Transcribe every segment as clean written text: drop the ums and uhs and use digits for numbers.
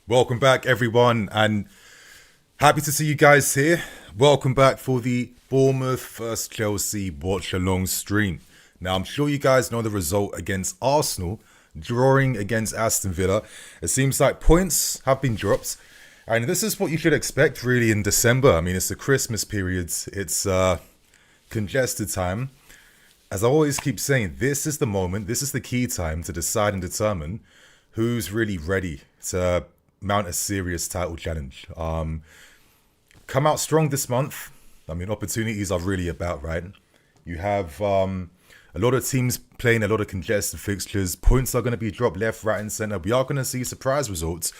Welcome back, everyone, and happy to see you guys here. Welcome back for the Bournemouth vs Chelsea Watchalong stream. Now, I'm sure you guys know the result against Arsenal, drawing against Aston Villa. It seems like points have been dropped, and this is what you should expect really in December. I mean, it's the Christmas period, it's congested time. As I always keep saying, this is the moment, this is the key time to decide and determine who's really ready to mount a serious title challenge. Come out strong this month. I mean, opportunities are really about, right? You have a lot of teams playing a lot of congested fixtures. Points are going to be dropped left, right, and centre. We are going to see surprise results.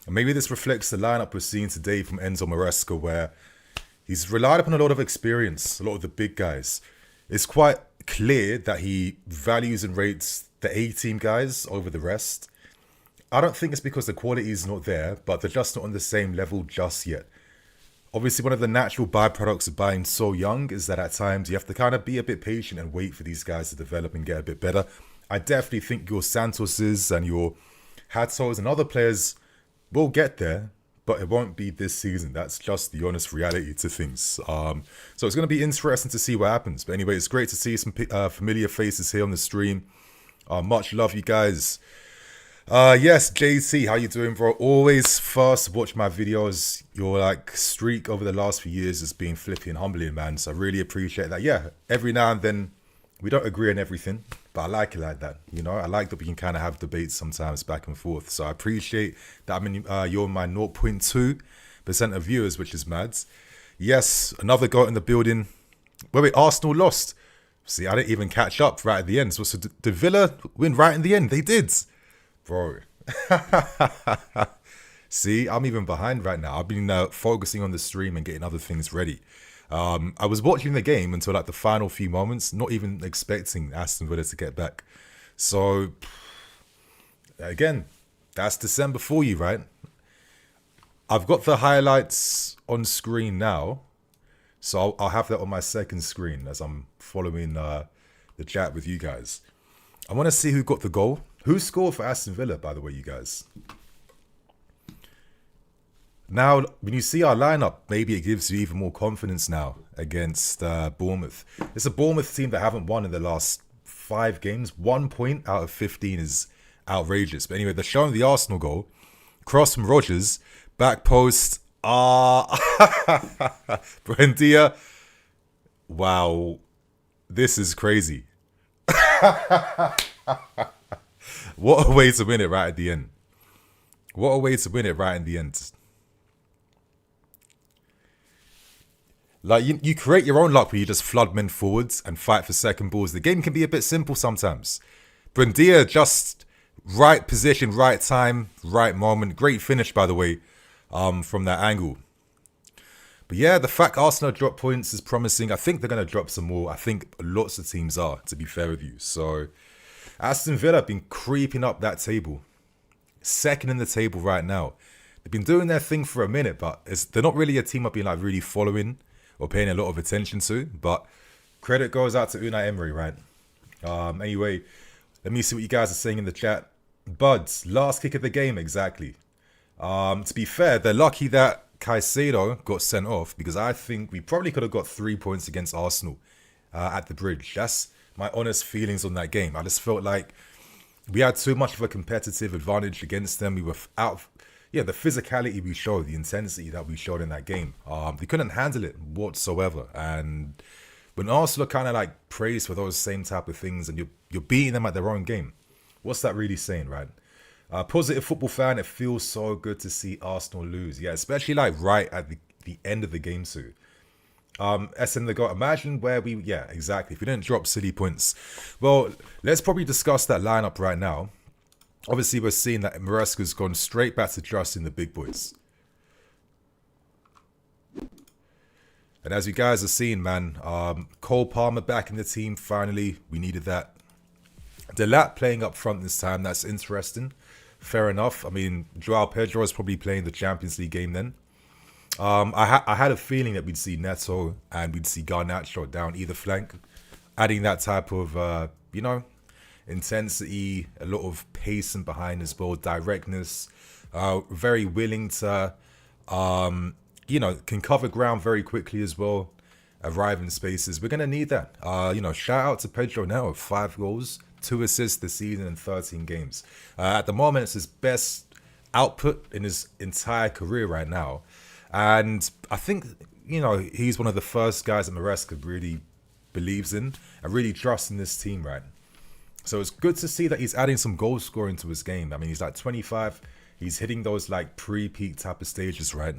And maybe this reflects the lineup we're seeing today from Enzo Maresca, where he's relied upon a lot of experience, a lot of the big guys. It's quite clear that he values and rates the A-team guys over the rest. I don't think it's because the quality is not there, but they're just not on the same level just yet. Obviously, one of the natural byproducts of buying so young is that at times you have to kind of be a bit patient and wait for these guys to develop and get a bit better. I definitely think your Santoses and your Hatos and other players will get there, but it won't be this season. That's just the honest reality to things. So it's going to be interesting to see what happens. But anyway, it's great to see some familiar faces here on the stream. Much love, you guys. Yes, JT, how you doing, bro? Always first to watch my videos. Your like streak over the last few years has been flippy and humbling, man. So I really appreciate that. Yeah, every now and then we don't agree on everything, but I like it like that. You know, I like that we can kind of have debates sometimes back and forth. So I appreciate that. I mean, you're my 0.2% of viewers, which is mad. Yes, another goal in the building. Wait, Arsenal lost. See, I didn't even catch up right at the end. So did Villa win right in the end? They did. Bro, see, I'm even behind right now. I've been focusing on the stream and getting other things ready. I was watching the game until like the final few moments, not even expecting Aston Villa to get back. So, again, that's December for you, right? I've got the highlights on screen now, so I'll have that on my second screen as I'm following the chat with you guys. I want to see who got the goal. Who scored for Aston Villa, by the way, you guys? Now, when you see our lineup, maybe it gives you even more confidence now against Bournemouth. It's a Bournemouth team that haven't won in the last 5 games. 1 point out of 15 is outrageous. But anyway, they're showing the Arsenal goal. Cross from Rodgers. Back post. Buendia. Wow. This is crazy. What a way to win it right at the end. What a way to win it right in the end. Like, you create your own luck where you just flood men forwards and fight for second balls. The game can be a bit simple sometimes. Buendia, just right position, right time, right moment. Great finish, by the way, from that angle. But yeah, the fact Arsenal drop points is promising. I think they're going to drop some more. I think lots of teams are, to be fair with you. So Aston Villa have been creeping up that table. Second in the table right now. They've been doing their thing for a minute, but they're not really a team I've been like really following or paying a lot of attention to. But credit goes out to Unai Emery, right? Anyway, let me see what you guys are saying in the chat. Buds, last kick of the game, exactly. To be fair, they're lucky that Caicedo got sent off, because I think we probably could have got 3 points against Arsenal at the Bridge. That's my honest feelings on that game. I just felt like we had too much of a competitive advantage against them. We were out, the physicality we showed, the intensity that we showed in that game. They couldn't handle it whatsoever. And when Arsenal are kind of like praised for those same type of things, and you're beating them at their own game, what's that really saying, right? Positive football fan, it feels so good to see Arsenal lose. Yeah, especially like right at the end of the game too. SM the goal. Imagine where exactly. If we didn't drop silly points. Well, let's probably discuss that lineup right now. Obviously, we're seeing that Maresca's gone straight back to trusting the big boys. And as you guys are seeing, man, Cole Palmer back in the team, finally. We needed that. Delap playing up front this time. That's interesting. Fair enough. I mean, Joao Pedro is probably playing the Champions League game then. I had a feeling that we'd see Neto and we'd see Garnacho down either flank, adding that type of, intensity, a lot of patient behind as well, directness, very willing to, can cover ground very quickly as well, arrive in spaces. We're going to need that. Shout out to Pedro now, 5 goals, 2 assists this season in 13 games. At the moment, it's his best output in his entire career right now. And I think, he's one of the first guys that Maresca really believes in and really trusts in this team, right? So it's good to see that he's adding some goal scoring to his game. I mean, he's like 25. He's hitting those like pre-peak type of stages, right?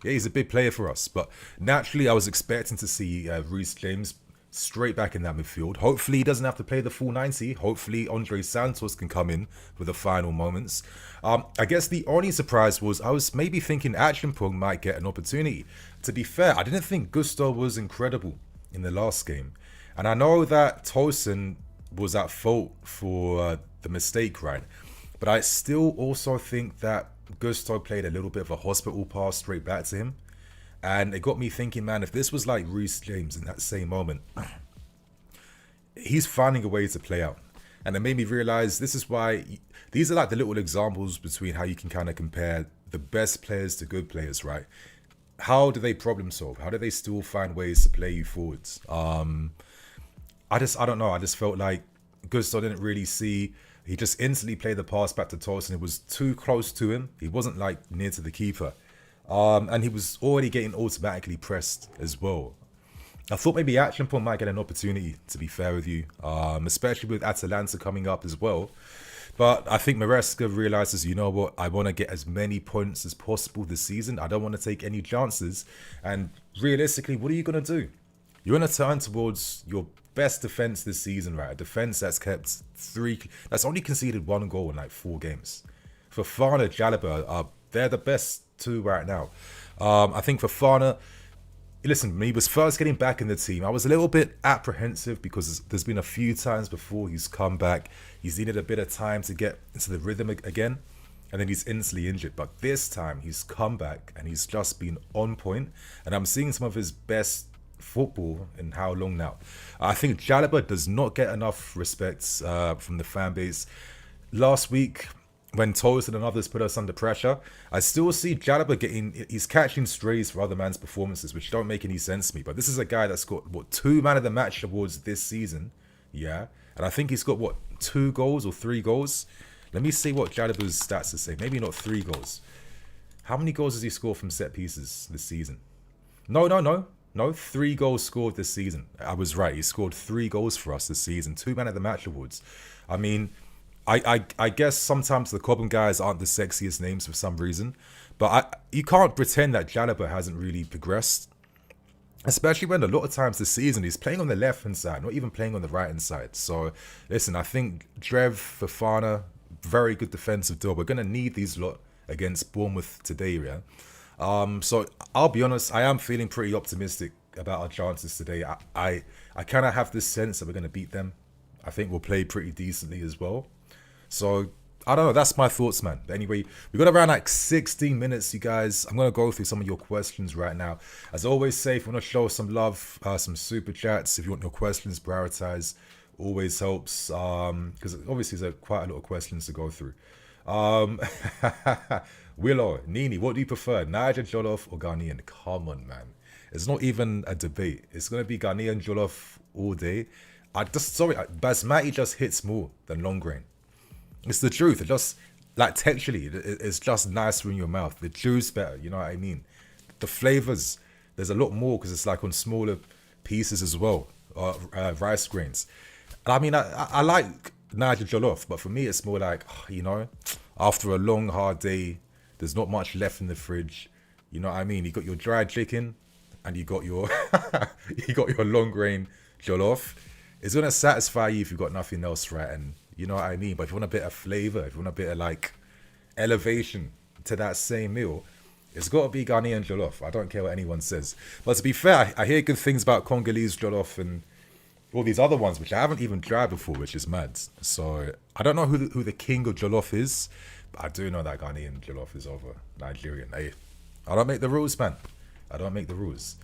He's a big player for us. But naturally, I was expecting to see Reece James straight back in that midfield. Hopefully, he doesn't have to play the full 90. Hopefully, Andre Santos can come in for the final moments. I guess the only surprise was I was maybe thinking Watchalong might get an opportunity. To be fair, I didn't think Gusto was incredible in the last game. And I know that Tosin was at fault for the mistake, right? But I still also think that Gusto played a little bit of a hospital pass straight back to him. And it got me thinking, man, if this was like Reece James in that same moment, he's finding a way to play out. And it made me realize this is why these are like the little examples between how you can kind of compare the best players to good players, right? How do they problem solve? How do they still find ways to play you forwards? I don't know. I just felt like Gusto didn't really see. He just instantly played the pass back to Tosin. It was too close to him. He wasn't like near to the keeper. And he was already getting automatically pressed as well. I thought maybe Watchalong might get an opportunity, to be fair with you, especially with Atalanta coming up as well. But I think Maresca realizes, you know what, I want to get as many points as possible this season. I don't want to take any chances. And realistically, what are you going to do? You're going to turn towards your best defense this season, right? A defense that's that's only conceded 1 goal in like 4 games. Fofana, Jalaba, they're the best 2 right now. I think Fofana, listen, when he was first getting back in the team, I was a little bit apprehensive because there's been a few times before he's come back. He's needed a bit of time to get into the rhythm again, and then he's instantly injured. But this time, he's come back and he's just been on point, and I'm seeing some of his best football in how long now. I think Jalaba does not get enough respect from the fan base. Last week, when Tosin and others put us under pressure, I still see Jalaba he's catching strays for other man's performances, which don't make any sense to me. But this is a guy that's got, 2 Man of the Match awards this season, yeah? And I think he's got, 2 goals or 3 goals? Let me see what Jalaba's stats are saying. Maybe not 3 goals. How many goals has he scored from set pieces this season? No, 3 goals scored this season. I was right. He scored 3 goals for us this season. 2 Man of the Match awards. I mean, I guess sometimes the Cobham guys aren't the sexiest names for some reason. But you can't pretend that Jalaba hasn't really progressed. Especially when a lot of times this season he's playing on the left-hand side, not even playing on the right-hand side. So, listen, I think Drev, Fofana, very good defensive duo. We're going to need these lot against Bournemouth today, yeah? So I'll be honest, I am feeling pretty optimistic about our chances today. I kind of have this sense that we're going to beat them. I think we'll play pretty decently as well. So I don't know, that's my thoughts, man. But anyway, we've got around like 16 minutes, you guys. I'm going to go through some of your questions right now. As I always say, if you want to show some love, some super chats, if you want your questions prioritized, always helps. Because obviously there's quite a lot of questions to go through. Willow, Nini, what do you prefer, Niger Jollof or Ghanaian? Come on, man. It's not even a debate. It's going to be Ghanaian Jollof all day. Basmati just hits more than long grain. It's the truth. It just, like, texturally, it's just nicer in your mouth. The juice better, you know what I mean? The flavors, there's a lot more because it's like on smaller pieces as well, rice grains. And I mean, I like Niger Jollof, but for me, it's more like, after a long, hard day, there's not much left in the fridge. You know what I mean? You got your dried chicken and you got your long grain jollof. It's gonna satisfy you if you've got nothing else, right? And you know what I mean? But if you want a bit of flavor, if you want a bit of like elevation to that same meal, it's got to be Ghanaian jollof. I don't care what anyone says. But to be fair, I hear good things about Congolese jollof and all these other ones, which I haven't even tried before, which is mad. So I don't know who the king of jollof is, but I do know that Ghanaian jollof is over Nigerian. Hey, I don't make the rules, man. I don't make the rules.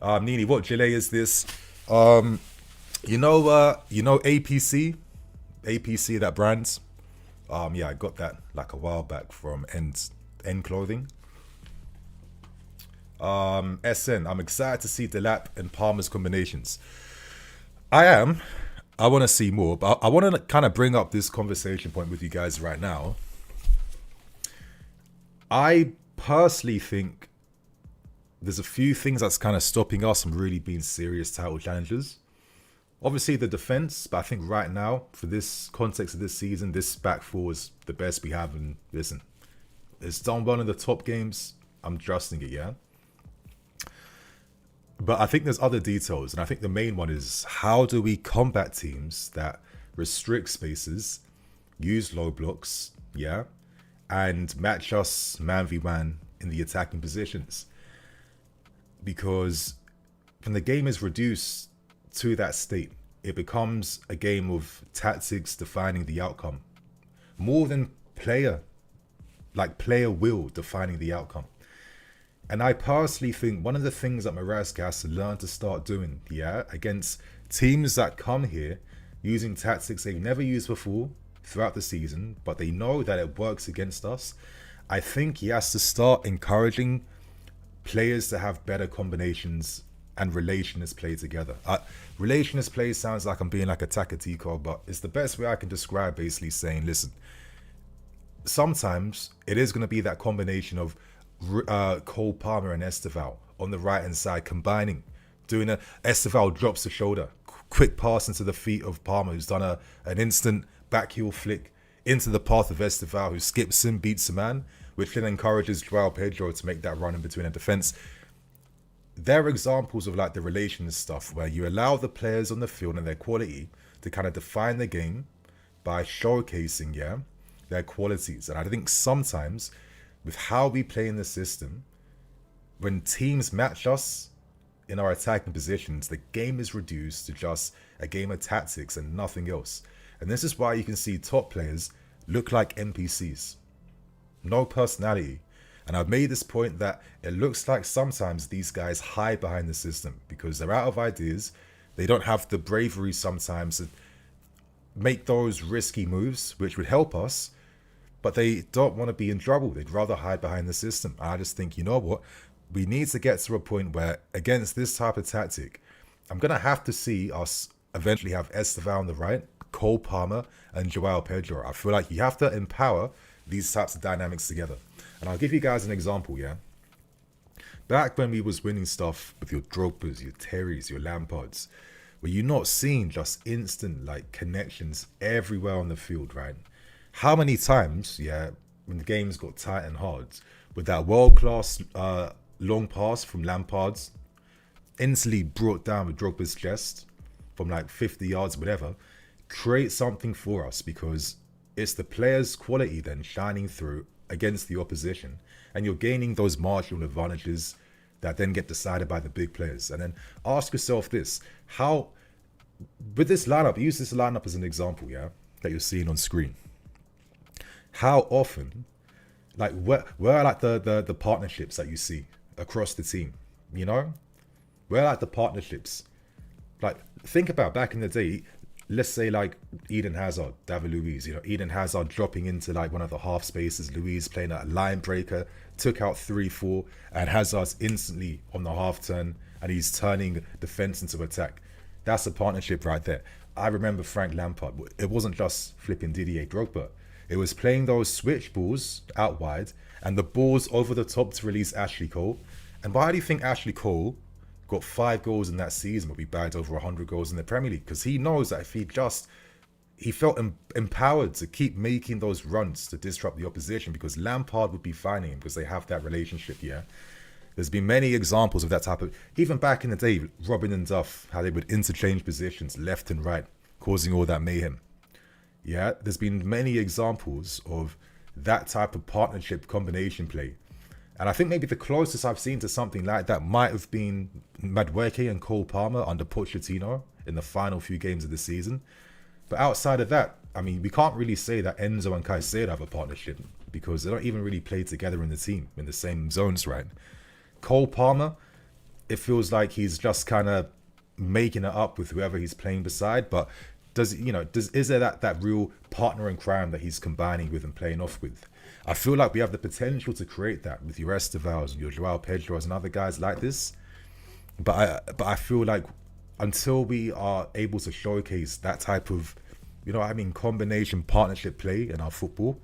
Nini, what Chile is this? You know APC? APC, that brand. Yeah, I got that like a while back from End Clothing. SN, I'm excited to see Delap and Palmer's combinations. I am. I want to see more, but I want to kind of bring up this conversation point with you guys right now. I personally think there's a few things that's kind of stopping us from really being serious title challengers. Obviously the defense, but I think right now, for this context of this season, this back four is the best we have. And listen, it's done well in the top games. I'm trusting it, yeah? But I think there's other details, and I think the main one is how do we combat teams that restrict spaces, use low blocks, yeah, and match us man v man in the attacking positions? Because when the game is reduced to that state, it becomes a game of tactics defining the outcome, more than player will defining the outcome. And I personally think one of the things that Maraska has to learn to start doing, yeah, against teams that come here using tactics they've never used before throughout the season, but they know that it works against us, I think he has to start encouraging players to have better combinations and relationist play together. Relationist play sounds like I'm being like a Takatico, but it's the best way I can describe, basically saying, listen, sometimes it is going to be that combination of Cole Palmer and Esteval on the right hand side combining, doing Esteval drops the shoulder, quick pass into the feet of Palmer, who's done an instant back heel flick into the path of Esteval, who skips him, beats a man, which then encourages Joao Pedro to make that run in between a defense. There are examples of like the relations stuff where you allow the players on the field and their quality to kind of define the game by showcasing, yeah, their qualities. And I think sometimes with how we play in the system, when teams match us in our attacking positions, the game is reduced to just a game of tactics and nothing else. And this is why you can see top players look like NPCs. No personality. And I've made this point that it looks like sometimes these guys hide behind the system because they're out of ideas. They don't have the bravery sometimes to make those risky moves, which would help us, but they don't want to be in trouble. They'd rather hide behind the system. I just think, you know what? We need to get to a point where against this type of tactic, I'm going to have to see us eventually have Esteval on the right, Cole Palmer and Joao Pedro. I feel like you have to empower these types of dynamics together. And I'll give you guys an example, yeah? Back when we was winning stuff with your Drogba's, your Terrys, your Lampards, were you not seeing just instant like connections everywhere on the field, right? How many times, yeah, when the games got tight and hard, with that world-class long pass from Lampard's, instantly brought down with Drogba's chest from like 50 yards, whatever, create something for us because it's the player's quality then shining through against the opposition, and you're gaining those marginal advantages that then get decided by the big players. And then ask yourself this, how, with this lineup, use this lineup as an example, yeah, that you're seeing on screen. How often, like where are like the partnerships that you see across the team, you know? Where are like the partnerships? Like think about back in the day, let's say like Eden Hazard, David Luiz, you know, Eden Hazard dropping into like one of the half spaces, Luiz playing a line breaker, took out 3-4, and Hazard's instantly on the half turn and he's turning defense into attack. That's a partnership right there. I remember Frank Lampard, it wasn't just flipping Didier Drogba. It was playing those switch balls out wide and the balls over the top to release Ashley Cole. And why do you think Ashley Cole got 5 goals in that season, but we bagged over 100 goals in the Premier League? Because he knows that if he felt empowered to keep making those runs to disrupt the opposition, because Lampard would be finding him because they have that relationship, yeah? There's been many examples of that type of, even back in the day, Robin and Duff, how they would interchange positions left and right, causing all that mayhem. Yeah, there's been many examples of that type of partnership combination play. And I think maybe the closest I've seen to something like that might have been Madueke and Cole Palmer under Pochettino in the final few games of the season. But outside of that, I mean, we can't really say that Enzo and Caicedo have a partnership because they don't even really play together in the team, in the same zones, right? Cole Palmer, it feels like he's just kind of making it up with whoever he's playing beside, but is there that real partner in crime that he's combining with and playing off with? I feel like we have the potential to create that with your Estevals and your Joao Pedros and other guys like this. But I feel like until we are able to showcase that type of, combination partnership play in our football,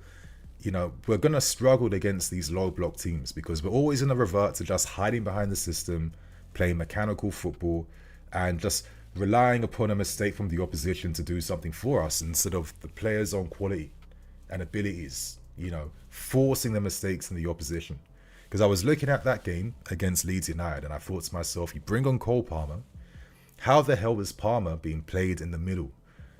we're going to struggle against these low block teams because we're always going to revert to just hiding behind the system, playing mechanical football, and just relying upon a mistake from the opposition to do something for us instead of the players' own quality and abilities, forcing the mistakes in the opposition. Because I was looking at that game against Leeds United and I thought to myself, you bring on Cole Palmer, how the hell is Palmer being played in the middle?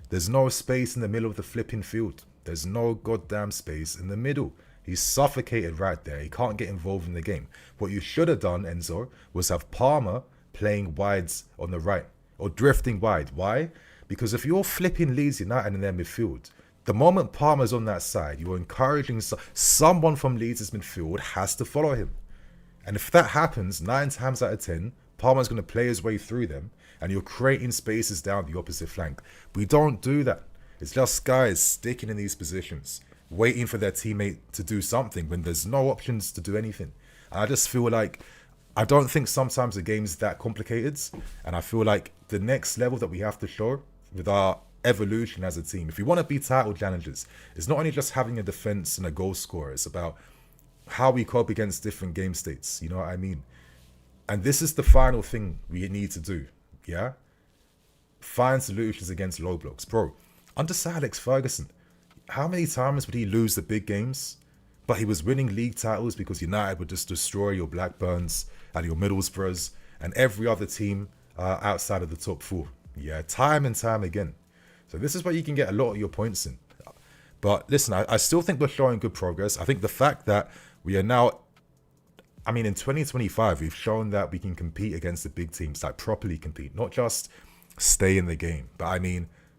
There's no space in the middle of the flipping field. There's no goddamn space in the middle. He's suffocated right there. He can't get involved in the game. What you should have done, Enzo, was have Palmer playing wides on the right or drifting wide. Why? Because if you're flipping Leeds United in their midfield, the moment Palmer's on that side, you're encouraging someone from Leeds' midfield has to follow him. And if that happens, 9 times out of 10, Palmer's going to play his way through them and you're creating spaces down the opposite flank. We don't do that. It's just guys sticking in these positions, waiting for their teammate to do something when there's no options to do anything. And I just feel like, I don't think sometimes the game's that complicated. And I feel like the next level that we have to show with our evolution as a team, if you want to be title challengers, it's not only just having a defense and a goal scorer, it's about how we cope against different game states. You know what I mean? And this is the final thing we need to do. Yeah? Find solutions against low blocks. Bro, under Sir Alex Ferguson, how many times would he lose the big games? But he was winning league titles because United would just destroy your Blackburns and your Middlesbroughs and every other team outside of the top 4. Yeah, time and time again. So this is where you can get a lot of your points in. But listen, I still think we're showing good progress. I think the fact that we are now, in 2025, we've shown that we can compete against the big teams, like properly compete, not just stay in the game. But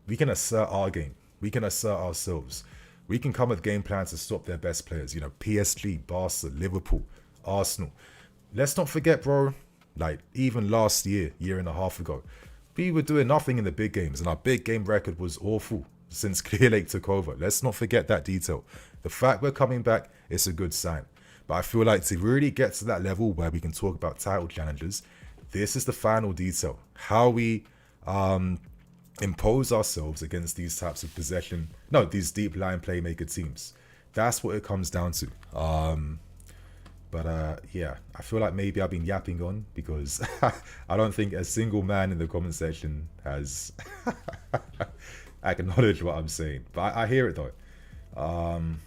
we can assert our game. We can assert ourselves. We can come with game plans to stop their best players. PSG, Barca, Liverpool, Arsenal. Let's not forget, bro, like even last year and a half ago, we were doing nothing in the big games and our big game record was awful since Clear Lake took over. Let's not forget that detail. The fact we're coming back is a good sign. But I feel like to really get to that level where we can talk about title challenges, this is the final detail. How we impose ourselves against these types of these deep line playmaker teams. That's what it comes down to. Yeah, I feel like maybe I've been yapping on because I don't think a single man in the comment section has acknowledged what I'm saying. But I hear it though.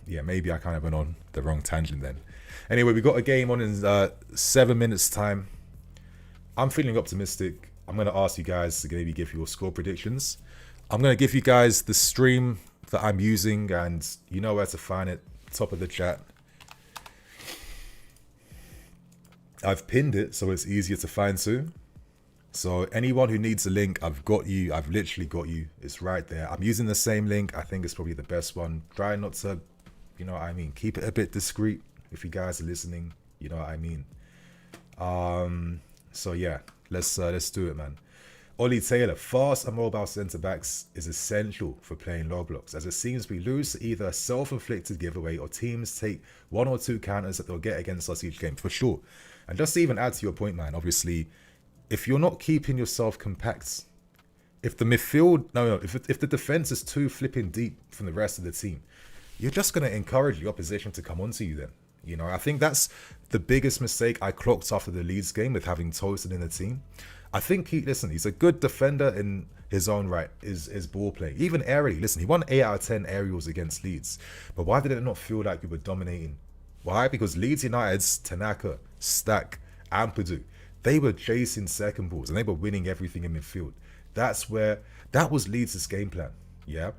Yeah, maybe I kind of went on the wrong tangent then. Anyway, we got a game on in 7 minutes time. I'm feeling optimistic. I'm going to ask you guys to maybe give your score predictions. I'm going to give you guys the stream that I'm using and you know where to find it. Top of the chat. I've pinned it so it's easier to find soon. So anyone who needs a link, I've got you. I've literally got you. It's right there. I'm using the same link. I think it's probably the best one. Try not to, keep it a bit discreet if you guys are listening. You know what I mean? So yeah, let's do it, man. Ollie Taylor, fast and mobile centre-backs is essential for playing low blocks, as it seems we lose to either a self-inflicted giveaway or teams take 1 or 2 counters that they'll get against us each game, for sure. And just to even add to your point, man, obviously, if you're not keeping yourself compact, if the midfield, if the defence is too flipping deep from the rest of the team, you're just going to encourage the opposition to come onto you then. I think that's the biggest mistake I clocked after the Leeds game with having Tosin in the team. I think he's a good defender in his own right, his ball play. Even aerially, listen, he won 8 out of 10 aerials against Leeds. But why did it not feel like we were dominating? Why? Because Leeds United's Tanaka, Stack, Ampadu, they were chasing second balls and they were winning everything in midfield. That was Leeds' game plan, yeah?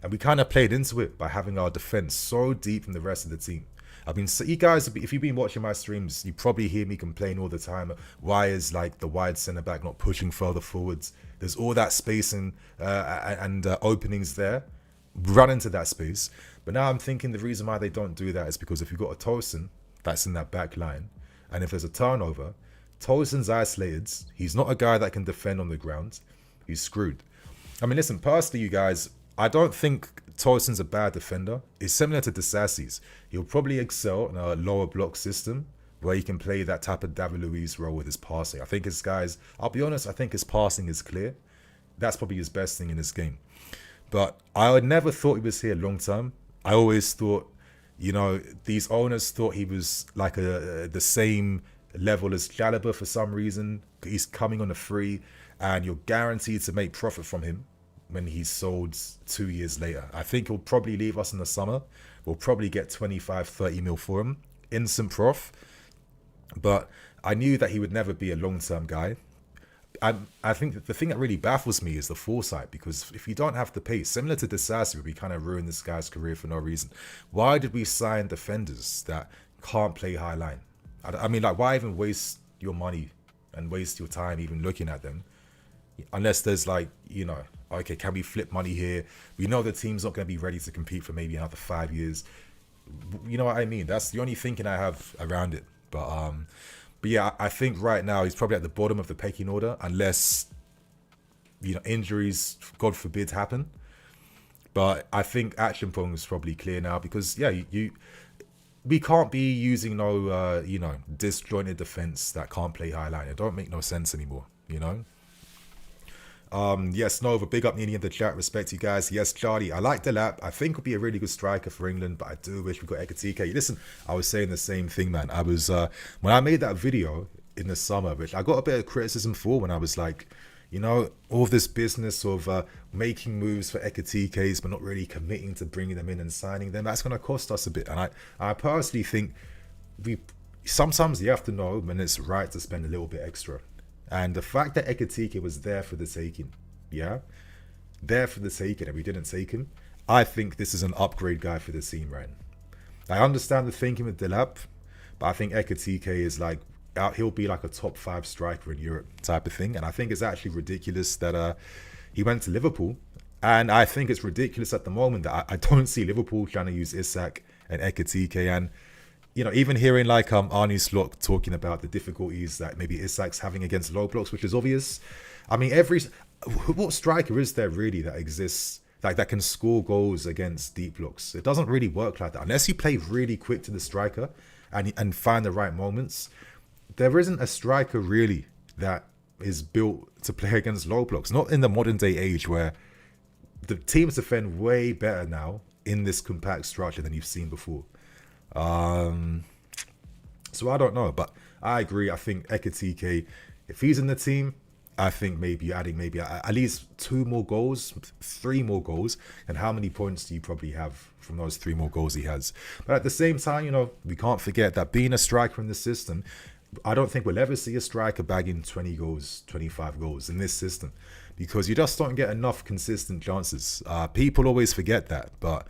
And we kind of played into it by having our defence so deep from the rest of the team. So you guys, if you've been watching my streams, you probably hear me complain all the time. Why is like the wide centre back not pushing further forwards? There's all that spacing and openings there. Run into that space. But now I'm thinking the reason why they don't do that is because if you've got a Tosin that's in that back line, and if there's a turnover, Tosin's isolated. He's not a guy that can defend on the ground. He's screwed. I mean, listen, personally, you guys, I don't think Tolson's a bad defender. It's similar to Disasi's. He'll probably excel in a lower block system where he can play that type of David Luiz role with his passing. I think his guys, I'll be honest, I think his passing is clear. That's probably his best thing in this game. But I would never thought he was here long term. I always thought, these owners thought he was like the same level as Jalaba for some reason. He's coming on a free and you're guaranteed to make profit from him when he's sold 2 years later. I think he'll probably leave us in the summer. We'll probably get 25, 30 mil for him. Instant prof. But I knew that he would never be a long-term guy. I think that the thing that really baffles me is the foresight, because if you don't have the pace, similar to Disasi, we kind of ruined this guy's career for no reason. Why did we sign defenders that can't play high line? I mean, like, why even waste your money and waste your time even looking at them? Unless there's like, okay, can we flip money here? We know the team's not going to be ready to compete for maybe another 5 years. You know what I mean? That's the only thinking I have around it. But yeah, I think right now he's probably at the bottom of the pecking order, unless, injuries, God forbid, happen. But I think Achimpong is probably clear now because, yeah, we can't be using no, disjointed defense that can't play high line. It don't make no sense anymore, Yes, Nova, big up Nini in the chat. Respect you guys. Yes, Charlie, I like Delap. I think would be a really good striker for England, but I do wish we got Ekatike. Listen, I was saying the same thing, man. I was when I made that video in the summer, which I got a bit of criticism for, when I was like, all this business of making moves for Ekatikes, but not really committing to bringing them in and signing them. That's going to cost us a bit. And I personally think sometimes you have to know when it's right to spend a little bit extra. And the fact that Ekatike was there for the taking, and we didn't take him, I think this is an upgrade guy for the team, right? I understand the thinking with Delap, but I think Ekatike is like, he'll be like a top 5 striker in Europe type of thing. And I think it's actually ridiculous that he went to Liverpool. And I think it's ridiculous at the moment that I don't see Liverpool trying to use Isak and Ekatike. And even hearing like Arnie Slot talking about the difficulties that maybe Isak's having against low blocks, which is obvious. I mean, what striker is there really that exists like that can score goals against deep blocks? It doesn't really work like that unless you play really quick to the striker and find the right moments. There isn't a striker really that is built to play against low blocks. Not in the modern day age where the teams defend way better now in this compact structure than you've seen before. So I don't know, but I agree. I think Ekatike, if he's in the team, I think maybe adding at least 2 more goals, 3 more goals. And how many points do you probably have from those 3 more goals he has? But at the same time, we can't forget that being a striker in the system, I don't think we'll ever see a striker bagging 20 goals, 25 goals in this system, because you just don't get enough consistent chances. People always forget that, but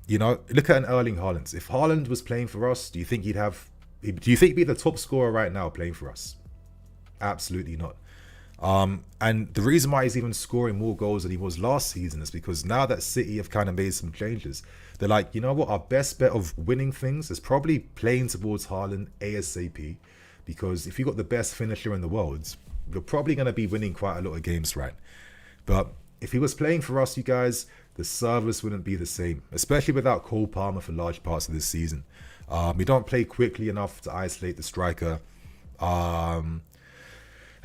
look at an Erling Haaland. If Haaland was playing for us, do you think he'd be the top scorer right now playing for us? Absolutely not. And the reason why he's even scoring more goals than he was last season is because now that City have kind of made some changes, they're like, what, our best bet of winning things is probably playing towards Haaland ASAP, because if you've got the best finisher in the world, you're probably going to be winning quite a lot of games, right? But if he was playing for us, you guys, the service wouldn't be the same, especially without Cole Palmer for large parts of this season. We don't play quickly enough to isolate the striker. And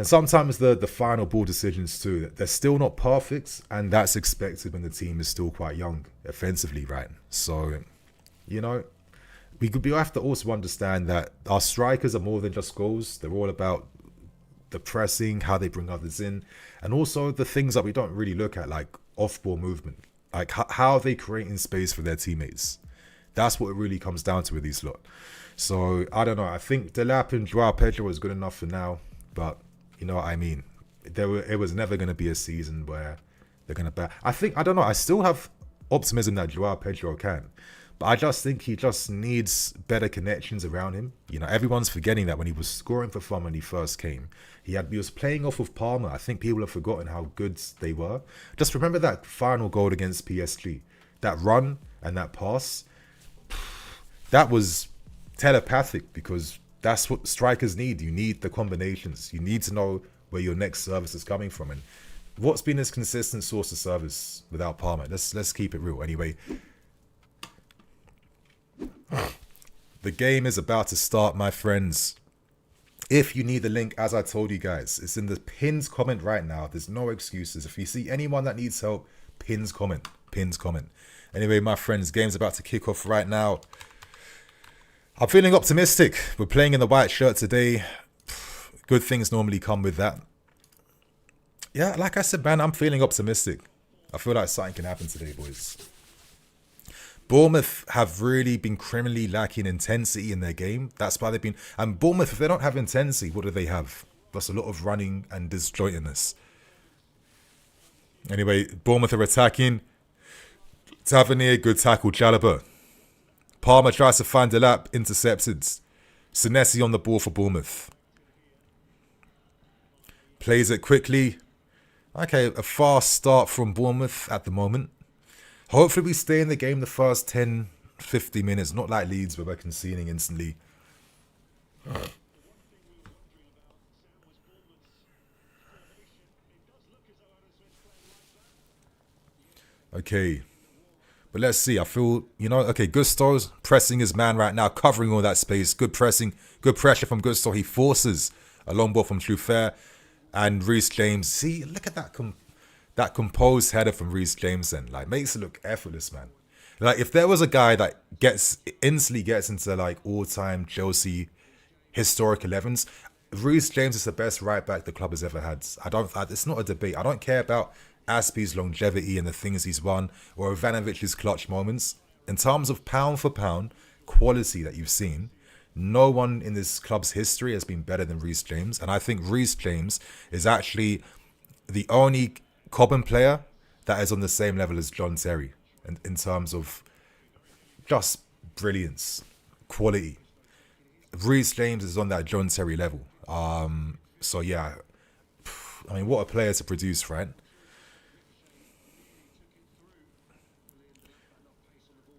sometimes the final ball decisions too, they're still not perfect, and that's expected when the team is still quite young offensively, right? So, we have to also understand that our strikers are more than just goals. They're all about the pressing, how they bring others in, and also the things that we don't really look at, like off-ball movement, like how are they creating space for their teammates. That's what it really comes down to with these lot. So, I don't know. I think Delap and Joao Pedro is good enough for now, but you know what I mean? It was never going to be a season where they're going to... I don't know. I still have optimism that Joao Pedro can. But I just think he just needs better connections around him. Everyone's forgetting that when he was scoring for fun when he first came, he was playing off of Palmer. I think people have forgotten how good they were. Just remember that final goal against PSG. That run and that pass, that was telepathic, because that's what strikers need. You need the combinations. You need to know where your next service is coming from. And what's been his consistent source of service without Palmer? Let's keep it real. Anyway, the game is about to start, my friends. If you need the link, as I told you guys, it's in the pinned comment right now. There's no excuses. If you see anyone that needs help, pinned comment. Anyway, my friends, game's about to kick off right now. I'm feeling optimistic. We're playing in the white shirt today. Good things normally come with that. Yeah, like I said, man, I'm feeling optimistic. I feel like something can happen today, boys. Bournemouth have really been criminally lacking intensity in their game. That's why they've been... And Bournemouth, if they don't have intensity, what do they have? That's a lot of running and disjointedness. Anyway, Bournemouth are attacking. Tavernier, good tackle. Chalobah. Palmer tries to find a lap, intercepted. Senesi on the ball for Bournemouth. Plays it quickly. Okay, a fast start from Bournemouth at the moment. Hopefully we stay in the game the first 10, 50 minutes. Not like Leeds where we're conceding instantly. Okay. But let's see. I feel, okay, Gusto's pressing his man right now, covering all that space. Good pressing, good pressure from Gusto. He forces a long ball from Trufer and Reece James. See, look at that composed header from Reece James then. Like, makes it look effortless, man. Like, if there was a guy that instantly gets into, like, all-time Chelsea historic 11s, Reece James is the best right back the club has ever had. It's not a debate. I don't care about Aspie's longevity and the things he's won, or Ivanovic's clutch moments. In terms of pound for pound quality that you've seen, no one in this club's history has been better than Reece James. And I think Reece James is actually the only Cobham player that is on the same level as John Terry in terms of just brilliance, quality. Reece James is on that John Terry level. So yeah, I mean, what a player to produce, right?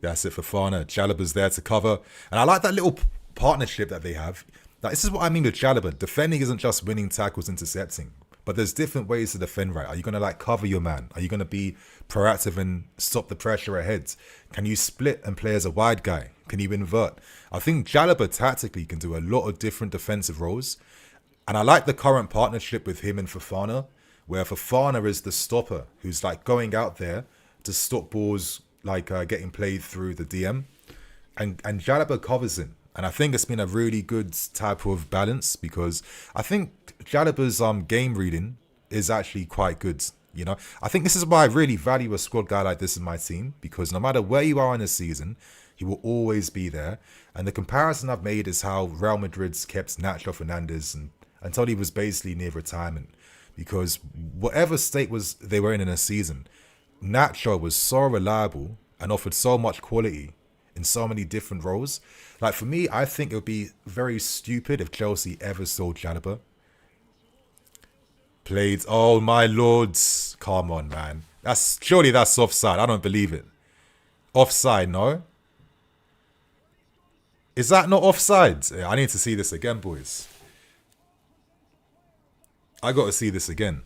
That's it for Fana. Chalobah's there to cover. And I like that little partnership that they have. Like, this is what I mean with Chalobah. Defending isn't just winning tackles, intercepting. But there's different ways to defend, right? Are you going to, like, cover your man? Are you going to be proactive and stop the pressure ahead? Can you split and play as a wide guy? Can you invert? I think Chalobah tactically can do a lot of different defensive roles. And I like the current partnership with him and Fofana, where Fofana is the stopper who's, like, going out there to stop balls, like getting played through the DM, and Chalobah covers him. And I think it's been a really good type of balance, because I think Jalabah's game reading is actually quite good. I think this is why I really value a squad guy like this in my team, because no matter where you are in the season, he will always be there. And the comparison I've made is how Real Madrid's kept Nacho Fernandez until he was basically near retirement, because whatever state they were in a season, Nacho was so reliable and offered so much quality in so many different roles. Like, for me, I think it would be very stupid if Chelsea ever sold Chalobah. Played, oh my lords, come on, man. Surely that's offside. I don't believe it. Offside, no? Is that not offside? Yeah, I need to see this again, boys. I got to see this again.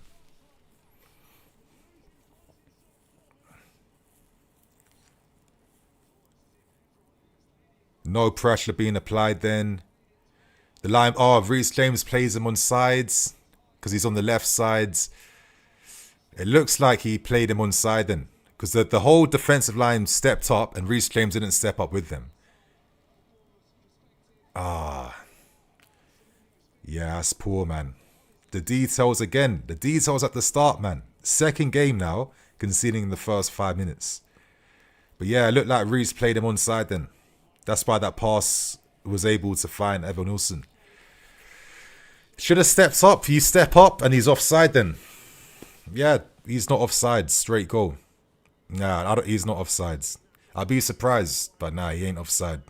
No pressure being applied then. The line, Reece James plays him on sides because he's on the left sides. It looks like he played him on side then, because the whole defensive line stepped up and Reece James didn't step up with them. Yeah, that's poor, man. The details again. The details at the start, man. Second game now, conceding in the first 5 minutes. But yeah, it looked like Reece played him on side then. That's why that pass was able to find Evan Nilsson. Should have stepped up. You step up and he's offside then. Yeah, he's not offside. Straight goal. Nah, he's not offside. I'd be surprised, but nah, he ain't offside.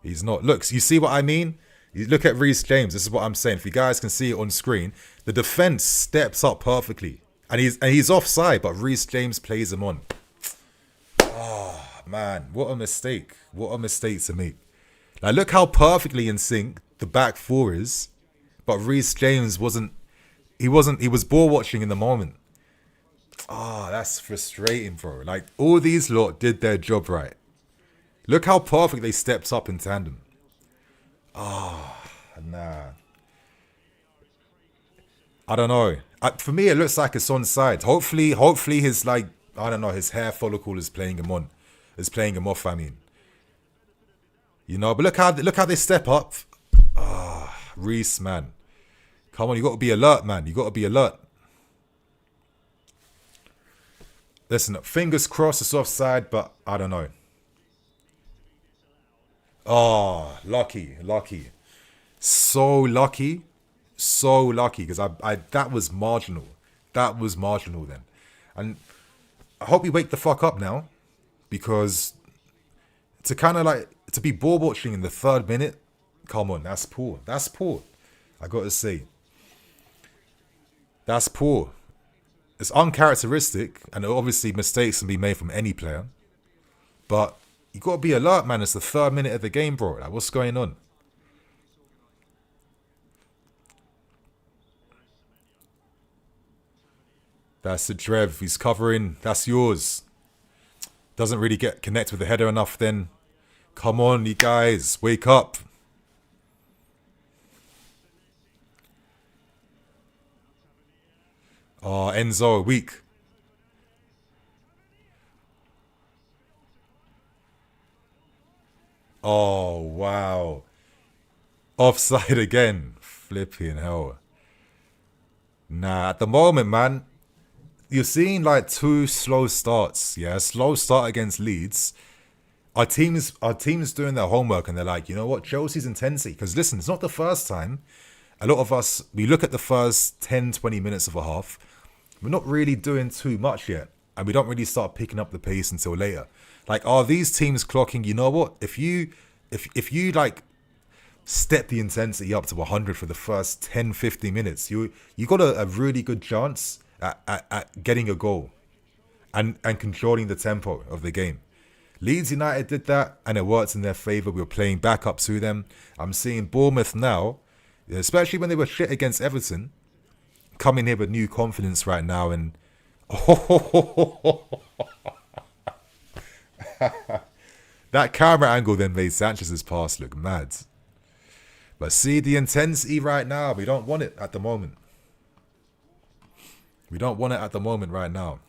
He's not. Look, you see what I mean? You look at Reece James. This is what I'm saying. If you guys can see it on screen, the defense steps up perfectly. And he's offside, but Reece James plays him on. Oh, man. What a mistake. What a mistake to make. Like, look how perfectly in sync the back four is. But Reece James wasn't He wasn't. He was ball watching in the moment. Ah, that's frustrating, bro. Like, all these lot did their job right. Look how perfect they stepped up in tandem. Nah. I don't know. For me, it looks like it's onside. Hopefully his, like, I don't know, his hair follicle is playing him on. Is playing him off, I mean. You know, but look how they step up. Reese, man. Come on, you got to be alert, man. You got to be alert. Listen, fingers crossed it's offside, but I don't know. Oh, lucky. So lucky. Because I that was marginal. That was marginal then. And I hope we wake the fuck up now. Because to kind of like, to be ball watching in the 3rd minute, come on, that's poor. That's poor. I got to say. That's poor. It's uncharacteristic, and obviously mistakes can be made from any player. But you got to be alert, man. It's the 3rd minute of the game, bro. Like, what's going on? That's the Drev. He's covering. That's yours. Doesn't really connect with the header enough then. Come on, you guys. Wake up. Oh, Enzo, weak. Oh, wow. Offside again. Flipping hell. Nah, at the moment, man, you're seeing like 2 slow starts. Yeah, slow start against Leeds. Our team's doing their homework and they're like, you know what, Chelsea's intensity. Because listen, it's not the first time. A lot of us, we look at the first 10, 20 minutes of a half. We're not really doing too much yet. And we don't really start picking up the pace until later. Like, are these teams clocking, you know what? If you like step the intensity up to 100 for the first 10, 15 minutes, you got a really good chance at getting a goal and controlling the tempo of the game. Leeds United did that and it worked in their favour. We were playing back up to them. I'm seeing Bournemouth now, especially when they were shit against Everton, coming here with new confidence right now. And that camera angle then made Sanchez's pass look mad. But see the intensity right now. We don't want it at the moment. We don't want it at the moment right now.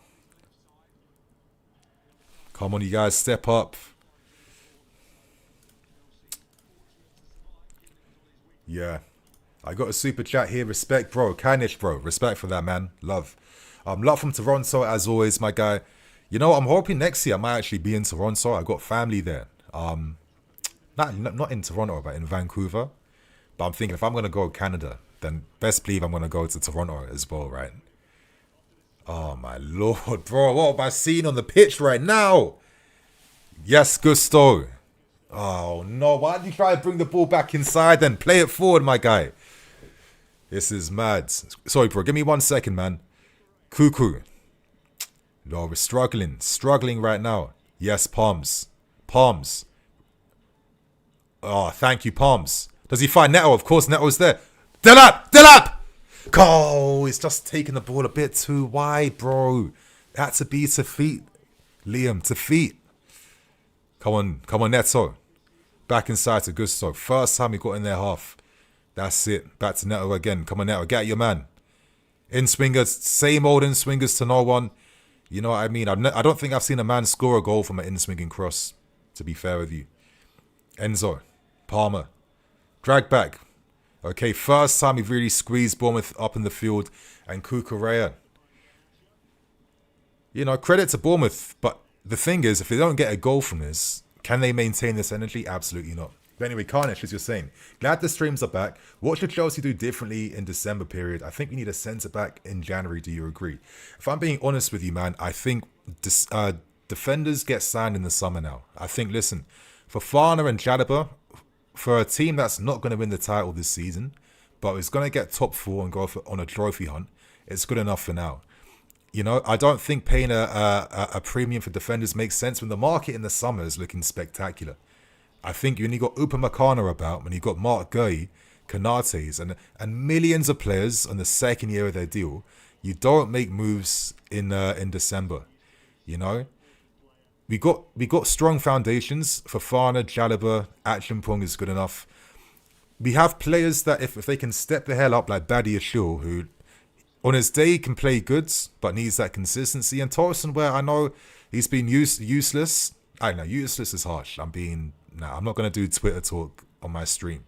Come on, you guys, step up. Yeah. I got a super chat here. Respect, bro. Kindness, bro. Respect for that, man. Love. Love from Toronto, as always, my guy. You know, I'm hoping next year I might actually be in Toronto. I got family there. Not in Toronto, but in Vancouver. But I'm thinking if I'm going to go to Canada, then best believe I'm going to go to Toronto as well, right? Oh, my Lord, bro. What am I seeing on the pitch right now? Yes, Gusto. Oh, no. Why did you try to bring the ball back inside then? Play it forward, my guy. This is mad. Sorry, bro. Give me 1 second, man. Cuckoo. No, we're struggling. Struggling right now. Yes, Palms. Palms. Oh, thank you, Palms. Does he find Neto? Of course, Neto's there. Delap! Oh, he's just taking the ball a bit too wide, bro. Had to be to feet. Liam, to feet. Come on, Neto. Back inside to Gusto. First time he got in their half. That's it. Back to Neto again. Come on, Neto. Get your man. In-swingers. Same old in-swingers to no one. You know what I mean? I don't think I've seen a man score a goal from an in-swinging cross, to be fair with you. Enzo. Palmer. Drag back. Okay, first time we've really squeezed Bournemouth up in the field. And Cucurella. You know, credit to Bournemouth. But the thing is, if they don't get a goal from this, can they maintain this energy? Absolutely not. But anyway, Carnage, as you're saying, glad the streams are back. What should Chelsea do differently in December period? I think we need a centre-back in January. Do you agree? If I'm being honest with you, man, I think defenders get signed in the summer now. I think, listen, for Fana and Jadaba, for a team that's not going to win the title this season, but is going to get top 4 and go on a trophy hunt, it's good enough for now. You know, I don't think paying a premium for defenders makes sense when the market in the summer is looking spectacular. I think you only got Upamecano about when you got Mark Gurley Canates, and millions of players on the second year of their deal. You don't make moves in December, you know. We got strong foundations. Fofana, Jalaba, Achimpong is good enough. We have players that if they can step the hell up, like Badi Ashul, who on his day can play good but needs that consistency. And Torsten, where I know he's been useless. I don't know, useless is harsh. I'm not gonna do Twitter talk on my stream.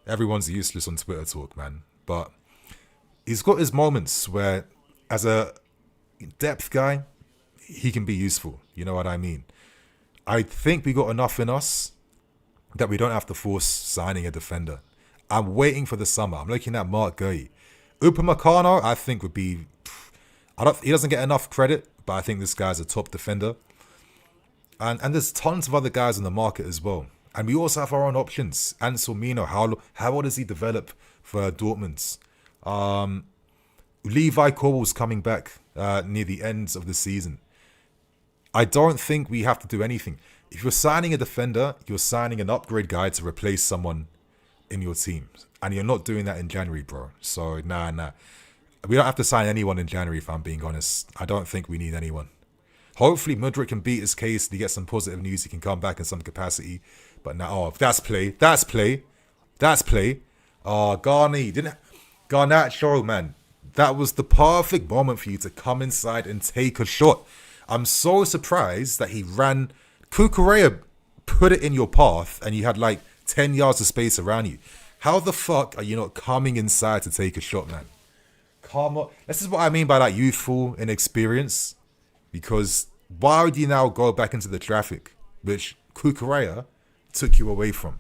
Everyone's useless on Twitter talk, man. But he's got his moments where, as a depth guy, he can be useful. You know what I mean? I think we got enough in us that we don't have to force signing a defender. I'm waiting for the summer. I'm looking at Mark Gurley. Upamecano, I think would be... he doesn't get enough credit, but I think this guy's a top defender. And there's tons of other guys on the market as well. And we also have our own options. Anselmino, how old does he develop for Dortmund? Levi Koval's coming back near the end of the season. I don't think we have to do anything. If you're signing a defender, you're signing an upgrade guy to replace someone in your team. And you're not doing that in January, bro. So, nah. We don't have to sign anyone in January, if I'm being honest. I don't think we need anyone. Hopefully, Mudryk can beat his case. He gets some positive news. He can come back in some capacity. But now, that's play. Oh, Garnacho, man. That was the perfect moment for you to come inside and take a shot. I'm so surprised that he ran... Cucurella put it in your path and you had like 10 yards of space around you. How the fuck are you not coming inside to take a shot, man? Come on. This is what I mean by that youthful inexperience. Because why would you now go back into the traffic, which Cucurella took you away from?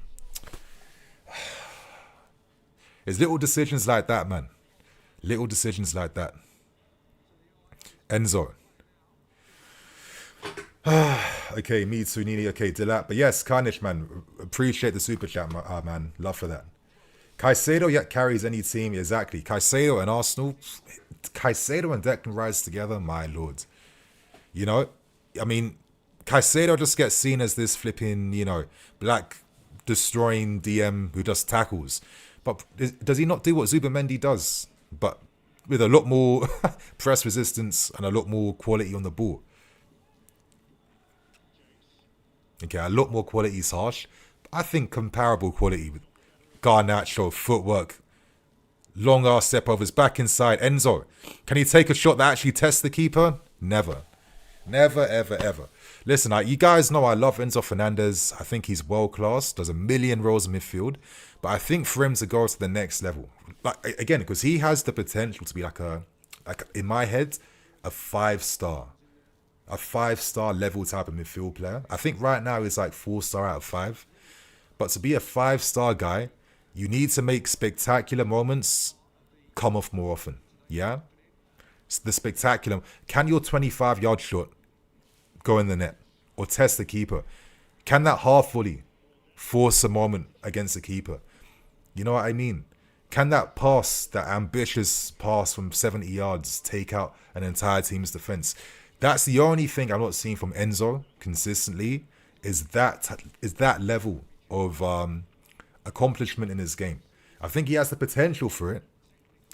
It's little decisions like that, man. Little decisions like that. Enzo. Okay, me too, Nini. Okay, Dilap. But yes, Carnage, man. Appreciate the super chat, man. Love for that. Caicedo yet carries any team. Exactly. Caicedo and Arsenal. Caicedo and Declan Rice together, my lord. You know, I mean, Caicedo just gets seen as this flipping, black destroying DM who does tackles. But does he not do what Zubamendi does? But with a lot more press resistance and a lot more quality on the ball. Okay, a lot more quality is harsh. I think comparable quality with Garnacho, footwork, long ass step overs, back inside. Enzo, can he take a shot that actually tests the keeper? Never. Never, ever, ever. Listen, you guys know I love Enzo Fernandez. I think he's world class, does a million roles in midfield. But I think for him to go to the next level, like again, because he has the potential to be like in my head, a 5-star. A 5-star level type of midfield player. I think right now he's like 4-star out of 5. But to be a 5-star guy, you need to make spectacular moments come off more often. Yeah? It's the spectacular. Can your 25-yard shot go in the net? Or test the keeper? Can that half volley force a moment against the keeper? You know what I mean? Can that pass, that ambitious pass from 70 yards, take out an entire team's defense? That's the only thing I'm not seeing from Enzo consistently is that level of accomplishment in his game. I think he has the potential for it.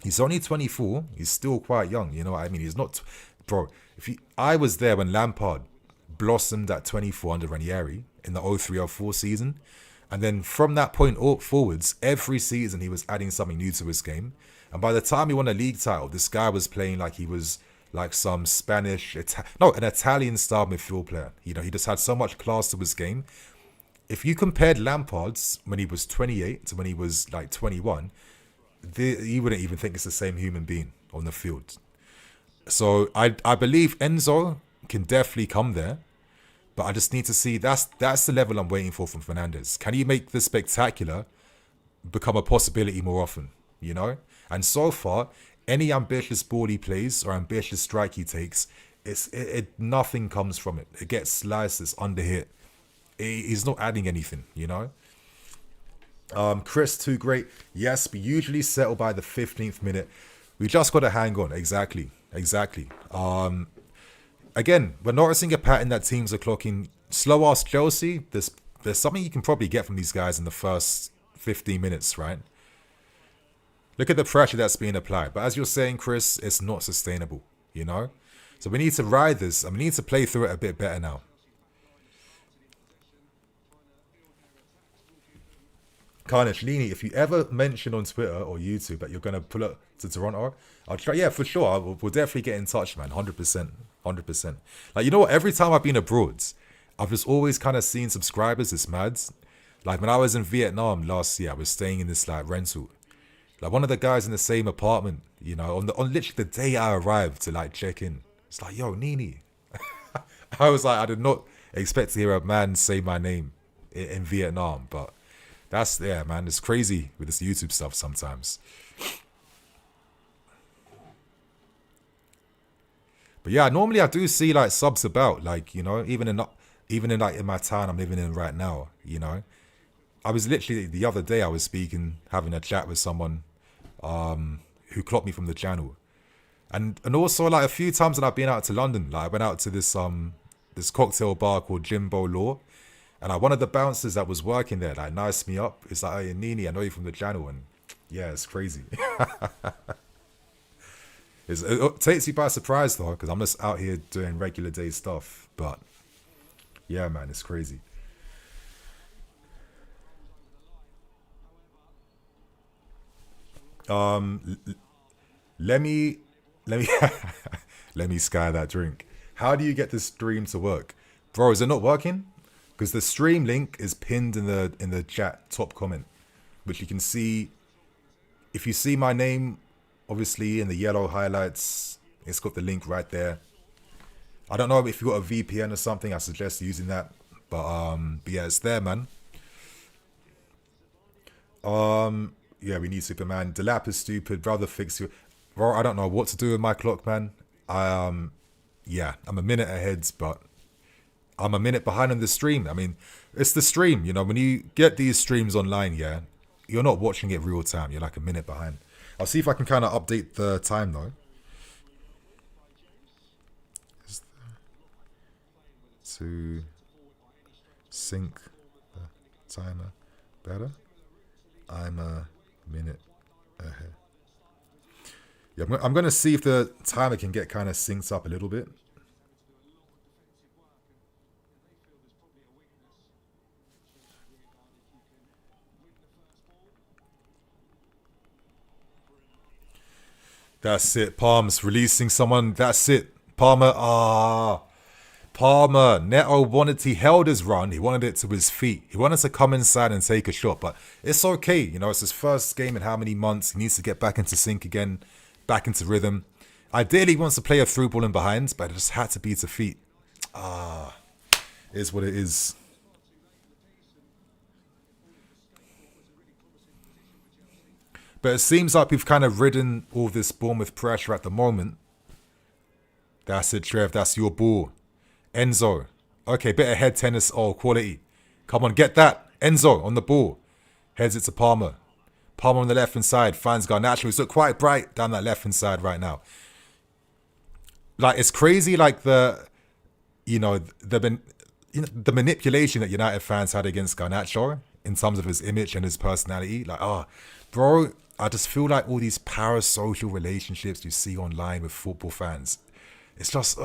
He's only 24. He's still quite young. You know what I mean? He's not... Bro, I was there when Lampard blossomed at 24 under Ranieri in the 03-04 season. And then from that point forwards, every season he was adding something new to his game. And by the time he won a league title, this guy was playing like he was... like some Spanish, an Italian-style midfield player. He just had so much class to his game. If you compared Lampard's when he was 28 to when he was like 21, you wouldn't even think it's the same human being on the field. So I believe Enzo can definitely come there, but I just need to see, that's the level I'm waiting for from Fernandes. Can he make the spectacular become a possibility more often, And so far, any ambitious ball he plays or ambitious strike he takes, nothing comes from it. It gets slices, under hit. He's not adding anything, Chris, too great. Yes, we usually settle by the 15th minute. We just got to hang on. Exactly. Again, we're noticing a pattern that teams are clocking. Slow ass Chelsea. There's something you can probably get from these guys in the first 15 minutes, right? Look at the pressure that's being applied. But as you're saying, Chris, it's not sustainable, you know? So we need to ride this, and we need to play through it a bit better now. Carnage, Lini, if you ever mention on Twitter or YouTube that you're going to pull up to Toronto, I'll try. Yeah, for sure. We'll definitely get in touch, man. 100%. 100%. Like, you know what? Every time I've been abroad, I've just always kind of seen subscribers. It's mad. Like, when I was in Vietnam last year, I was staying in this, like, rental. Like, one of the guys in the same apartment, you know, on literally the day I arrived to, like, check in, it's like, yo, Nini. I was like, I did not expect to hear a man say my name in Vietnam, but that's, yeah, man, it's crazy with this YouTube stuff sometimes. But yeah, normally I do see like subs about, like, you know, even in like in my town I'm living in right now, you know. I was literally the other day I was having a chat with someone who clocked me from the channel. And also like a few times that I've been out to London, like I went out to this cocktail bar called Jimbo Law. And like one of the bouncers that was working there, like, niced me up. It's like, hey, Nini, I know you from the channel. And yeah, it's crazy. It takes you by surprise, though, because I'm just out here doing regular day stuff. But yeah, man, it's crazy. Let me let me sky that drink. How do you get this stream to work, bro? Is it not working? Because the stream link is pinned in the chat top comment, which you can see. If you see my name, obviously in the yellow highlights, it's got the link right there. I don't know if you've got a VPN or something. I suggest using that, but yeah, it's there, man. Yeah, we need Superman. The lap is stupid, brother. Fix you, bro. I don't know what to do with my clock, man. Yeah, I'm a minute ahead, but I'm a minute behind on the stream. I mean, it's the stream, you know, when you get these streams online, yeah, you're not watching it real time. You're like a minute behind. I'll see if I can kind of update the time, though. To sync the timer better. I'm a minute ahead. Yeah, I'm going to see if the timer can get kind of synced up a little bit. That's it. Palms releasing someone. That's it. Palmer. Palmer. Neto he held his run. He wanted it to his feet. He wanted to come inside and take a shot. But it's okay. You know, it's his first game in how many months. He needs to get back into sync again. Back into rhythm. Ideally, he wants to play a through ball in behind. But it just had to be to feet. Is what it is. But it seems like we've kind of ridden all this Bournemouth pressure at the moment. That's it, Trev. That's your ball. Enzo. Okay, bit of head tennis. Oh, quality. Come on, get that. Enzo on the ball. Heads it to Palmer. Palmer on the left-hand side. Finds Garnacho. It's look quite bright down that left-hand side right now. Like, it's crazy, like, the manipulation that United fans had against Garnacho in terms of his image and his personality. Like, bro, I just feel like all these parasocial relationships you see online with football fans, it's just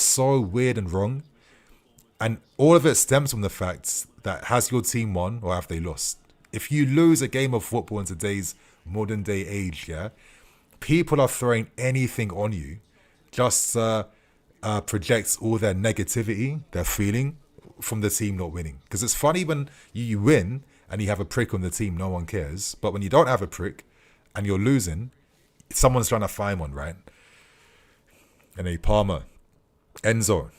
so weird and wrong. And all of it stems from the fact that has your team won or have they lost? If you lose a game of football in today's modern day age, yeah, people are throwing anything on you just projects all their negativity, their feeling from the team not winning. Because it's funny when you win and you have a prick on the team, no one cares. But when you don't have a prick and you're losing, someone's trying to find one, right? And then Palmer. Enzo.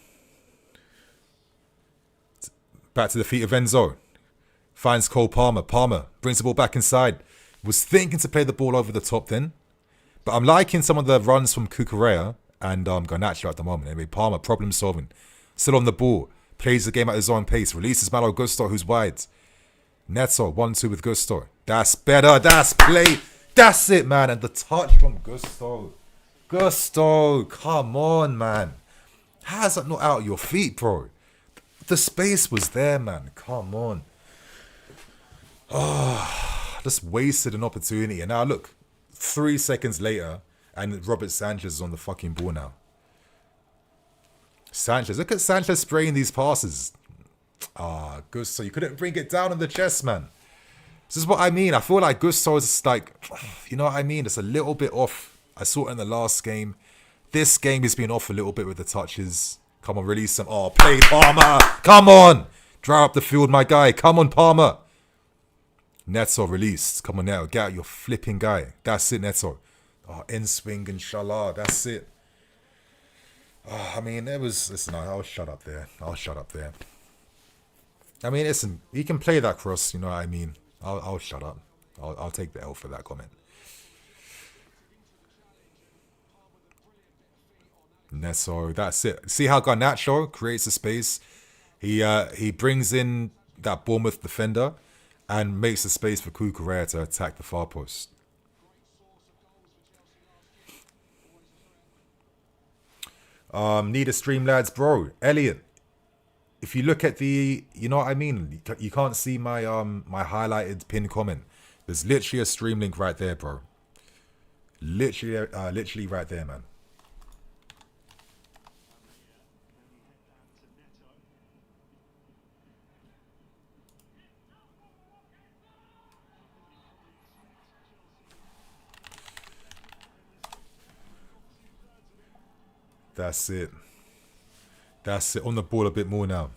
Back to the feet of Enzo. Finds Cole Palmer. Palmer brings the ball back inside. Was thinking to play the ball over the top then. But I'm liking some of the runs from Cucurella and Garnacho at the moment. Anyway, Palmer, problem solving. Still on the ball. Plays the game at his own pace. Releases Malo Gusto, who's wide. Neto, 1-2 with Gusto. That's better. That's play. That's it, man. And the touch from Gusto. Gusto, come on, man. How's that not out of your feet, bro? The space was there, man. Come on. Oh, just wasted an opportunity. And now look, 3 seconds later, and Robert Sanchez is on the fucking ball now. Sanchez, look at Sanchez spraying these passes. Ah, Gusto, you couldn't bring it down on the chest, man. This is what I mean. I feel like Gusto is like, you know what I mean? It's a little bit off. I saw it in the last game. This game he's been off a little bit with the touches. Come on, release some. Oh, play Palmer. Come on. Drive up the field, my guy. Come on, Palmer. Neto released. Come on now. Get out your flipping guy. That's it, Neto. Oh, end swing, inshallah. That's it. Oh, I mean, it was... Listen, I'll shut up there. I mean, listen, he can play that cross, you know what I mean? I'll shut up. I'll take the L for that comment. Neto, that's it. See how Garnacho creates a space? He brings in that Bournemouth defender and makes a space for Cucurella to attack the far post. Need a stream, lads, bro. Elliot, if you look at the, you know what I mean? You can't see my my highlighted pinned comment. There's literally a stream link right there, bro. Literally right there, man. That's it. That's it. On the ball a bit more now.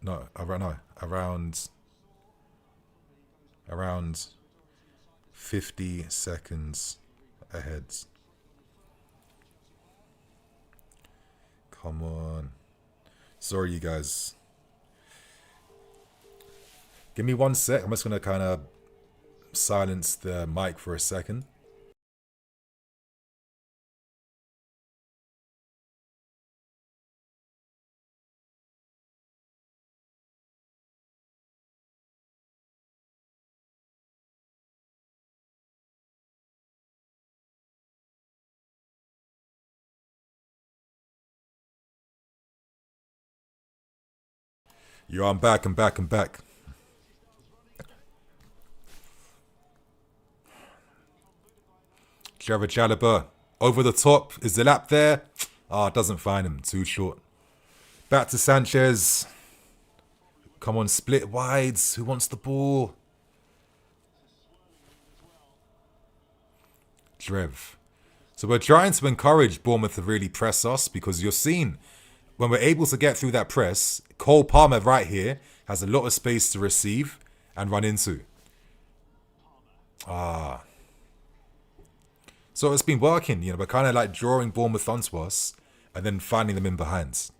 No, around 50 seconds ahead. Come on. Sorry, you guys. Give me 1 sec. I'm just gonna kind of silence the mic for a second. Yo, I'm back. Trevor Chalobah, over the top. Is the lap there? Ah, doesn't find him. Too short. Back to Sanchez. Come on, split wides. Who wants the ball? Trev. So we're trying to encourage Bournemouth to really press us because you're seeing when we're able to get through that press, Cole Palmer right here has a lot of space to receive and run into. Ah. So it's been working, you know, we're kind of like drawing Bournemouth onto us and then finding them in behind.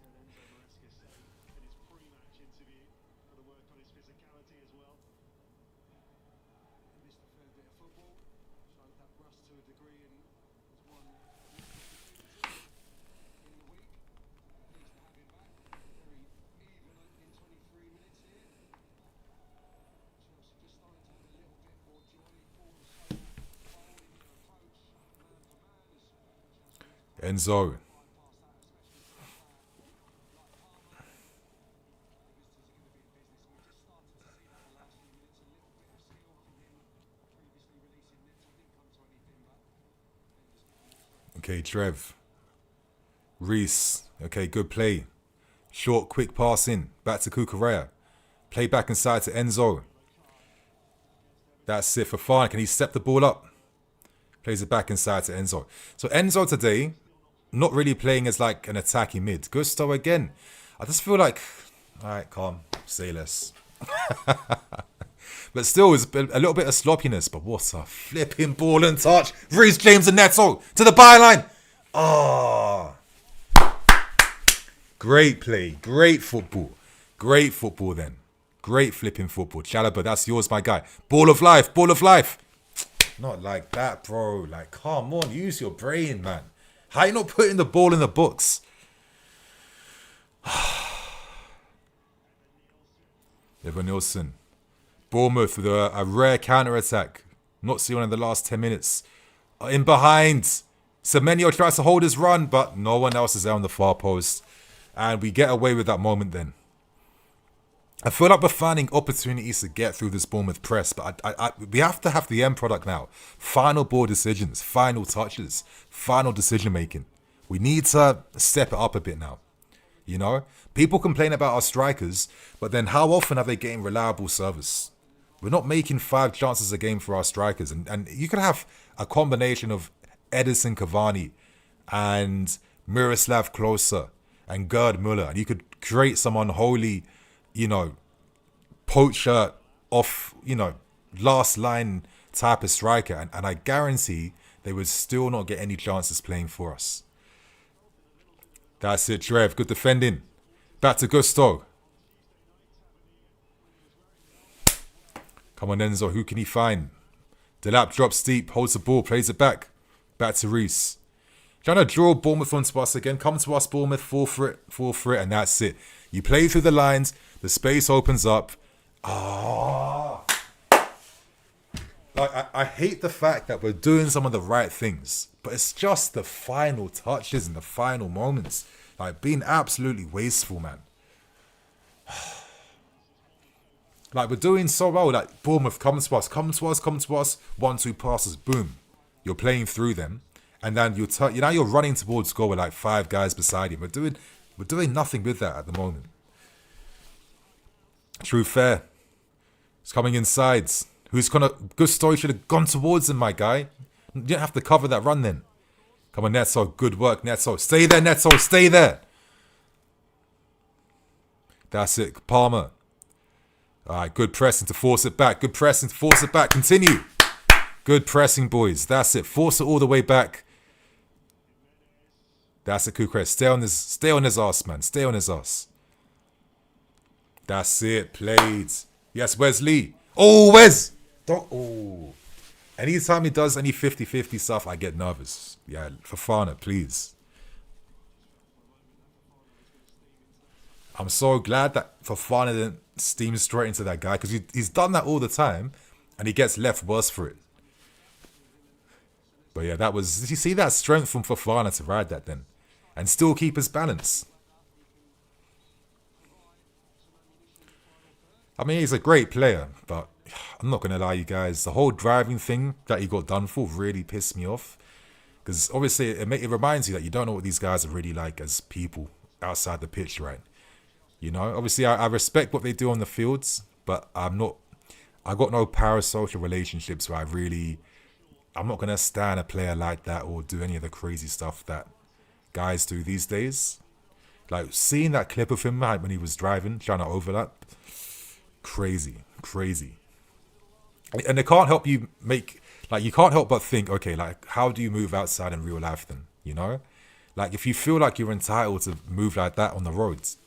Enzo. Okay, Trev. Reese. Okay, good play. Short, quick pass in. Back to Cucurella. Play back inside to Enzo. That's it for Fafana. Can he step the ball up? Plays it back inside to Enzo. So Enzo today, not really playing as like an attacking mid. Gusto again. I just feel like, all right, calm, say less. But still, it's a little bit of sloppiness. But what a flipping ball and touch. Reece James and Neto to the byline. Oh. Great play. Great football. Great football then. Great flipping football. Chalobah, that's yours, my guy. Ball of life. Ball of life. Not like that, bro. Like, come on. Use your brain, man. How you not putting the ball in the books? Evan Nielsen. Bournemouth with a rare counter-attack. Not seen one in the last 10 minutes. In behind. Semenyo tries to hold his run, but no one else is there on the far post. And we get away with that moment then. I feel like we're finding opportunities to get through this Bournemouth press, but we have to have the end product now. Final ball decisions, final touches, final decision making. We need to step it up a bit now. You know, people complain about our strikers, but then how often are they getting reliable service? We're not making 5 chances a game for our strikers, and you could have a combination of Edison Cavani and Miroslav Klose and Gerd Muller, and you could create some unholy, you know, poacher off, you know, last line type of striker, and I guarantee they would still not get any chances playing for us. That's it, Trev. Good defending. Back to Gusto. Come on, Enzo. Who can he find? Delap drops deep, holds the ball, plays it back. Back to Reese. Trying to draw Bournemouth onto us again. Come to us, Bournemouth. Fall for it, and that's it. You play through the lines. The space opens up. Like, I hate the fact that we're doing some of the right things, but it's just the final touches and the final moments. Like, being absolutely wasteful, man. Like, we're doing so well. Like, Bournemouth, come to us. 1-2 passes, boom. You're playing through them. And then you're running towards goal with like 5 guys beside you. We're doing nothing with that at the moment. True fair. It's coming inside. Who's gonna... Gusto should have gone towards him, my guy. You didn't have to cover that run then. Come on, Neto. Good work, Neto. Stay there, Neto. Stay there. That's it. Palmer. All right, good pressing to force it back. Good pressing to force it back. Continue. Good pressing, boys. That's it. Force it all the way back. That's it, Kukrez. Stay on his ass, man. Stay on his ass. That's it. Played. Yes, Wesley. Oh, Wes. Don't. Oh. Anytime he does any 50-50 stuff, I get nervous. Yeah, Fofana, please. I'm so glad that Fofana didn't steam straight into that guy, because he's done that all the time, and he gets left worse for it. But yeah, that was... Did you see that strength from Fofana to ride that then? And still keep his balance. I mean, he's a great player, but I'm not going to lie, you guys. The whole driving thing that he got done for really pissed me off. Because obviously it reminds you that you don't know what these guys are really like as people outside the pitch, right? You know, obviously I respect what they do on the fields, but I got no parasocial relationships where I'm not going to stand a player like that or do any of the crazy stuff that guys do these days. Like, seeing that clip of him when he was driving, trying to overlap, crazy. And they can't help you you can't help but think, okay, like, how do you move outside in real life then, you know? Like, if you feel like you're entitled to move like that on the roads,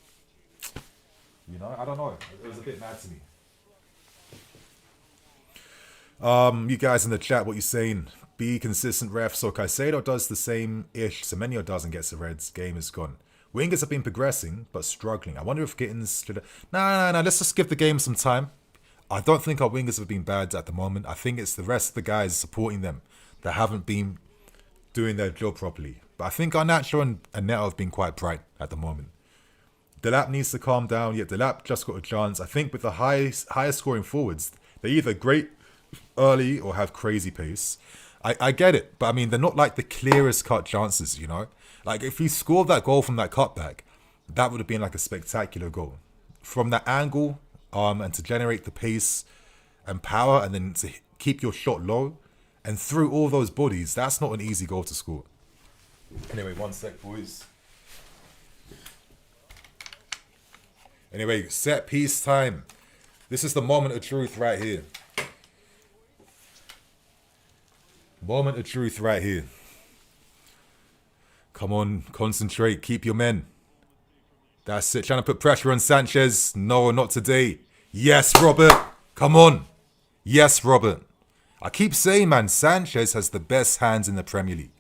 you know, I don't know. It was a bit mad to me. You guys in the chat, what you saying? Be consistent, ref. So Caicedo does the same-ish. Semenyo doesn't get the reds. Game is gone. Wingers have been progressing, but struggling. I wonder if Gittins... No. Let's just give the game some time. I don't think our wingers have been bad at the moment. I think it's the rest of the guys supporting them that haven't been doing their job properly. But I think Garnacho and Neto have been quite bright at the moment. Delap needs to calm down. Yet Delap just got a chance. I think with the higher scoring forwards, they're either great early or have crazy pace. I get it, but I mean, they're not like the clearest cut chances, you know? Like, if he scored that goal from that cutback, that would have been like a spectacular goal. From that angle, and to generate the pace and power, and then to keep your shot low, and through all those bodies, that's not an easy goal to score. Anyway, 1 sec, boys. Anyway, set piece time. This is the moment of truth right here. Moment of truth right here. Come on, concentrate, keep your men. That's it. Trying to put pressure on Sanchez. No, not today. Yes, Robert. Come on. Yes, Robert. I keep saying, man, Sanchez has the best hands in the Premier League.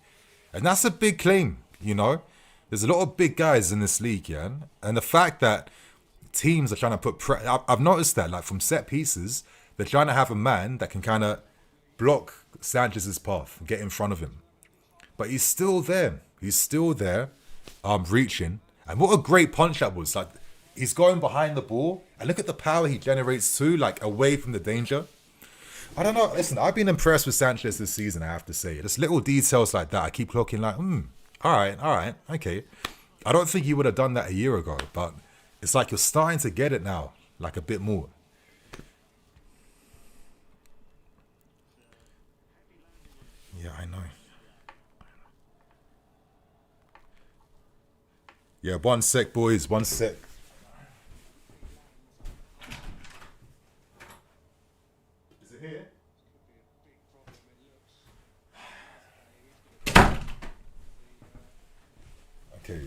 And that's a big claim, you know. There's a lot of big guys in this league, yeah. And the fact that teams are trying to put pressure... I've noticed that, like, from set pieces, they're trying to have a man that can kind of block Sanchez's path and get in front of him. But he's still there. He's still there, reaching. And what a great punch that was. Like, he's going behind the ball, and look at the power he generates too, like away from the danger. I don't know. Listen, I've been impressed with Sanchez this season, I have to say. Just little details like that. I keep looking like, all right, okay. I don't think you would have done that a year ago, but it's like you're starting to get it now, like a bit more. Yeah, I know. Yeah, 1 sec, boys. 1 sec. Is it here? Okay.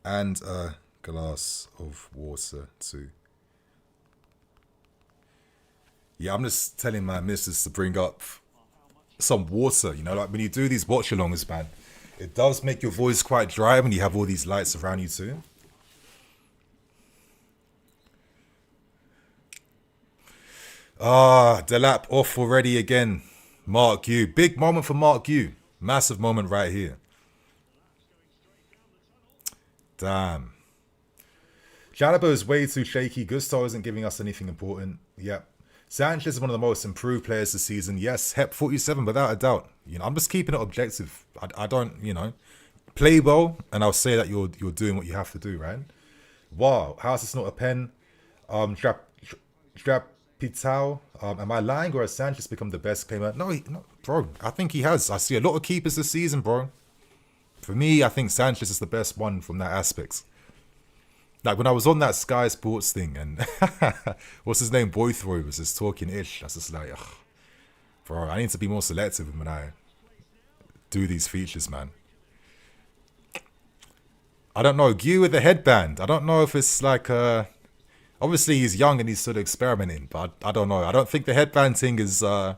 And a glass of water too. Yeah, I'm just telling my missus to bring up some water. You know, like when you do these watch-alongs, man, it does make your voice quite dry when you have all these lights around you too. Delap off already again. Mark Yu. Big moment for Mark Yu. Massive moment right here. Damn. Jalabo is way too shaky. Gusto isn't giving us anything important. Yep. Sanchez is one of the most improved players this season. Yes, Hep 47 without a doubt. You know, I'm just keeping it objective. I don't, you know, play well, and I'll say that you're doing what you have to do, right? Wow, how's this not a pen? Pitao. Am I lying, or has Sanchez become the best claimer? No, bro. I think he has. I see a lot of keepers this season, bro. For me, I think Sanchez is the best one from that aspect. Like when I was on that Sky Sports thing, and what's his name, Boythrow, was just talking ish. I was just like, ugh, bro, I need to be more selective when I do these features, man. I don't know, Gyu with the headband. I don't know if it's like obviously he's young and he's sort of experimenting, but I don't know. I don't think the headband thing is I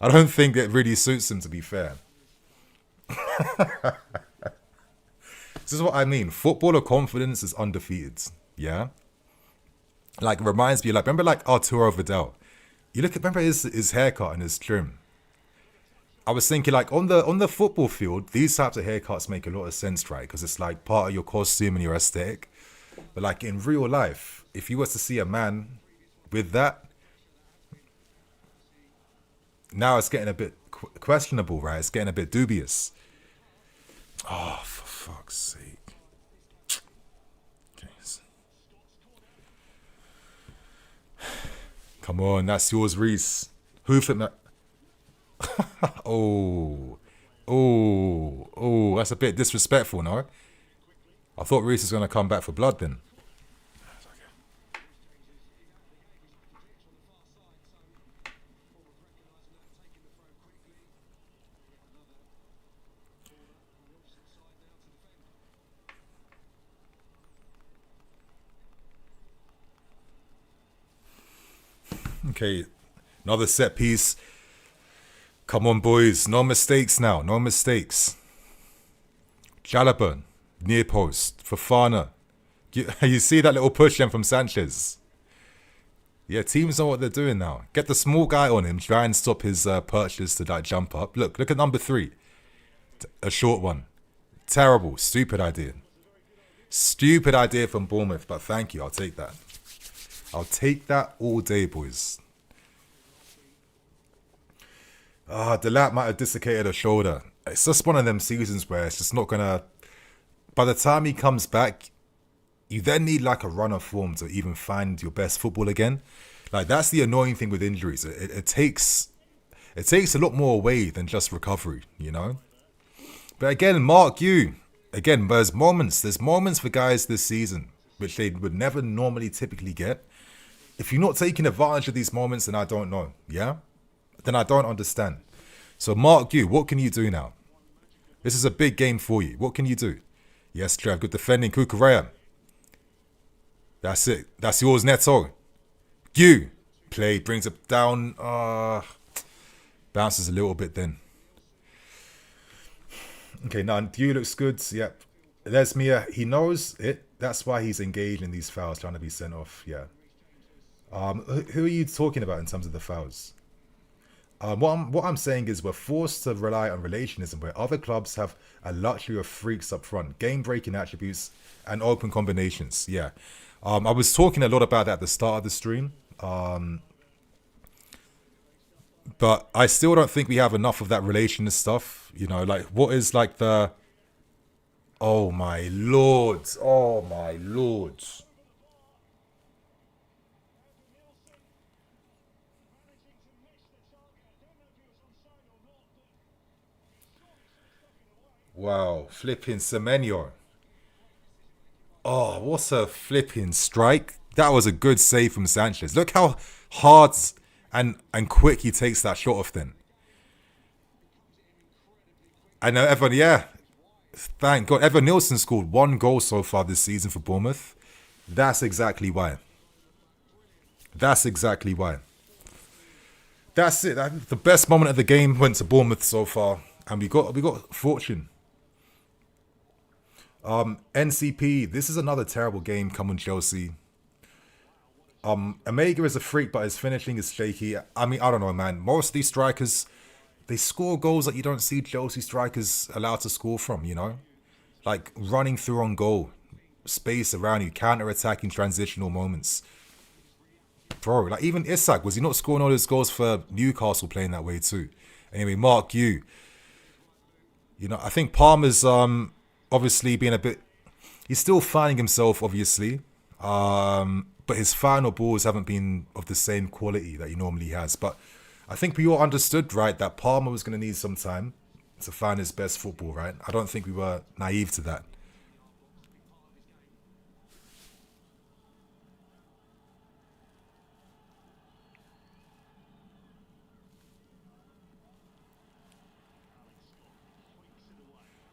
don't think it really suits him, to be fair. This is what I mean. Footballer confidence is undefeated. Yeah? Like, it reminds me, like, remember like Arturo Vidal? You look at, remember his haircut and his trim. I was thinking, like, on the football field, these types of haircuts make a lot of sense, right? Because it's like part of your costume and your aesthetic. But like in real life, if you were to see a man with that, now it's getting a bit questionable, right? It's getting a bit dubious. Oh, for fuck's sake. Okay. Come on, that's yours, Reese. Hoof it, man. Oh, that's a bit disrespectful, no? I thought Reese was going to come back for blood then. Okay, another set piece. Come on, boys. No mistakes now. No mistakes. Jalapa, near post. Fofana. You see that little push in from Sanchez? Yeah, teams know what they're doing now. Get the small guy on him. Try and stop his purchase to that jump up. Look at number 3. A short one. Terrible. Stupid idea. Stupid idea from Bournemouth, but thank you. I'll take that. I'll take that all day, boys. Delap might have dislocated a shoulder. It's just one of them seasons where it's just not going to... By the time he comes back, you then need like a run of form to even find your best football again. Like, that's the annoying thing with injuries. It takes a lot more away than just recovery, you know? But again, Mark Yu, again, there's moments for guys this season which they would never normally typically get. If you're not taking advantage of these moments, then I don't know, yeah? Then I don't understand. So Mark Yu, what can you do now? This is a big game for you. What can you do? Yes, Trev, good defending. Kukurea. That's it. That's yours, Neto. Yu. Play, brings it down. Bounces a little bit then. Okay, now Yu looks good. Yep. There's Mia. He knows it. That's why he's engaged in these fouls, trying to be sent off. Yeah. Who are you talking about in terms of the fouls? What I'm saying is we're forced to rely on relationism where other clubs have a luxury of freaks up front, game-breaking attributes, and open combinations. Yeah. I was talking a lot about that at the start of the stream. But I still don't think we have enough of that relationist stuff. You know, like what is like the... Oh my lord. Oh my lord. Wow. Flipping Semenyo. Oh, what a flipping strike. That was a good save from Sanchez. Look how hard and quick he takes that shot off then. I know Evan, yeah. Thank God. Evan Nielsen scored 1 goal so far this season for Bournemouth. That's exactly why. That's exactly why. That's it. The best moment of the game went to Bournemouth so far. And we got fortune. NCP, this is another terrible game. Come on, Chelsea. Omega is a freak, but his finishing is shaky. I mean, I don't know, man. Most of these strikers, they score goals that you don't see Chelsea strikers allowed to score from, you know? Like running through on goal, space around you, counter-attacking transitional moments. Bro, like even Isak, was he not scoring all his goals for Newcastle playing that way too? Anyway, Mark, you know, I think Palmer's obviously being a bit... He's still finding himself, obviously. But his final balls haven't been of the same quality that he normally has. But I think we all understood, right, that Palmer was going to need some time to find his best football, right? I don't think we were naive to that.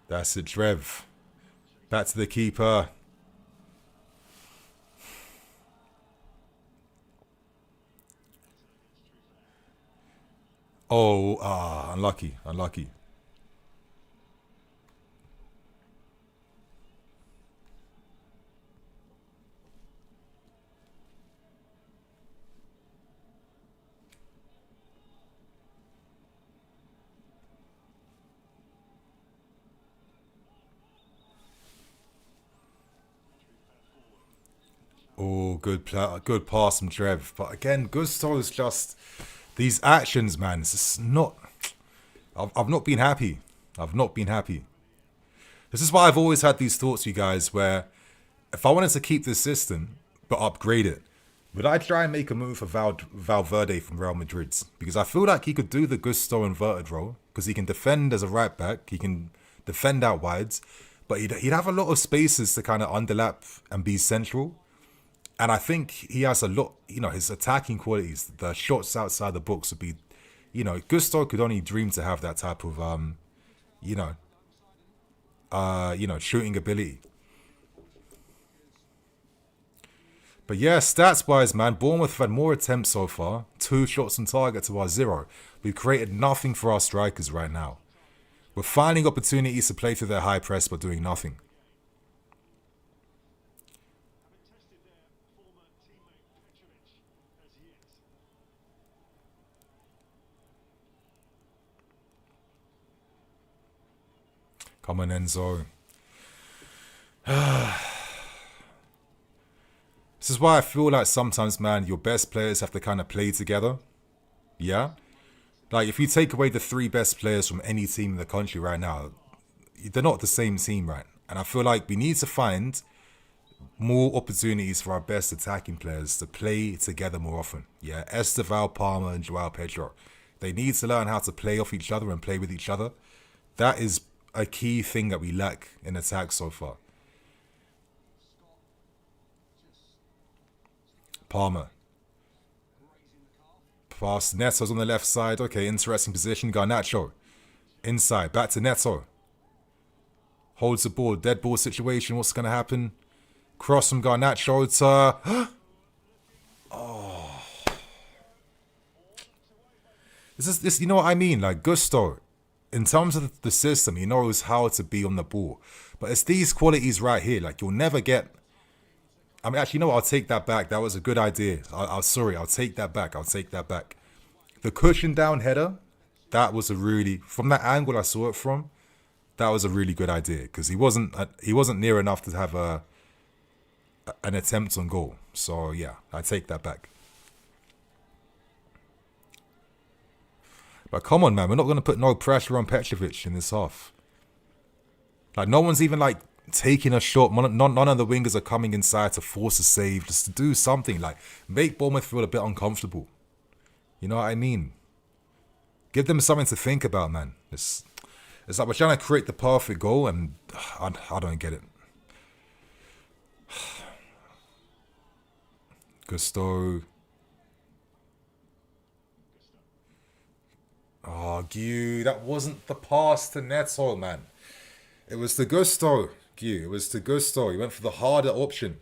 That's it, Trev. Back to the keeper. Oh, unlucky, unlucky. Oh, good pass from Trev. But again, Gusto is just these actions, man. It's just not. I've not been happy. I've not been happy. This is why I've always had these thoughts, you guys, where if I wanted to keep this system but upgrade it, would I try and make a move for Valverde from Real Madrid? Because I feel like he could do the Gusto inverted role because he can defend as a right back, he can defend out wides, but he'd have a lot of spaces to kind of underlap and be central. And I think he has a lot, you know, his attacking qualities, the shots outside the box would be, you know, Gusto could only dream to have that type of, you know, shooting ability. But yeah, stats-wise, man, Bournemouth have had more attempts so far. 2 shots on target to our 0. We've created nothing for our strikers right now. We're finding opportunities to play through their high press, but doing nothing. Come on, Enzo. This is why I feel like sometimes, man, your best players have to kind of play together. Yeah? Like, if you take away the 3 best players from any team in the country right now, they're not the same team, right? And I feel like we need to find more opportunities for our best attacking players to play together more often. Yeah? Esteval, Palmer, and Joao Pedro. They need to learn how to play off each other and play with each other. That is a key thing that we lack in attack so far. Palmer. Pass. Neto's on the left side. Okay, interesting position. Garnacho. Inside. Back to Neto. Holds the ball. Dead ball situation. What's going to happen? Cross from Garnacho to... Oh. This, you know what I mean? Like, Gusto, in terms of the system, he knows how to be on the ball. But it's these qualities right here. Like, you'll never get... I mean, actually, no, I'll take that back. That was a good idea. I'll take that back. I'll take that back. The cushion down header, that was a really, from that angle I saw it from, that was a really good idea because he wasn't near enough to have an attempt on goal. So yeah, I take that back. But come on, man, we're not going to put no pressure on Petrovic in this half. Like, no one's even like taking a shot. None of the wingers are coming inside to force a save, just to do something. Like, make Bournemouth feel a bit uncomfortable. You know what I mean? Give them something to think about, man. It's like we're trying to create the perfect goal, and I don't get it. Gusto. Oh, Gu, that wasn't the pass to Neto, man. It was the Gusto, Gu. It was the Gusto. He went for the harder option.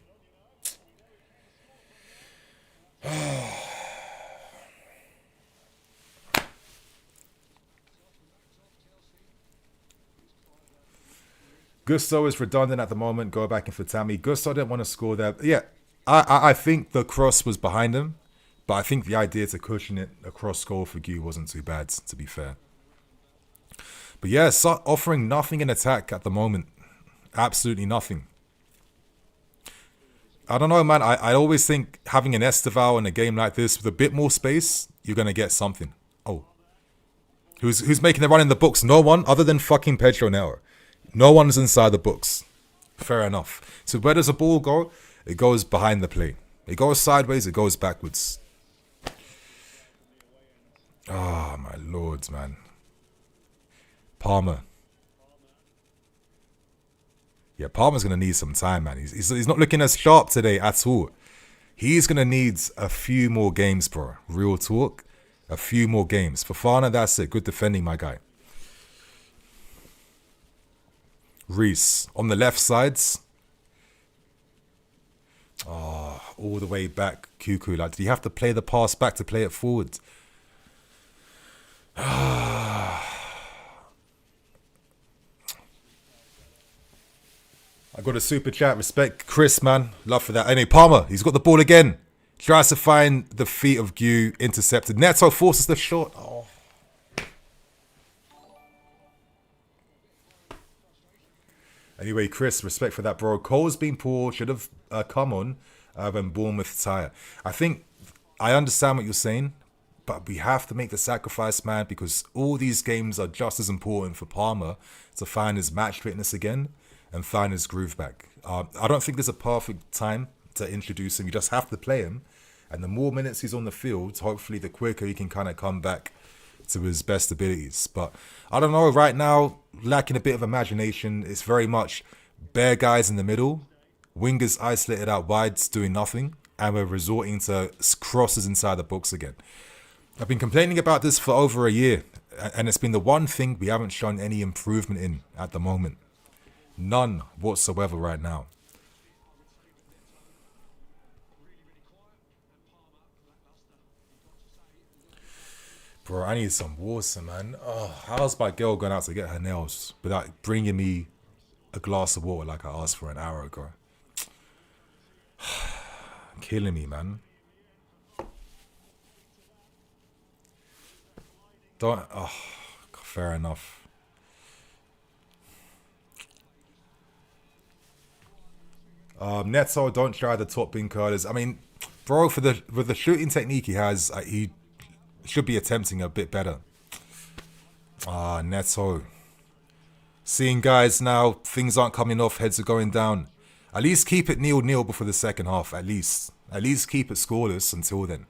Gusto is redundant at the moment. Go back in for Tammy. Gusto didn't want to score there. Yeah, I think the cross was behind him. But I think the idea to cushion it across goal for Gu wasn't too bad, to be fair. But yeah, offering nothing in attack at the moment. Absolutely nothing. I don't know, man. I always think having an Esteval in a game like this with a bit more space, you're going to get something. Oh. Who's making the run in the books? No one other than fucking Pedro Neto. No one's inside the books. Fair enough. So where does the ball go? It goes behind the play. It goes sideways, it goes backwards. Oh, my lords, man. Palmer. Yeah, Palmer's going to need some time, man. He's not looking as sharp today at all. He's going to need a few more games, bro. Real talk. A few more games. Fofana, that's it. Good defending, my guy. Reese. On the left sides. Oh, all the way back. Cuckoo. Like, did he have to play the pass back to play it forward? I got a super chat. Respect Chris, man. Love for that. Anyway, Palmer, he's got the ball again. Tries to find the feet of Gu. Intercepted. Neto forces the shot. Oh. Anyway, Chris, respect for that, bro. Cole's been poor. Should have come on when Bournemouth tire. I think I understand what you're saying. But we have to make the sacrifice, man, because all these games are just as important for Palmer to find his match fitness again and find his groove back. I don't think there's a perfect time to introduce him. You just have to play him. And the more minutes he's on the field, hopefully the quicker he can kind of come back to his best abilities. But I don't know, right now, lacking a bit of imagination. It's very much bare guys in the middle, wingers isolated out wide, doing nothing, and we're resorting to crosses inside the box again. I've been complaining about this for over a year, and it's been the one thing we haven't shown any improvement in at the moment. None whatsoever right now. Bro, I need some water, man. Oh, how's my girl going out to get her nails without bringing me a glass of water like I asked for an hour ago? Killing me, man. Fair enough. Neto, don't try the top bin curlers. I mean, bro, with the shooting technique he has, he should be attempting a bit better. Neto. Seeing guys now, things aren't coming off, heads are going down. At least keep it 0-0 before the second half, at least. At least keep it scoreless until then.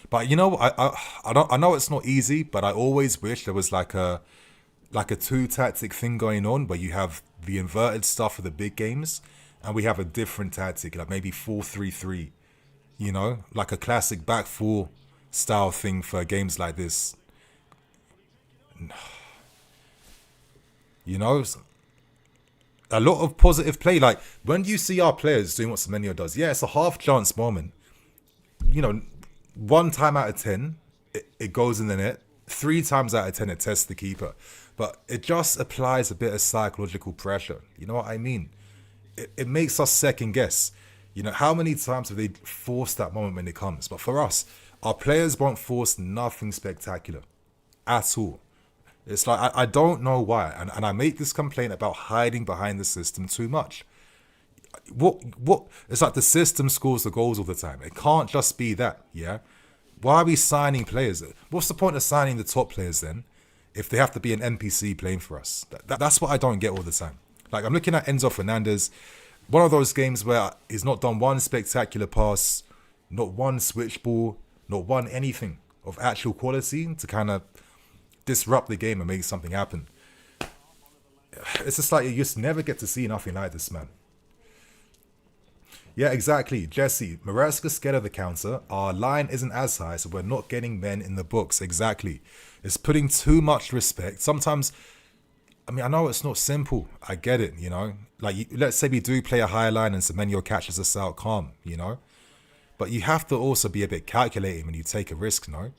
But you know, I know it's not easy, but I always wish there was like a two tactic thing going on where you have the inverted stuff for the big games, and we have a different tactic, like maybe 4-3-3. You know, like a classic back four style thing for games like this. You know, a lot of positive play. Like when you see our players doing what Semenyo does, yeah, it's a half chance moment. You know. 1 time out of 10, it goes in the net. 3 times out of 10, it tests the keeper. But it just applies a bit of psychological pressure. You know what I mean? It makes us second guess. You know, how many times have they forced that moment when it comes? But for us, our players won't force nothing spectacular at all. It's like, I don't know why. And I make this complaint about hiding behind the system too much. What? It's like the system scores the goals all the time. It can't just be that, yeah? Why are we signing players? What's the point of signing the top players then if they have to be an NPC playing for us? That's what I don't get all the time. Like, I'm looking at Enzo Fernandez, one of those games where he's not done one spectacular pass, not one switch ball, not one anything of actual quality to kind of disrupt the game and make something happen. It's just like you just never get to see nothing like this, man. Yeah, exactly. Jesse, Maresca's scared of the counter. Our line isn't as high, so we're not getting men in the books. Exactly. It's putting too much respect. Sometimes, I mean, I know it's not simple. I get it, you know. Like, let's say we do play a high line and Semenyo catches us out calm, you know. But you have to also be a bit calculating when you take a risk, no?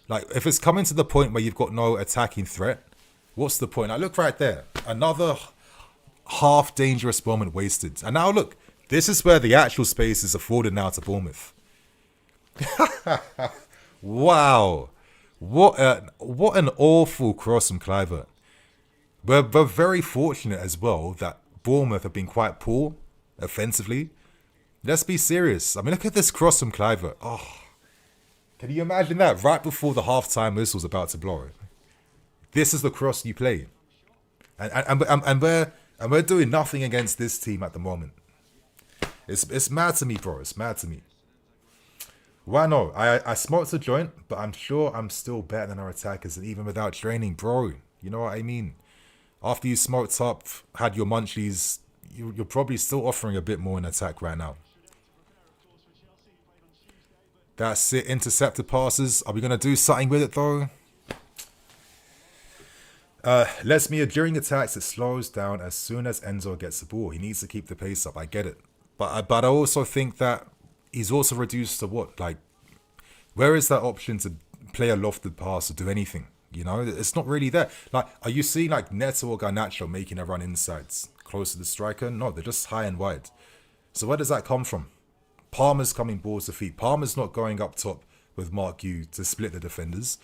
Like, if it's coming to the point where you've got no attacking threat, what's the point? I look right there. Another half dangerous moment wasted. And now look. This is where the actual space is afforded now to Bournemouth. Wow. What an awful cross from Kluivert. We're very fortunate as well that Bournemouth have been quite poor offensively. Let's be serious. I mean, look at this cross from Kluivert. Oh, can you imagine that? Right before the half-time whistle's about to blow. This is the cross you play. And we're doing nothing against this team at the moment. It's mad to me, bro. It's mad to me. Why no? I smoked a joint, but I'm sure I'm still better than our attackers, and even without training, bro. You know what I mean? After you smoked up, had your munchies, you're probably still offering a bit more in attack right now. That's it. Intercepted passes. Are we going to do something with it, though? Lets me during attacks, it slows down as soon as Enzo gets the ball. He needs to keep the pace up. I get it. But I also think that he's also reduced to what? Like, where is that option to play a lofted pass or do anything? You know, it's not really there. Like, are you seeing like Neto or Garnacho making a run insides close to the striker? No, they're just high and wide. So where does that come from? Palmer's coming balls to feet. Palmer's not going up top with Mark Yu to split the defenders.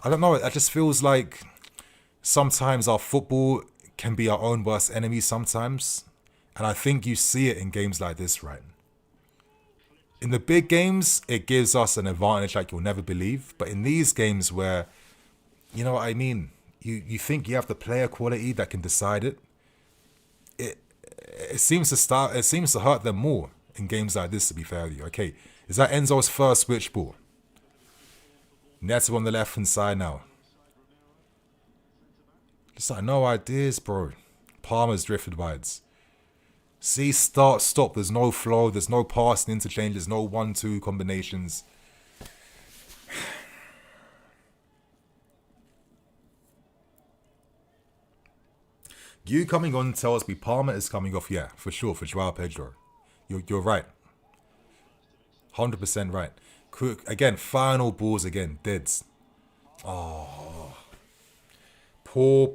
I don't know. It just feels like sometimes our football can be our own worst enemy sometimes. And I think you see it in games like this, right? In the big games, it gives us an advantage like you'll never believe. But in these games where, you know what I mean? You think you have the player quality that can decide it. It seems to hurt them more in games like this, to be fair with you. Okay, is that Enzo's first switch ball? Neto on the left-hand side now. Just like no ideas, bro. Palmer's drifted wides. See, start, stop. There's no flow. There's no passing interchange. There's no 1-2 combinations. You coming on tells me Palmer is coming off. Yeah, for sure. For Joao Pedro. You're right. 100% right. Again, final balls again. Deads. Oh. Poor.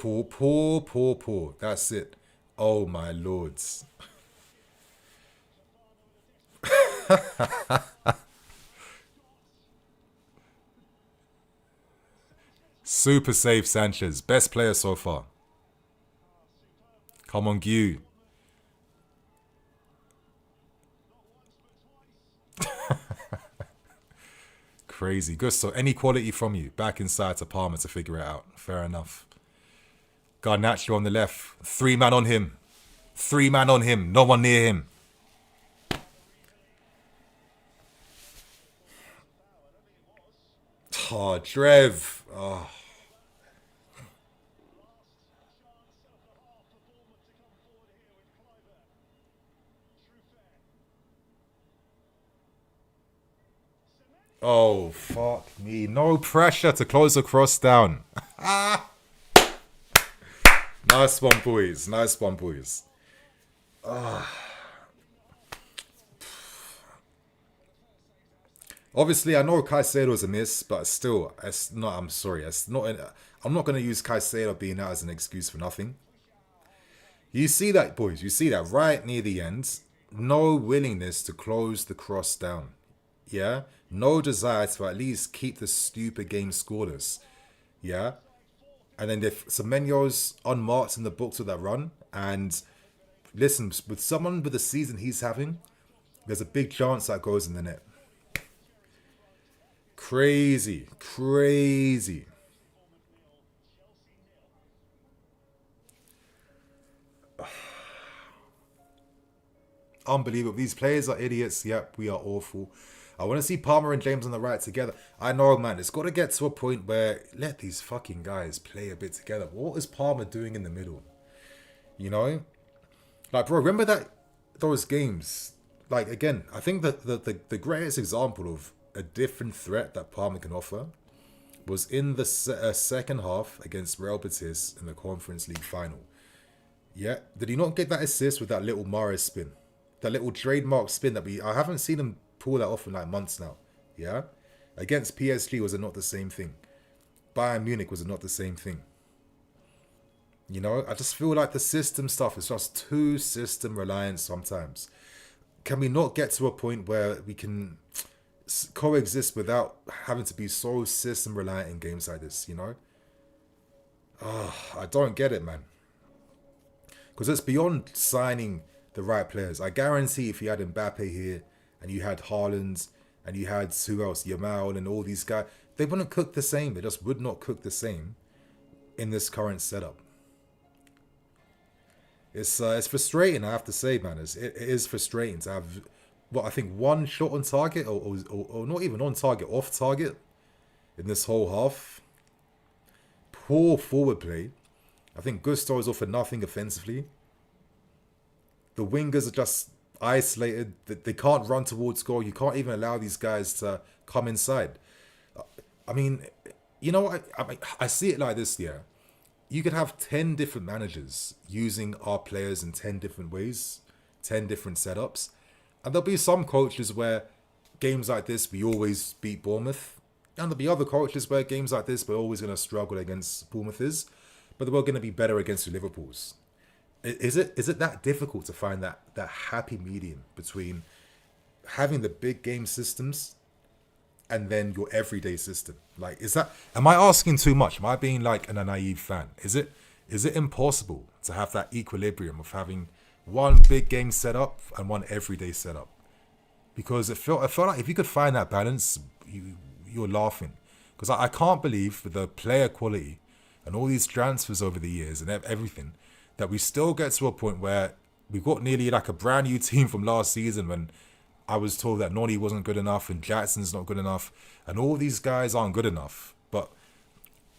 That's it. Oh, my lords. Super safe Sanchez. Best player so far. Come on, Gu. Crazy. Good. So any quality from you. Back inside to Palmer to figure it out. Fair enough. Garnacho on the left. 3 man on him. 3 man on him. No one near him. Oh, Drev. Oh. Oh, fuck me. No pressure to close the cross down. Nice one, boys. Nice one, boys. Obviously, I know Caicedo's a miss, but still, it's not. I'm sorry. It's not. I'm not going to use Caicedo being out as an excuse for nothing. You see that, boys? You see that right near the end? no willingness to close the cross down. Yeah? No desire to at least keep the stupid game scoreless. Yeah? And then if Semenyo's unmarked in the books with that run, and listen, with someone with the season he's having, there's a big chance that goes in the net. Crazy. Crazy. Unbelievable. These players are idiots. Yep, we are awful. I want to see Palmer and James on the right together. I know, man. It's got to get to a point where let these fucking guys play a bit together. What is Palmer doing in the middle? You know? Like, bro, remember those games? Like, again, I think that the greatest example of a different threat that Palmer can offer was in the second half against Real Betis in the Conference League final. Yeah? Did he not get that assist with that little Mahrez spin? That little trademark spin that I haven't seen him pull that off in like months now. Yeah? Against PSG, was it not the same thing? Bayern Munich, was it not the same thing? You know, I just feel like the system stuff is just too system reliant sometimes. Can we not get to a point where we can coexist without having to be so system reliant in games like this, you know? I don't get it, man. Because it's beyond signing the right players. I guarantee if you had Mbappe here and you had Haaland and you had who else, Yamal and all these guys, they wouldn't cook the same. They just would not cook the same in this current setup. It's frustrating, I have to say, man. It is frustrating to have, I think one shot on target or not even on target, off target in this whole half. Poor forward play. I think Gusto is all for nothing offensively. The wingers are just isolated. They can't run towards goal. You can't even allow these guys to come inside. I mean, you know what? I see it like this, yeah. You could have 10 different managers using our players in 10 different ways, 10 different setups. And there'll be some coaches where games like this, we always beat Bournemouth. And there'll be other coaches where games like this, we're always going to struggle against Bournemouths. But we're going to be better against the Liverpools. Is it that difficult to find that happy medium between having the big game systems and then your everyday system? Like, am I asking too much? Am I being like a naive fan? Is it impossible to have that equilibrium of having one big game setup and one everyday setup? Because it felt like if you could find that balance, you're laughing. Because I can't believe with the player quality and all these transfers over the years and everything, that we still get to a point where we've got nearly like a brand new team from last season when I was told that Noni wasn't good enough and Jackson's not good enough and all these guys aren't good enough. But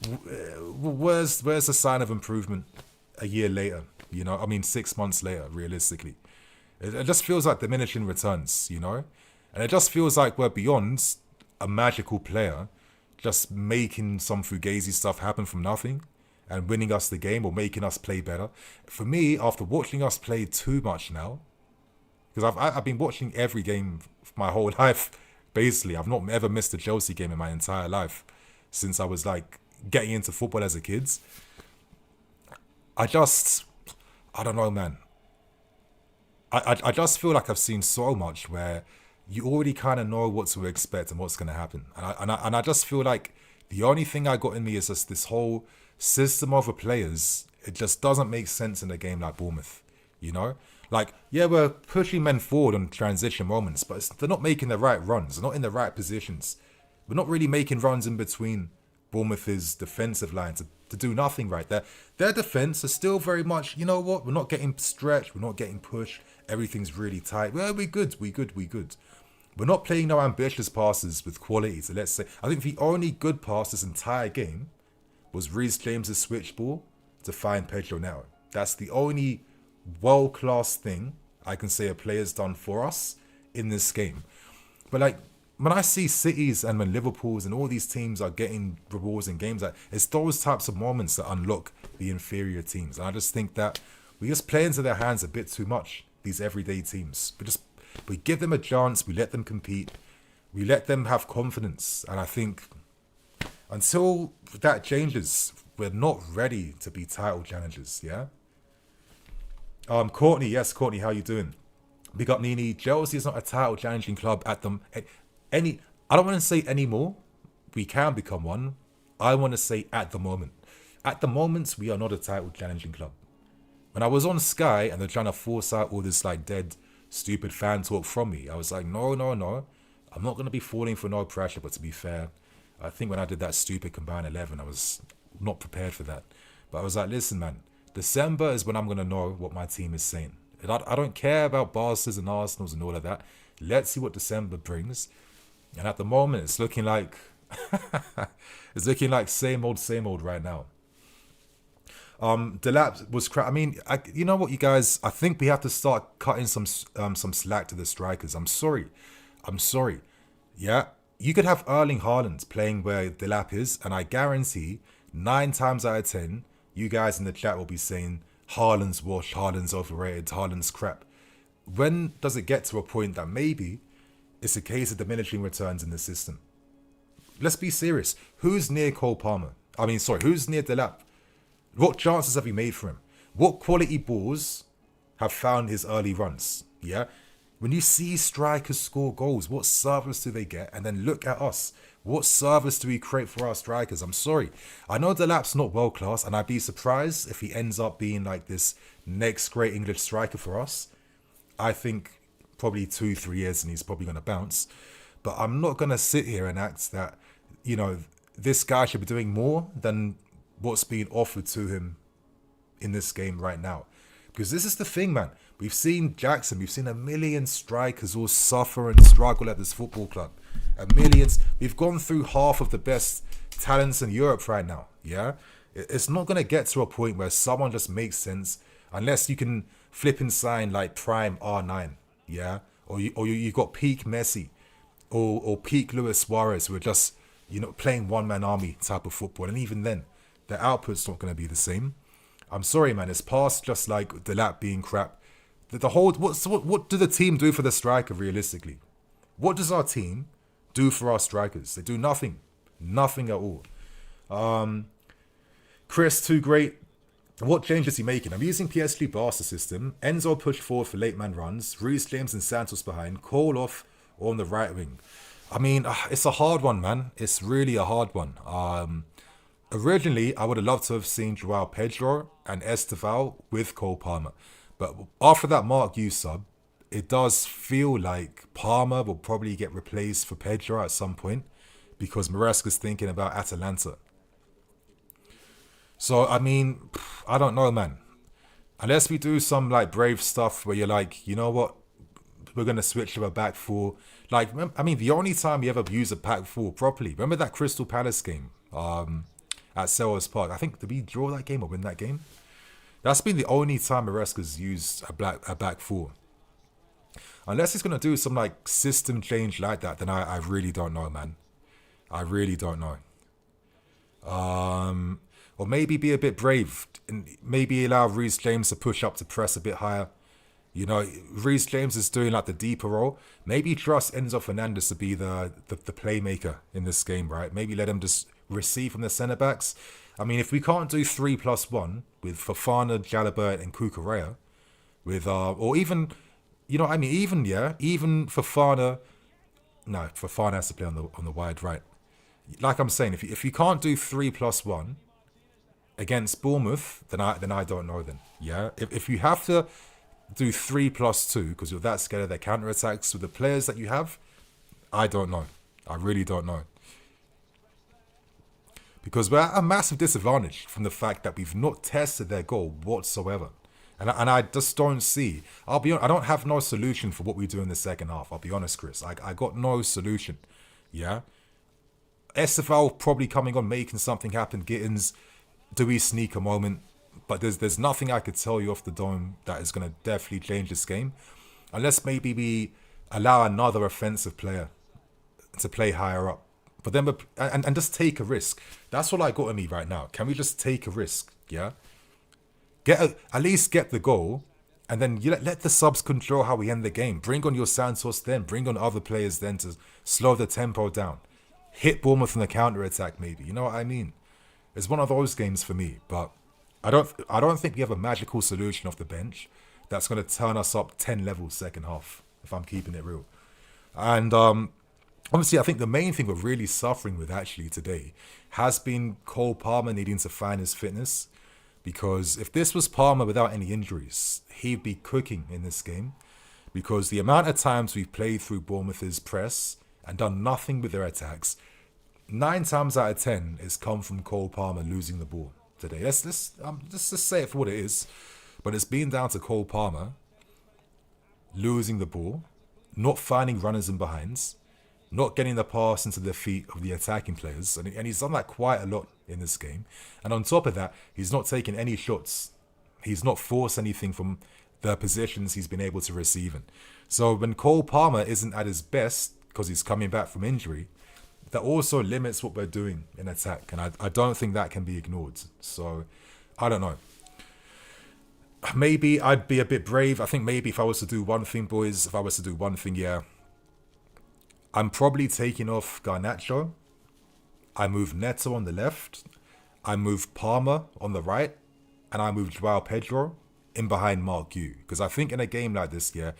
where's the sign of improvement a year later? You know, I mean 6 months later, realistically. It just feels like diminishing returns, you know? And it just feels like we're beyond a magical player just making some fugazi stuff happen from nothing and winning us the game or making us play better. For me, after watching us play too much now, because I've been watching every game my whole life, basically. I've not ever missed a Chelsea game in my entire life since I was like getting into football as a kid. I don't know, man. I just feel like I've seen so much where you already kind of know what to expect and what's going to happen. And I just feel like the only thing I got in me is just this whole system of the players. It just doesn't make sense in a game like Bournemouth, you know? Like, yeah, we're pushing men forward on transition moments, but they're not making the right runs. They're not in the right positions. We're not really making runs in between Bournemouth's defensive line to do nothing right there. Their defense is still very much, you know what? We're not getting stretched. We're not getting pushed. Everything's really tight. Well, we good. We're not playing no ambitious passes with quality. So let's say, I think the only good pass this entire game was Reece James' switch ball to find Pedro Neto. That's the only world-class thing I can say a player's done for us in this game. But like, when I see Cities and when Liverpool's and all these teams are getting rewards in games, like, it's those types of moments that unlock the inferior teams. And I just think that we just play into their hands a bit too much, these everyday teams. We give them a chance, we let them compete, we let them have confidence. And I think until that changes, we're not ready to be title challengers, yeah? Courtney, yes, Courtney, how you doing? Big up Nini. Chelsea is not a title challenging club at them. Any, I don't want to say anymore. We can become one. I want to say at the moment. At the moment, we are not a title challenging club. When I was on Sky and they're trying to force out all this like dead, stupid fan talk from me, I was like, no. I'm not going to be falling for no pressure. But to be fair, I think when I did that stupid combined 11, I was not prepared for that. But I was like, listen, man, December is when I'm going to know what my team is saying. And I don't care about Barca's and Arsenal's and all of that. Let's see what December brings. And at the moment, it's looking like same old right now. Delap was crap. I mean, you know what, you guys? I think we have to start cutting some slack to the strikers. I'm sorry. Yeah, you could have Erling Haaland playing where Delap is, and I guarantee 9 times out of 10, you guys in the chat will be saying Haaland's wash, Haaland's overrated, Haaland's crap. When does it get to a point that maybe it's a case of diminishing returns in the system? Let's be serious. Who's near Cole Palmer? Who's near Delap? What chances have you made for him? What quality balls have found his early runs? Yeah? When you see strikers score goals, what service do they get? And then look at us. What service do we create for our strikers? I'm sorry. I know Delap's not world class, and I'd be surprised if he ends up being like this next great English striker for us. I think probably 2-3 years and he's probably going to bounce. But I'm not going to sit here and act that, you know, this guy should be doing more than what's being offered to him in this game right now. Because this is the thing, man. We've seen Jackson, we've seen a million strikers all suffer and struggle at this football club. We've gone through half of the best talents in Europe right now, yeah? It's not going to get to a point where someone just makes sense unless you can flip and sign like prime R9, yeah? Or you got peak Messi or peak Luis Suarez who are just, you know, playing one-man army type of football. And even then, the output's not going to be the same. I'm sorry, man. It's past just like the lap being crap. What do the team do for the striker realistically? What does our team do for our strikers? They do nothing. Nothing at all. Chris, too great. What changes is he making? I'm using PSG Barca system. Enzo push forward for late man runs. Reece James and Santos behind. Call off on the right wing. I mean, it's a hard one, man. It's really a hard one. Originally, I would have loved to have seen Joao Pedro and Esteval with Cole Palmer. But after that Mark U sub, it does feel like Palmer will probably get replaced for Pedro at some point because Maresca's thinking about Atalanta. So, I mean, I don't know, man. Unless we do some like brave stuff where you're like, you know what, we're going to switch to a back four. Like, I mean, the only time we ever use a back four properly, remember that Crystal Palace game at Selhurst Park? I think, did we draw that game or win that game? That's been the only time Maresca's used a back four. Unless he's going to do some like system change like that, then I really don't know, man. I really don't know. Or maybe be a bit brave and maybe allow Reece James to push up to press a bit higher. You know, Reece James is doing like the deeper role. Maybe trust Enzo Fernandez to be the playmaker in this game, right? Maybe let him just receive from the centre-backs. I mean, if we can't do 3+1 with Fofana, Jalibert and Cucurella, with or even, you know, I mean, even Fofana. No, Fofana has to play on the wide right. Like I'm saying, if you can't do 3+1 against Bournemouth, then I don't know. Then yeah, if you have to do 3+2 because you're that scared of their counter attacks with the players that you have, I don't know. I really don't know. Because we're at a massive disadvantage from the fact that we've not tested their goal whatsoever. And I just don't see. I'll be honest, I don't have no solution for what we do in the second half. I'll be honest, Chris. I got no solution. Yeah. SFL probably coming on, making something happen. Gittins, do we sneak a moment? But there's nothing I could tell you off the dome that is going to definitely change this game. Unless maybe we allow another offensive player to play higher up. But then, and just take a risk. That's what I got in me right now. Can we just take a risk? Yeah. At least get the goal, and then you let the subs control how we end the game. Bring on your Santos then. Bring on other players then to slow the tempo down. Hit Bournemouth on the counter attack maybe. You know what I mean? It's one of those games for me. But I don't think we have a magical solution off the bench that's going to turn us up 10 levels second half, if I'm keeping it real. And obviously, I think the main thing we're really suffering with actually today has been Cole Palmer needing to find his fitness. Because if this was Palmer without any injuries, he'd be cooking in this game. Because the amount of times we've played through Bournemouth's press and done nothing with their attacks, 9 times out of 10 has come from Cole Palmer losing the ball today. Let's just say it for what it is. But it's been down to Cole Palmer losing the ball, not finding runners in behinds, not getting the pass into the feet of the attacking players. And he's done that quite a lot in this game. And on top of that, he's not taken any shots. He's not forced anything from the positions he's been able to receive in. So when Cole Palmer isn't at his best, because he's coming back from injury, that also limits what we're doing in attack. And I don't think that can be ignored. So, I don't know. Maybe I'd be a bit brave. I think maybe if I was to do one thing, boys, yeah. I'm probably taking off Garnacho. I move Neto on the left. I move Palmer on the right. And I move Joao Pedro in behind Mark Yu. Because I think in a game like this, yeah,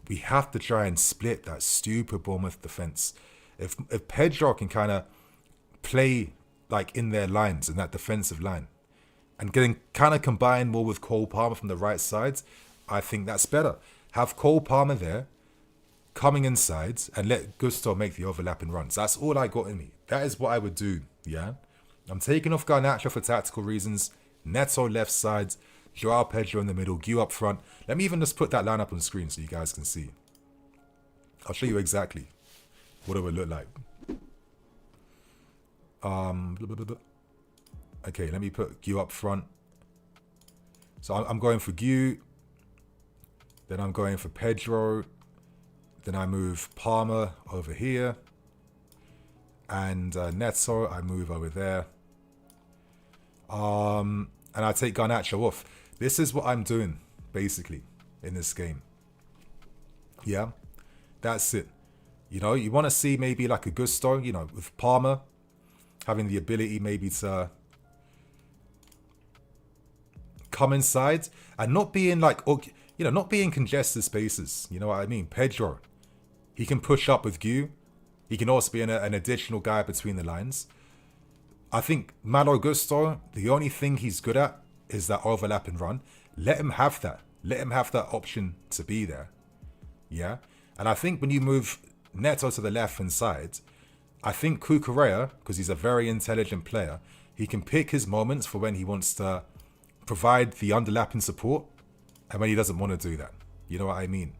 we have to try and split that stupid Bournemouth defence. If Pedro can kind of play like in their lines, in that defensive line, and getting kind of combined more with Cole Palmer from the right side, I think that's better. Have Cole Palmer there, coming inside, and let Gusto make the overlapping runs. That's all I got in me. That is what I would do, yeah? I'm taking off Garnacho for tactical reasons. Neto left side, Joao Pedro in the middle, Gu up front. Let me even just put that lineup on screen so you guys can see. I'll show you exactly what it would look like. Okay, let me put Gu up front. So I'm going for Gu. Then I'm going for Pedro. Then I move Palmer over here. And Neto, I move over there. And I take Garnacho off. This is what I'm doing, basically, in this game. Yeah, that's it. You know, you want to see maybe like a Gusto, you know, with Palmer having the ability maybe to come inside and not being like, you know, not being congested spaces. You know what I mean? Pedro, he can push up with Gu. He can also be an additional guy between the lines. I think Malo Gusto, the only thing he's good at is that overlap and run. Let him have that. Let him have that option to be there. Yeah? And I think when you move Neto to the left-hand side, I think Cucurella, because he's a very intelligent player, he can pick his moments for when he wants to provide the underlapping support and when he doesn't want to do that. You know what I mean?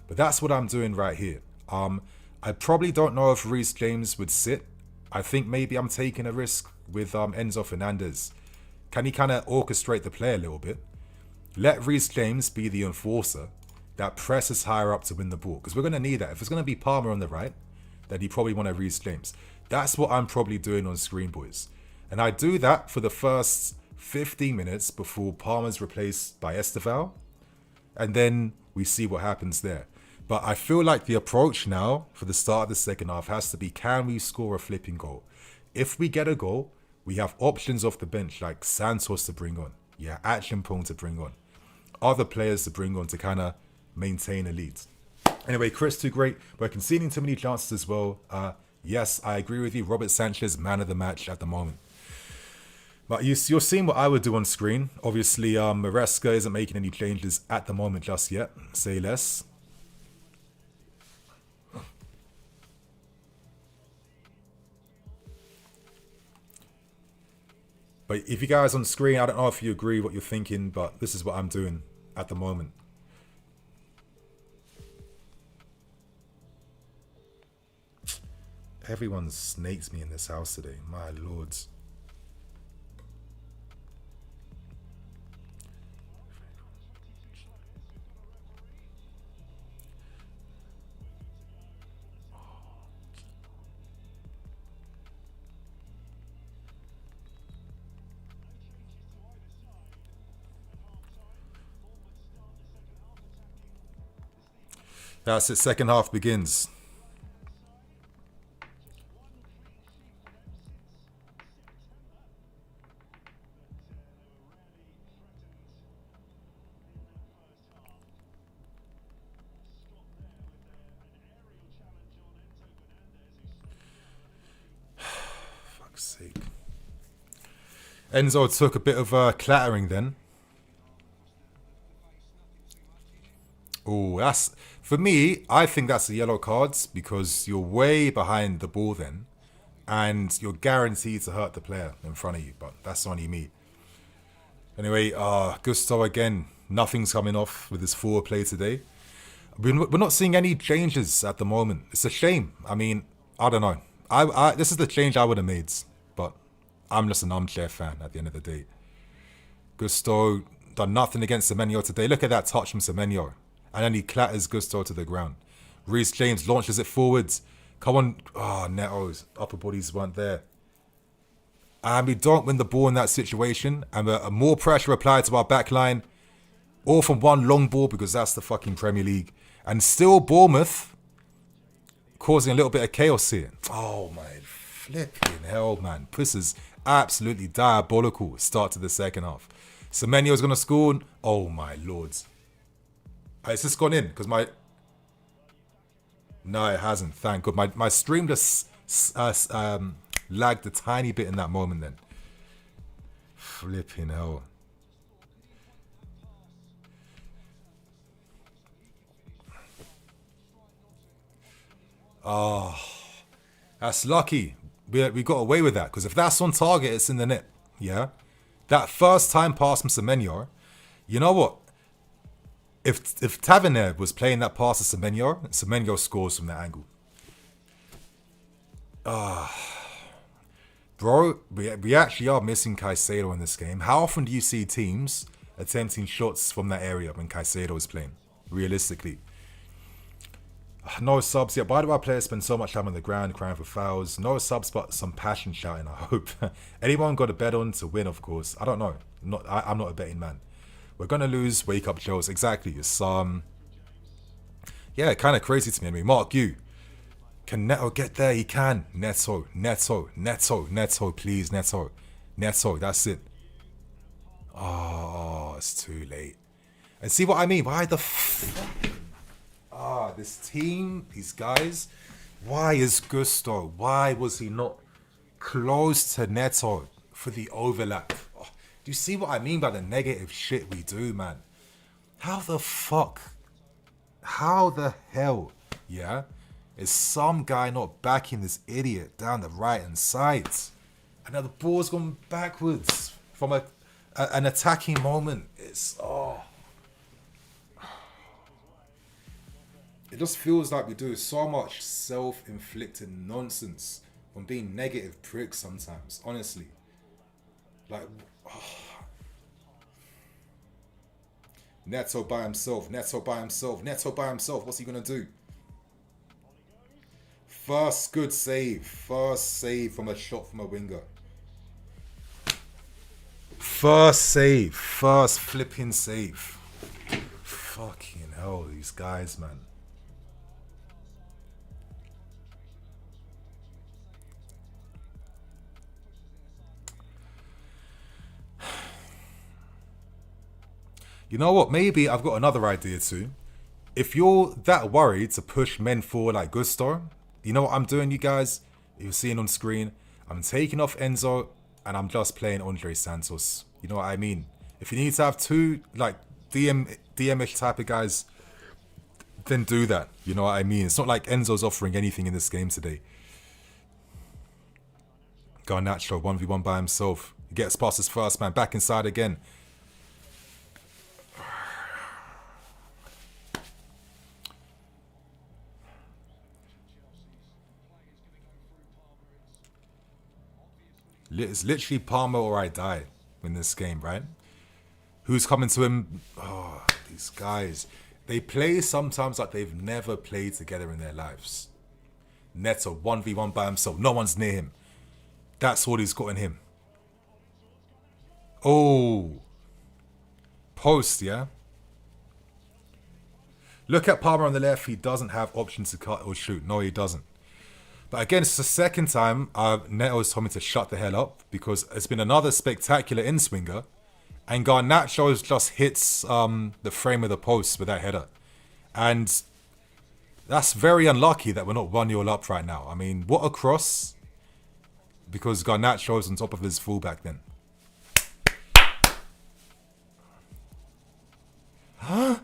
But that's what I'm doing right here. I probably don't know if Reece James would sit. I think maybe I'm taking a risk with Enzo Fernandez. Can he kind of orchestrate the play a little bit? Let Reece James be the enforcer that presses higher up to win the ball. Because we're going to need that. If it's going to be Palmer on the right, then he probably want to Reece James. That's what I'm probably doing on screen, boys. And I do that for the first 15 minutes before Palmer's replaced by Esteval. And then we see what happens there. But I feel like the approach now for the start of the second half has to be, can we score a flipping goal? If we get a goal, we have options off the bench like Santos to bring on. Yeah, Achimpong to bring on. Other players to bring on to kind of maintain a lead. Anyway, Chris, too great. We're conceding too many chances as well. Yes, I agree with you. Robert Sanchez, man of the match at the moment. But you're seeing what I would do on screen. Obviously, Maresca isn't making any changes at the moment just yet. Say less. But if you guys on screen, I don't know if you agree what you're thinking, but this is what I'm doing at the moment. Everyone snakes me in this house today, my lords. That's it, second half begins. fuck's sake. Enzo took a bit of a clattering then. Oh, that's... For me, I think that's a yellow card because you're way behind the ball then. And you're guaranteed to hurt the player in front of you. But that's only me. Anyway, Gusto again. Nothing's coming off with his forward play today. We're not seeing any changes at the moment. It's a shame. I mean, I don't know. This is the change I would have made. But I'm just an armchair fan at the end of the day. Gusto done nothing against Semenyo today. Look at that touch from Semenyo. And then he clatters Gusto to the ground. Reece James launches it forwards. Come on. Oh, Neto's upper bodies weren't there. And we don't win the ball in that situation. And more pressure applied to our back line. All from one long ball because that's the fucking Premier League. And still Bournemouth causing a little bit of chaos here. Oh my flipping hell, man. This is absolutely diabolical start to the second half. Semenyo's going to score. Oh my lords. It's just gone in because my... No, it hasn't. Thank God. My stream just lagged a tiny bit in that moment then. Flipping hell. Oh, that's lucky. We got away with that because if that's on target, it's in the net. Yeah, that first time pass from Semenyo. You know what? If Tavernier was playing that pass to Semenyo scores from that angle. Bro, we actually are missing Caicedo in this game. How often do you see teams attempting shots from that area when Caicedo is playing? Realistically. No subs yet. Why do our players spend so much time on the ground crying for fouls? No subs, but some passion shouting, I hope. Anyone got a bet on to win, of course? I don't know. I'm not a betting man. We're going to lose. Wake up, Joes. Exactly. It's, yeah, kind of crazy to me. I mean, Mark, can Neto get there? He can. Neto, please, Neto. That's it. Oh, it's too late. And see what I mean? Why the fuck? This team, these guys, why is Gusto? Why was he not close to Neto for the overlap? Oh, do you see what I mean by the negative shit we do, man? How the fuck? How the hell, yeah, is some guy not backing this idiot down the right-hand side? And now the ball's gone backwards from an attacking moment. It's, it just feels like we do so much self-inflicted nonsense from being negative pricks sometimes, honestly. Like, Neto by himself. What's he going to do? First good save. First save from a shot from a winger. First save. First flipping save. Fucking hell, these guys, man. You know what? Maybe I've got another idea too. If you're that worried to push men forward like Gusto, you know what I'm doing, you guys? You're seeing on screen. I'm taking off Enzo and I'm just playing Andre Santos. You know what I mean? If you need to have two like DM-ish type of guys, then do that. You know what I mean? It's not like Enzo's offering anything in this game today. Garnacho 1v1 by himself. He gets past his first man. Back inside again. It's literally Palmer or I die in this game, right? Who's coming to him? Oh, these guys. They play sometimes like they've never played together in their lives. Neto, 1v1 by himself. No one's near him. That's all he's got in him. Oh. Post, yeah? Look at Palmer on the left. He doesn't have options to cut or shoot. No, he doesn't. But again, it's the second time Neto's told me to shut the hell up because it's been another spectacular in-swinger and Garnacho just hits the frame of the post with that header. And that's very unlucky that we're not 1-0 up right now. I mean, what a cross. because Garnacho was on top of his fullback then. Huh?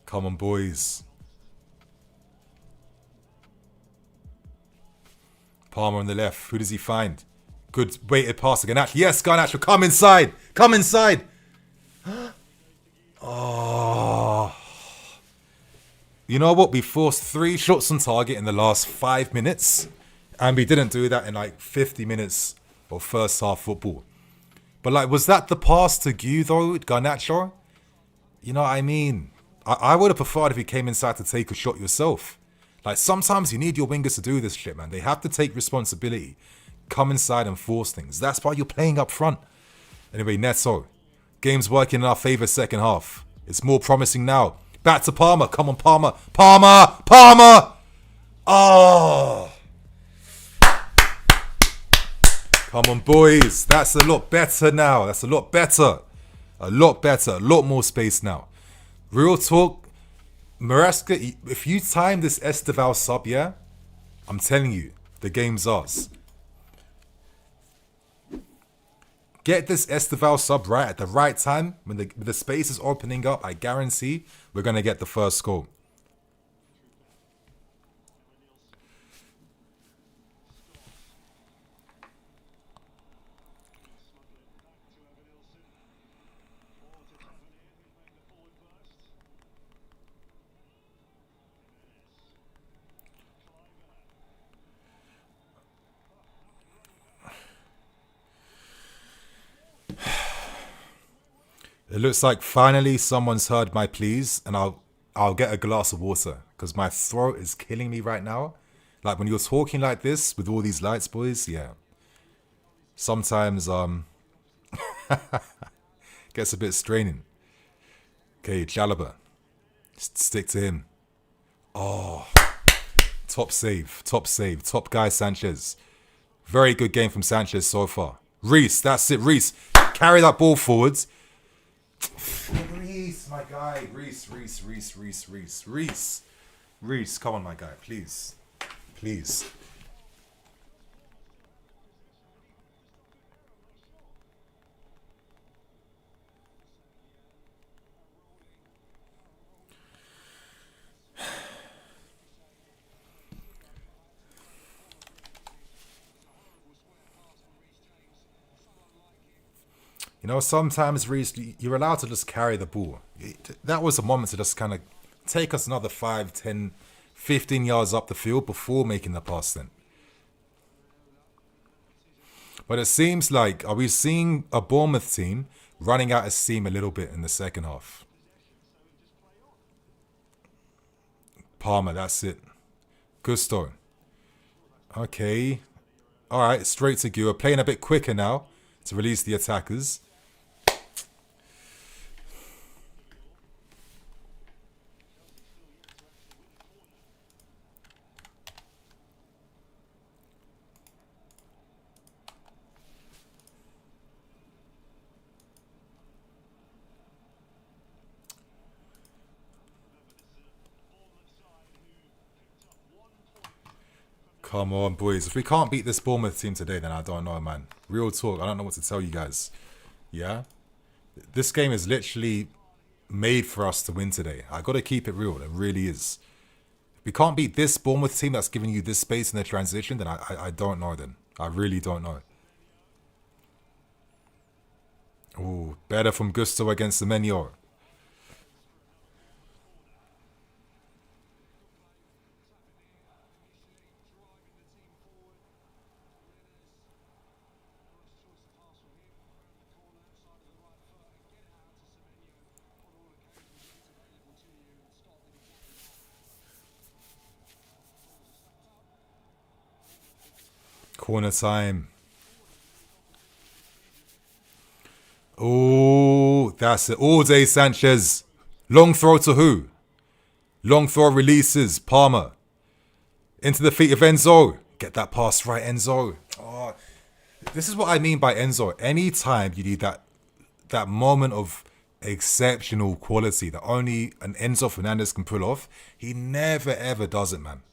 Come on, boys. Palmer on the left. Who does he find? Good weighted pass to Garnacho. Yes, Garnacho, come inside. Come inside. Oh. You know what? We forced 3 shots on target in the last 5 minutes. And we didn't do that in like 50 minutes of first half football. But like, was that the pass to Gu though, Garnacho? You know what I mean? I would have preferred if you came inside to take a shot yourself. Like, sometimes you need your wingers to do this shit, man. They have to take responsibility. Come inside and force things. That's why you're playing up front. Anyway, Neto. Game's working in our favour second half. It's more promising now. Back to Palmer. Come on, Palmer. Palmer! Palmer! Oh! Come on, boys. That's a lot better now. That's a lot better. A lot better. A lot more space now. Real talk. Maresca, if you time this Esteval sub, yeah? I'm telling you, the game's ours. Get this Esteval sub right at the right time. When the space is opening up, I guarantee we're going to get the first goal. It looks like finally someone's heard my pleas, and I'll get a glass of water because my throat is killing me right now. Like, when you're talking like this with all these lights, boys, yeah. Sometimes gets a bit straining. Okay, Chalobah. Stick to him. Oh, top save, top guy Sanchez. Very good game from Sanchez so far. Reece, that's it, Reece. Carry that ball forwards. Reece, my guy. Reece, come on, my guy, please. Please. You know, sometimes, Reece, you're allowed to just carry the ball. That was a moment to just kind of take us another 5, 10, 15 yards up the field before making the pass then. But it seems like, are we seeing a Bournemouth team running out of steam a little bit in the second half? Palmer, that's it. Gusto. Okay. All right, straight to Gu. We're playing a bit quicker now to release the attackers. Come on, boys. If we can't beat this Bournemouth team today, then I don't know, man. Real talk. I don't know what to tell you guys. Yeah? This game is literally made for us to win today. I got to keep it real. It really is. If we can't beat this Bournemouth team that's giving you this space in the transition, then I don't know then. I really don't know. Ooh, better from Gusto against Semenyo. Corner time. Oh, that's it. All day, Sanchez. Long throw to who? Long throw releases. Palmer. Into the feet of Enzo. Get that pass right, Enzo. Oh, this is what I mean by Enzo. Anytime you need that moment of exceptional quality that only an Enzo Fernandez can pull off, he never ever does it, man.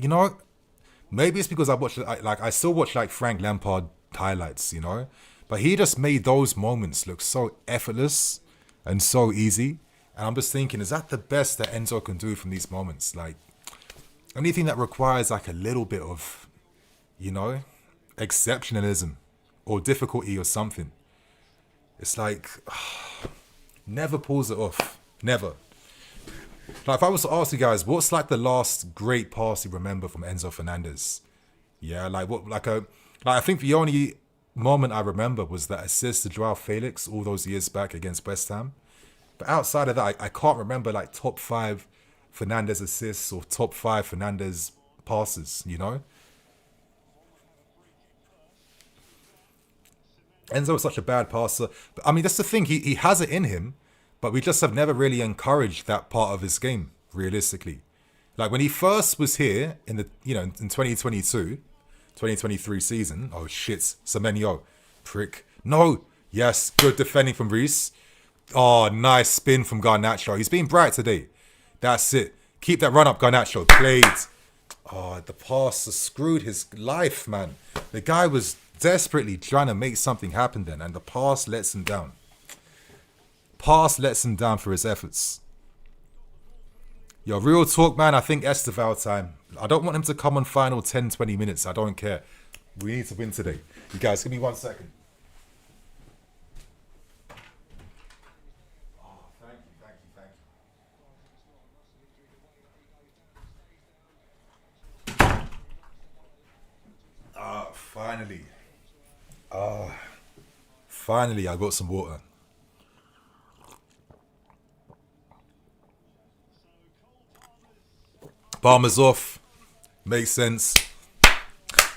you know, maybe it's because I still watch like Frank Lampard highlights, but he just made those moments look so effortless and so easy. And I'm just thinking, is that the best that Enzo can do from these moments? Like anything that requires like a little bit of, exceptionalism or difficulty or something. It's like never pulls it off. Never. Like if I was to ask you guys, what's like the last great pass you remember from Enzo Fernandez? Yeah, like what, I think the only moment I remember was that assist to Joao Felix all those years back against West Ham. But outside of that, I can't remember like top 5 Fernandez assists or top 5 Fernandez passes. Enzo is such a bad passer. But, I mean, that's the thing. He has it in him, but we just have never really encouraged that part of his game, realistically. Like when he first was here in the, in 2022, 2023 season. Oh shit, Semenyo, prick. No, yes, good defending from Reece. Oh, nice spin from Garnacho. He's been bright today. That's it. Keep that run up, Garnacho. Played. Oh, the pass screwed his life, man. The guy was desperately trying to make something happen then, and the pass lets him down. Pass lets him down for his efforts. Yo, real talk, man. I think Esteval time. I don't want him to come on final 10, 20 minutes. I don't care. We need to win today. You guys, give me 1 second. Oh, thank you. Finally. Finally, I got some water. Palmer's off. Makes sense.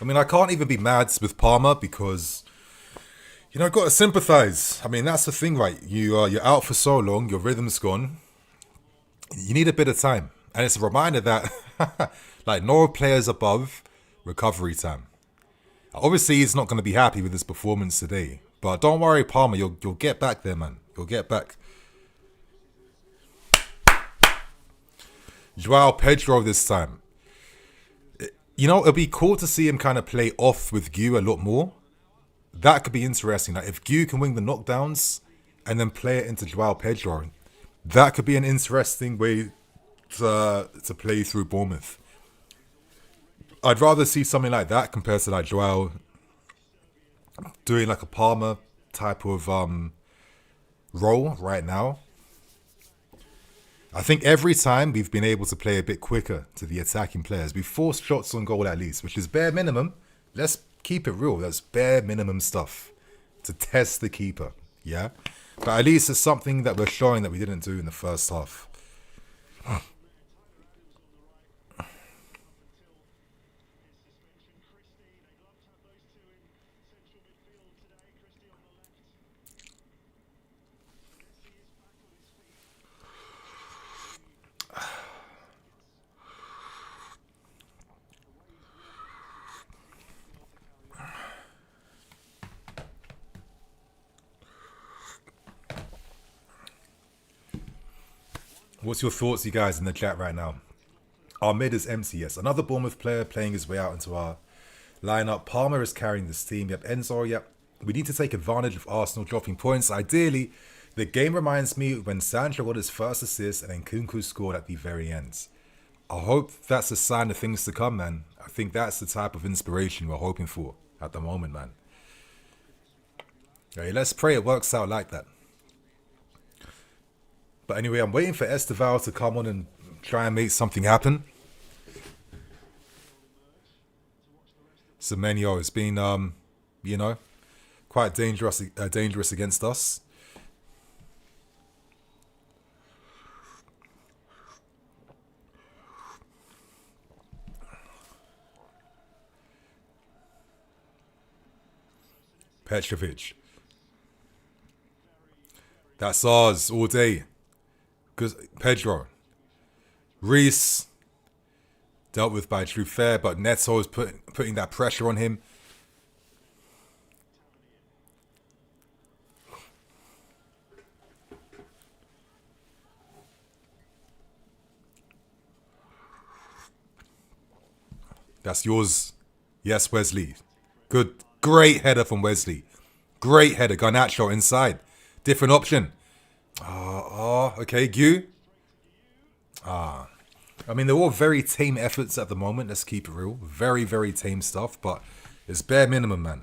I mean, I can't even be mad with Palmer because, I've got to sympathise. I mean, that's the thing, right? You're out for so long, your rhythm's gone. You need a bit of time. And it's a reminder that, like, no players above recovery time. Obviously, he's not going to be happy with his performance today. But don't worry, Palmer, you'll get back there, man. You'll get back. Joao Pedro this time. It'd be cool to see him kind of play off with Gu a lot more. That could be interesting. Like if Gu can win the knockdowns and then play it into Joao Pedro, that could be an interesting way to play through Bournemouth. I'd rather see something like that compared to like Joao doing like a Palmer type of role right now. I think every time we've been able to play a bit quicker to the attacking players. We've forced shots on goal at least, which is bare minimum. Let's keep it real. That's bare minimum stuff to test the keeper. Yeah? But at least it's something that we're showing that we didn't do in the first half. What's your thoughts, you guys, in the chat right now? Our mid is empty, yes. Another Bournemouth player playing his way out into our lineup. Palmer is carrying this team. Yep, Enzo, yep. We need to take advantage of Arsenal dropping points. Ideally, the game reminds me when Sancho got his first assist and then Kunku scored at the very end. I hope that's a sign of things to come, man. I think that's the type of inspiration we're hoping for at the moment, man. Okay, let's pray it works out like that. But anyway, I'm waiting for Esteval to come on and try and make something happen. Semenyo has been, quite dangerous against us. Petrovic. That's ours all day. Pedro. Reece. Dealt with by Truffert, but Neto is putting that pressure on him. That's yours. Yes, Wesley. Good. Great header from Wesley. Great header. Garnacho inside. Different option. Okay. Gu. I mean, they're all very tame efforts at the moment. Let's keep it real. Very, very tame stuff. But it's bare minimum, man.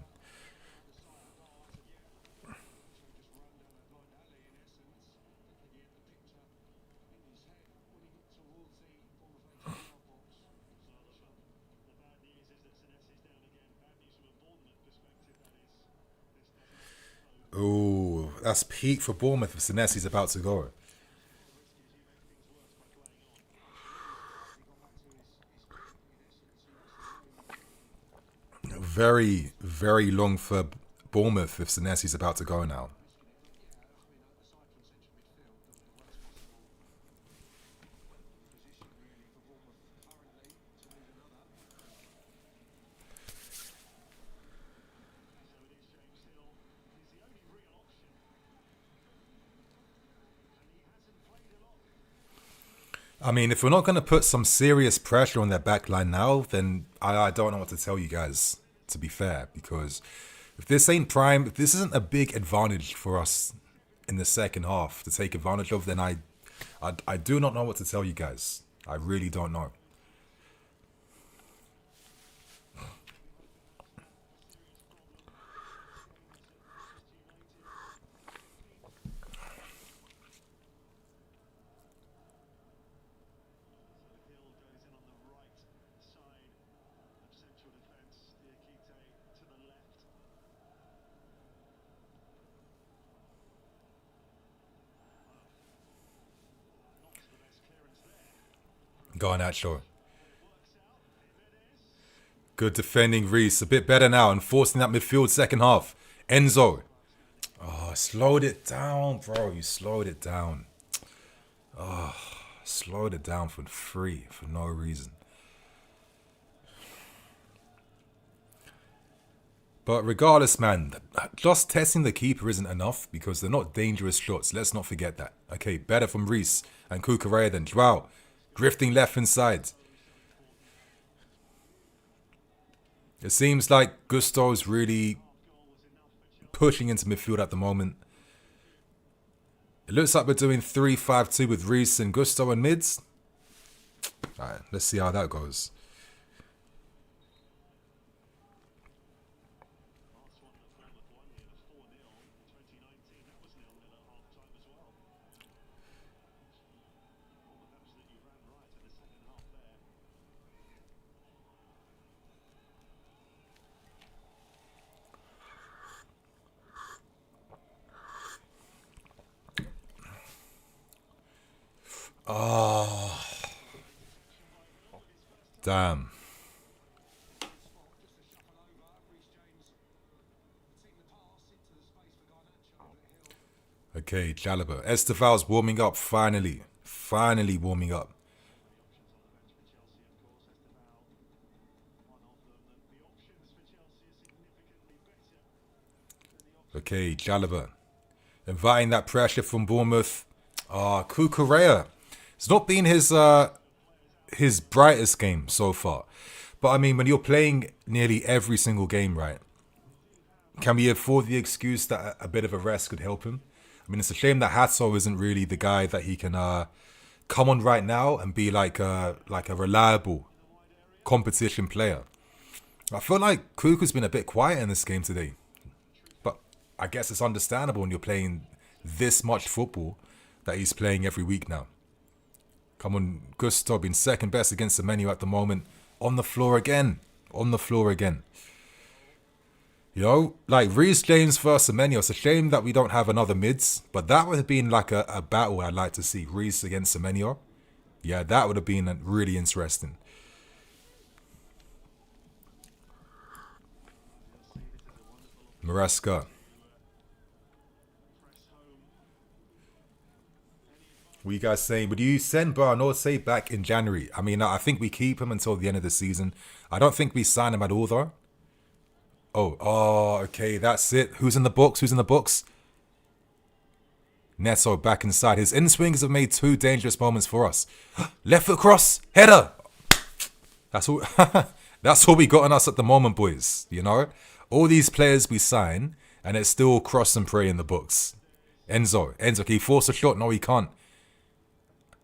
Oh, that's peak for Bournemouth if Senesi's about to go. Very, very long for Bournemouth if Senesi's about to go now. I mean, if we're not going to put some serious pressure on their back line now, then I don't know what to tell you guys, to be fair. Because if this ain't prime, if this isn't a big advantage for us in the second half to take advantage of, then I do not know what to tell you guys. I really don't know. Garnacho. Good defending, Reese. A bit better now, enforcing that midfield second half. Enzo. Oh, slowed it down, bro. You slowed it down. Oh, slowed it down for free, for no reason. But regardless, man, just testing the keeper isn't enough because they're not dangerous shots. Let's not forget that. Okay, better from Reese and Cucurella than Joao. Drifting left inside. It seems like Gusto's really pushing into midfield at the moment. It looks like we're doing 3-5-2 with Reese and Gusto and mids. Alright, let's see how that goes. Oh, damn. Okay, Jalaba. Esteval's warming up, finally. Finally warming up. Okay, Jalaba. Inviting that pressure from Bournemouth. Cucurella. It's not been his brightest game so far. But I mean, when you're playing nearly every single game, right? Can we afford the excuse that a bit of a rest could help him? I mean, it's a shame that Hasso isn't really the guy that he can come on right now and be like a reliable competition player. I feel like Cuckoo's been a bit quiet in this game today. But I guess it's understandable when you're playing this much football that he's playing every week now. Come on, Gusto being second best against the menu at the moment. On the floor again. On the floor again. You know, like Reece James versus Semenyo. It's a shame that we don't have another mids. But that would have been like a battle I'd like to see. Reece against Semenyo. Yeah, that would have been really interesting. Maresca. What are you guys saying? Would you send Bernard say back in January? I mean, I think we keep him until the end of the season. I don't think we sign him at all, though. Oh, okay, that's it. Who's in the box? Who's in the box? Neto back inside. His in-swings have made 2 dangerous moments for us. Left foot cross. Header. That's all. That's what we got on us at the moment, boys. You know? All these players we sign, and it's still cross and pray in the books. Enzo, can he force a shot? No, he can't.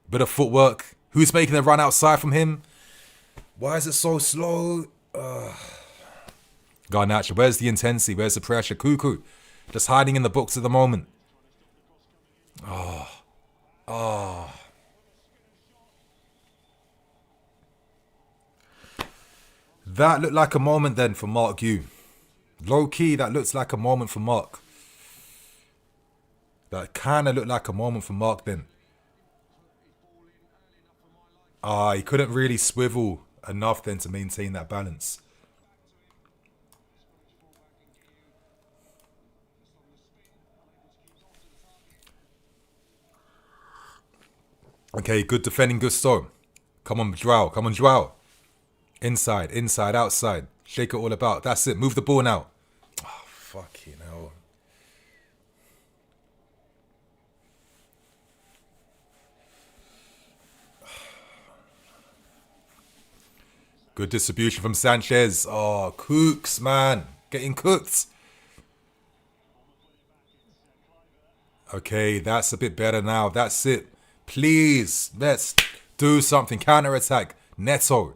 Bit of footwork. Who's making the run outside from him? Why is it so slow? Garnacho, where's the intensity? Where's the pressure? Cuckoo, just hiding in the books at the moment. That looked like a moment then for Mark Yu. Low key, that looks like a moment for Mark. That kind of looked like a moment for Mark then. He couldn't really swivel enough then to maintain that balance. Okay, good defending, Gusto. Come on, Joao. Come on, Joao. Inside, outside. Shake it all about. That's it. Move the ball now. Oh, fucking hell. Good distribution from Sanchez. Oh, Cooks, man. Getting cooked. Okay, that's a bit better now. That's it. Please, let's do something. Counter-attack. Neto.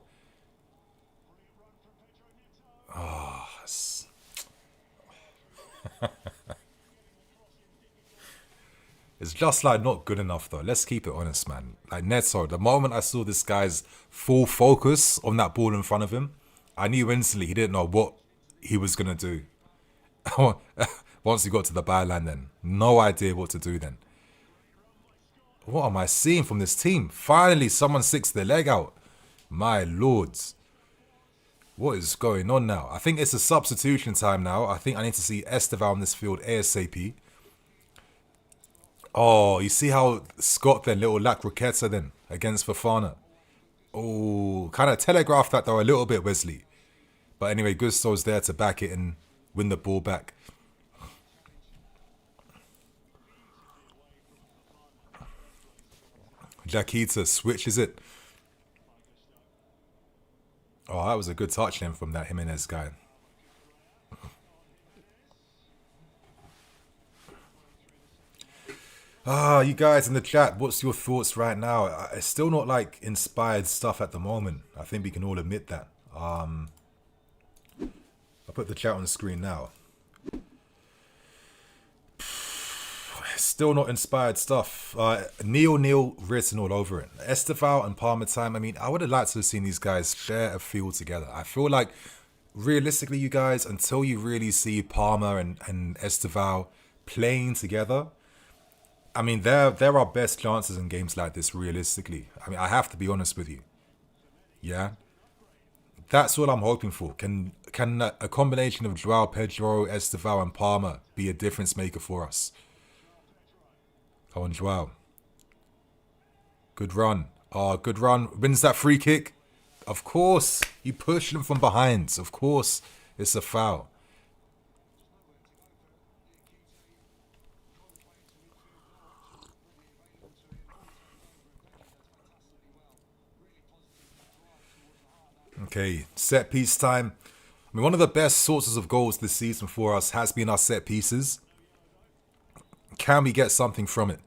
It's just like not good enough though. Let's keep it honest, man. Like Neto, the moment I saw this guy's full focus on that ball in front of him, I knew instantly he didn't know what he was going to do. Once he got to the byline then. No idea what to do then. What am I seeing from this team? Finally, someone sticks their leg out. My lords. What is going on now? I think it's a substitution time now. I think I need to see Esteval on this field ASAP. Oh, you see how Scott then, little lack Roqueta then, against Fofana. Oh, kind of telegraphed that though a little bit, Wesley. But anyway, Gusto's there to back it and win the ball back. Jaquita switches it. Oh, that was a good touch then from that Jimenez guy. You guys in the chat, what's your thoughts right now? It's still not like inspired stuff at the moment. I think we can all admit that. I'll put the chat on the screen now. Still not inspired stuff. Neil written all over it. Esteval and Palmer time. I mean, I would have liked to have seen these guys share a field together. I feel like, realistically, you guys, until you really see Palmer and Esteval playing together, I mean, there are best chances in games like this, realistically. I mean, I have to be honest with you. Yeah? That's what I'm hoping for. Can a combination of Joao Pedro, Esteval, and Palmer be a difference maker for us? Come on, Joao. Good run. Oh, good run. Wins that free kick. Of course. You push them from behind. Of course, it's a foul. Okay, set piece time. I mean, one of the best sources of goals this season for us has been our set pieces. Can we get something from it?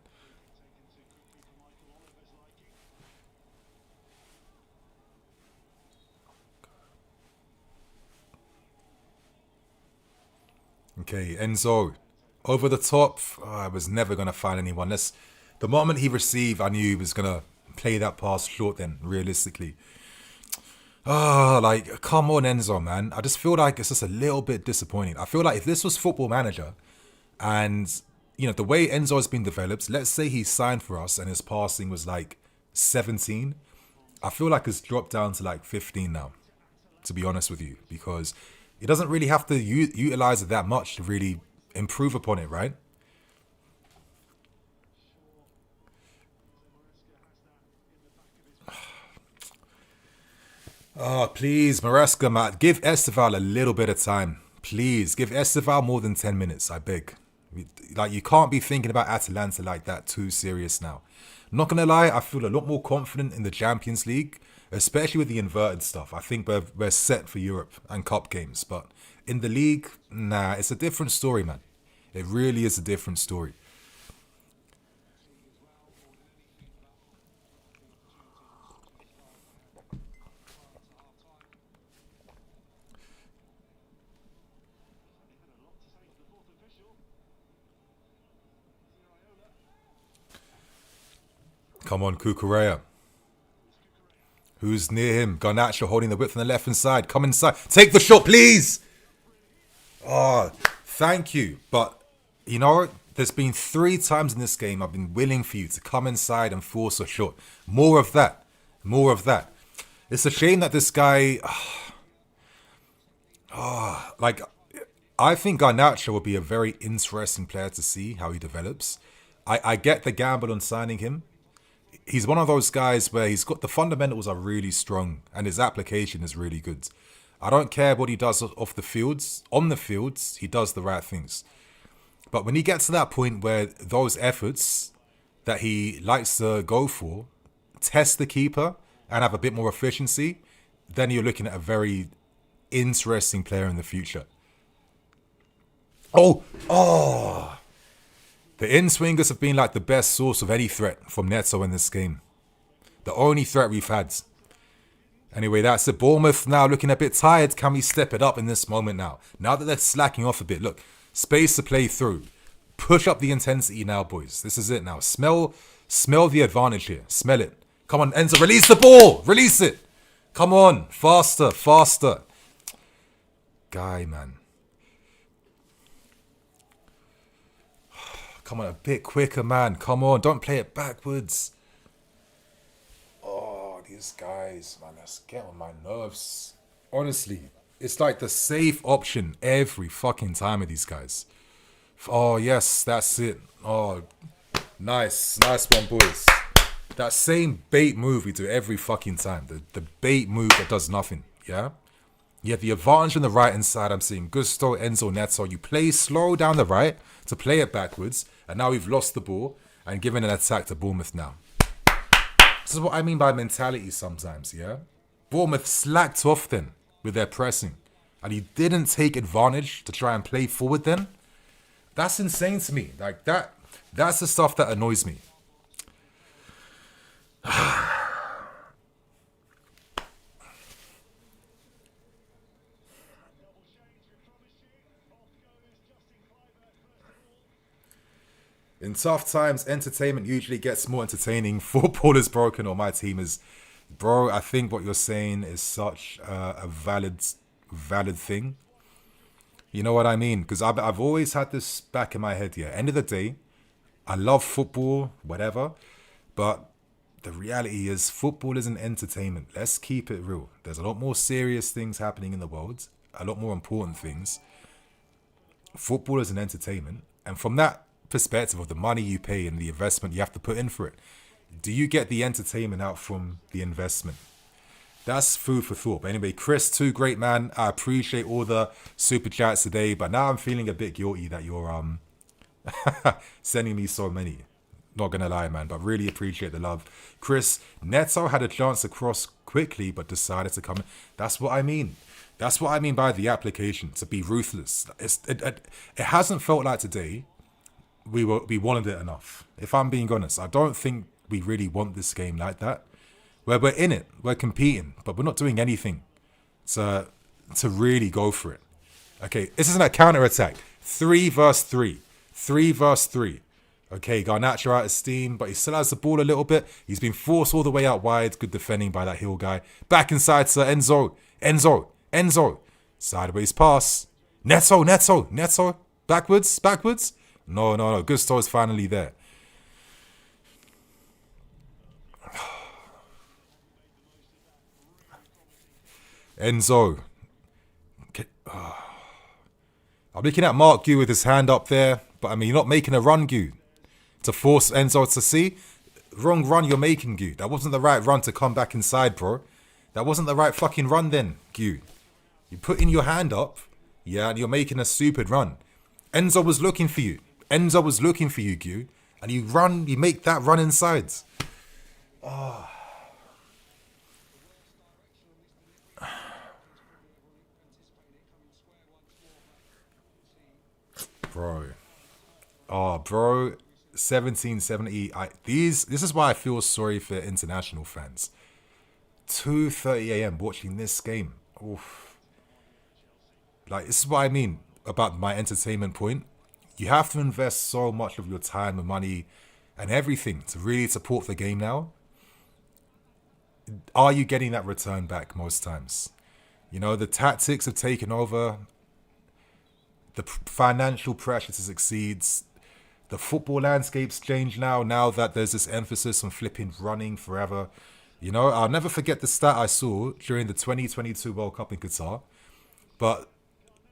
Okay, Enzo. Over the top. I was never going to find anyone. The moment he received, I knew he was going to play that pass short then, realistically. Like, come on, Enzo, man. I just feel like it's just a little bit disappointing. I feel like if this was Football Manager and, you know, the way Enzo has been developed, let's say he signed for us and his passing was like 17. I feel like it's dropped down to like 15 now, to be honest with you, because he doesn't really have to utilize it that much to really improve upon it, right? Oh, please, Maresca, Matt, give Esteval a little bit of time. Please, give Esteval more than 10 minutes, I beg. Like, you can't be thinking about Atalanta like that too serious now. I'm not going to lie, I feel a lot more confident in the Champions League. especially with the inverted stuff. I think we're set for Europe and cup games, but in the league, nah, it's a different story, man. It really is a different story. Come on, Kukurea. Who's near him? Garnacho holding the whip from the left hand side. Come inside. Take the shot, please. Oh, thank you. But, you know, there's been 3 times in this game I've been willing for you to come inside and force a shot. More of that. More of that. It's a shame that this guy... like, I think Garnacho will be a very interesting player to see how he develops. I get the gamble on signing him. He's one of those guys where he's got the fundamentals are really strong and his application is really good. I don't care what he does off the fields. On the fields, he does the right things. But when he gets to that point where those efforts that he likes to go for test the keeper and have a bit more efficiency, then you're looking at a very interesting player in the future. Oh! The in-swingers have been like the best source of any threat from Neto in this game. The only threat we've had. Anyway, that's it. Bournemouth now looking a bit tired. Can we step it up in this moment now? Now that they're slacking off a bit. Look, space to play through. Push up the intensity now, boys. This is it now. Smell the advantage here. Smell it. Come on, Enzo. Release the ball. Release it. Come on. Faster, faster. Guy, man. Come on, a bit quicker, man. Come on, don't play it backwards. Oh, these guys, man, that's getting on my nerves. Honestly, it's like the safe option every fucking time with these guys. Oh, yes, that's it. Oh, nice. Nice one, boys. That same bait move we do every fucking time. The bait move that does nothing, yeah? You have the advantage on the right-hand side. I'm seeing Gusto, Enzo, Neto. You play slow down the right to play it backwards. And now we've lost the ball and given an attack to Bournemouth now. This is what I mean by mentality sometimes, yeah? Bournemouth slacked off then with their pressing. And he didn't take advantage to try and play forward then. That's insane to me. Like that's the stuff that annoys me. In tough times, entertainment usually gets more entertaining. Football is broken or my team is... Bro, I think what you're saying is such a valid thing. You know what I mean? Because I've always had this back in my head here. End of the day, I love football, whatever. But the reality is football isn't entertainment. Let's keep it real. There's a lot more serious things happening in the world. A lot more important things. Football is an entertainment. And from that perspective of the money you pay and the investment you have to put in for it, do you get the entertainment out from the investment? That's food for thought. But anyway, Chris, too great, man. I appreciate all the super chats today, but now I'm feeling a bit guilty that you're sending me so many. Not gonna lie, man, but really appreciate the love. Chris, Neto had a chance to cross quickly but decided to come in. That's what I mean. That's what I mean by the application, to be ruthless. It hasn't felt like today we wanted it enough. If I'm being honest, I don't think we really want this game like that. Where we're in it, we're competing, but we're not doing anything to really go for it. Okay, this isn't a counter-attack. 3 versus 3. 3 versus 3. Okay, Garnacho out of steam, but he still has the ball a little bit. He's been forced all the way out wide. Good defending by that Hill guy. Back inside to Enzo. Sideways pass. Neto. Backwards. No. Gusto is finally there. Enzo. I'm looking at Mark Gu with his hand up there, but I mean, you're not making a run, Gu, to force Enzo to see. Wrong run you're making, Gu. That wasn't the right run to come back inside, bro. That wasn't the right fucking run then, Gu. You're putting your hand up, yeah, and you're making a stupid run. Enzo was looking for you, Gu, and you make that run inside. bro. Oh, bro. 1770. This is why I feel sorry for international fans. 2:30 a.m. watching this game. Oof. Like, this is what I mean about my entertainment point. You have to invest so much of your time and money and everything to really support the game now. Are you getting that return back most times? You know, the tactics have taken over. The financial pressure to succeed. The football landscape's changed now that there's this emphasis on flipping running forever. You know, I'll never forget the stat I saw during the 2022 World Cup in Qatar. But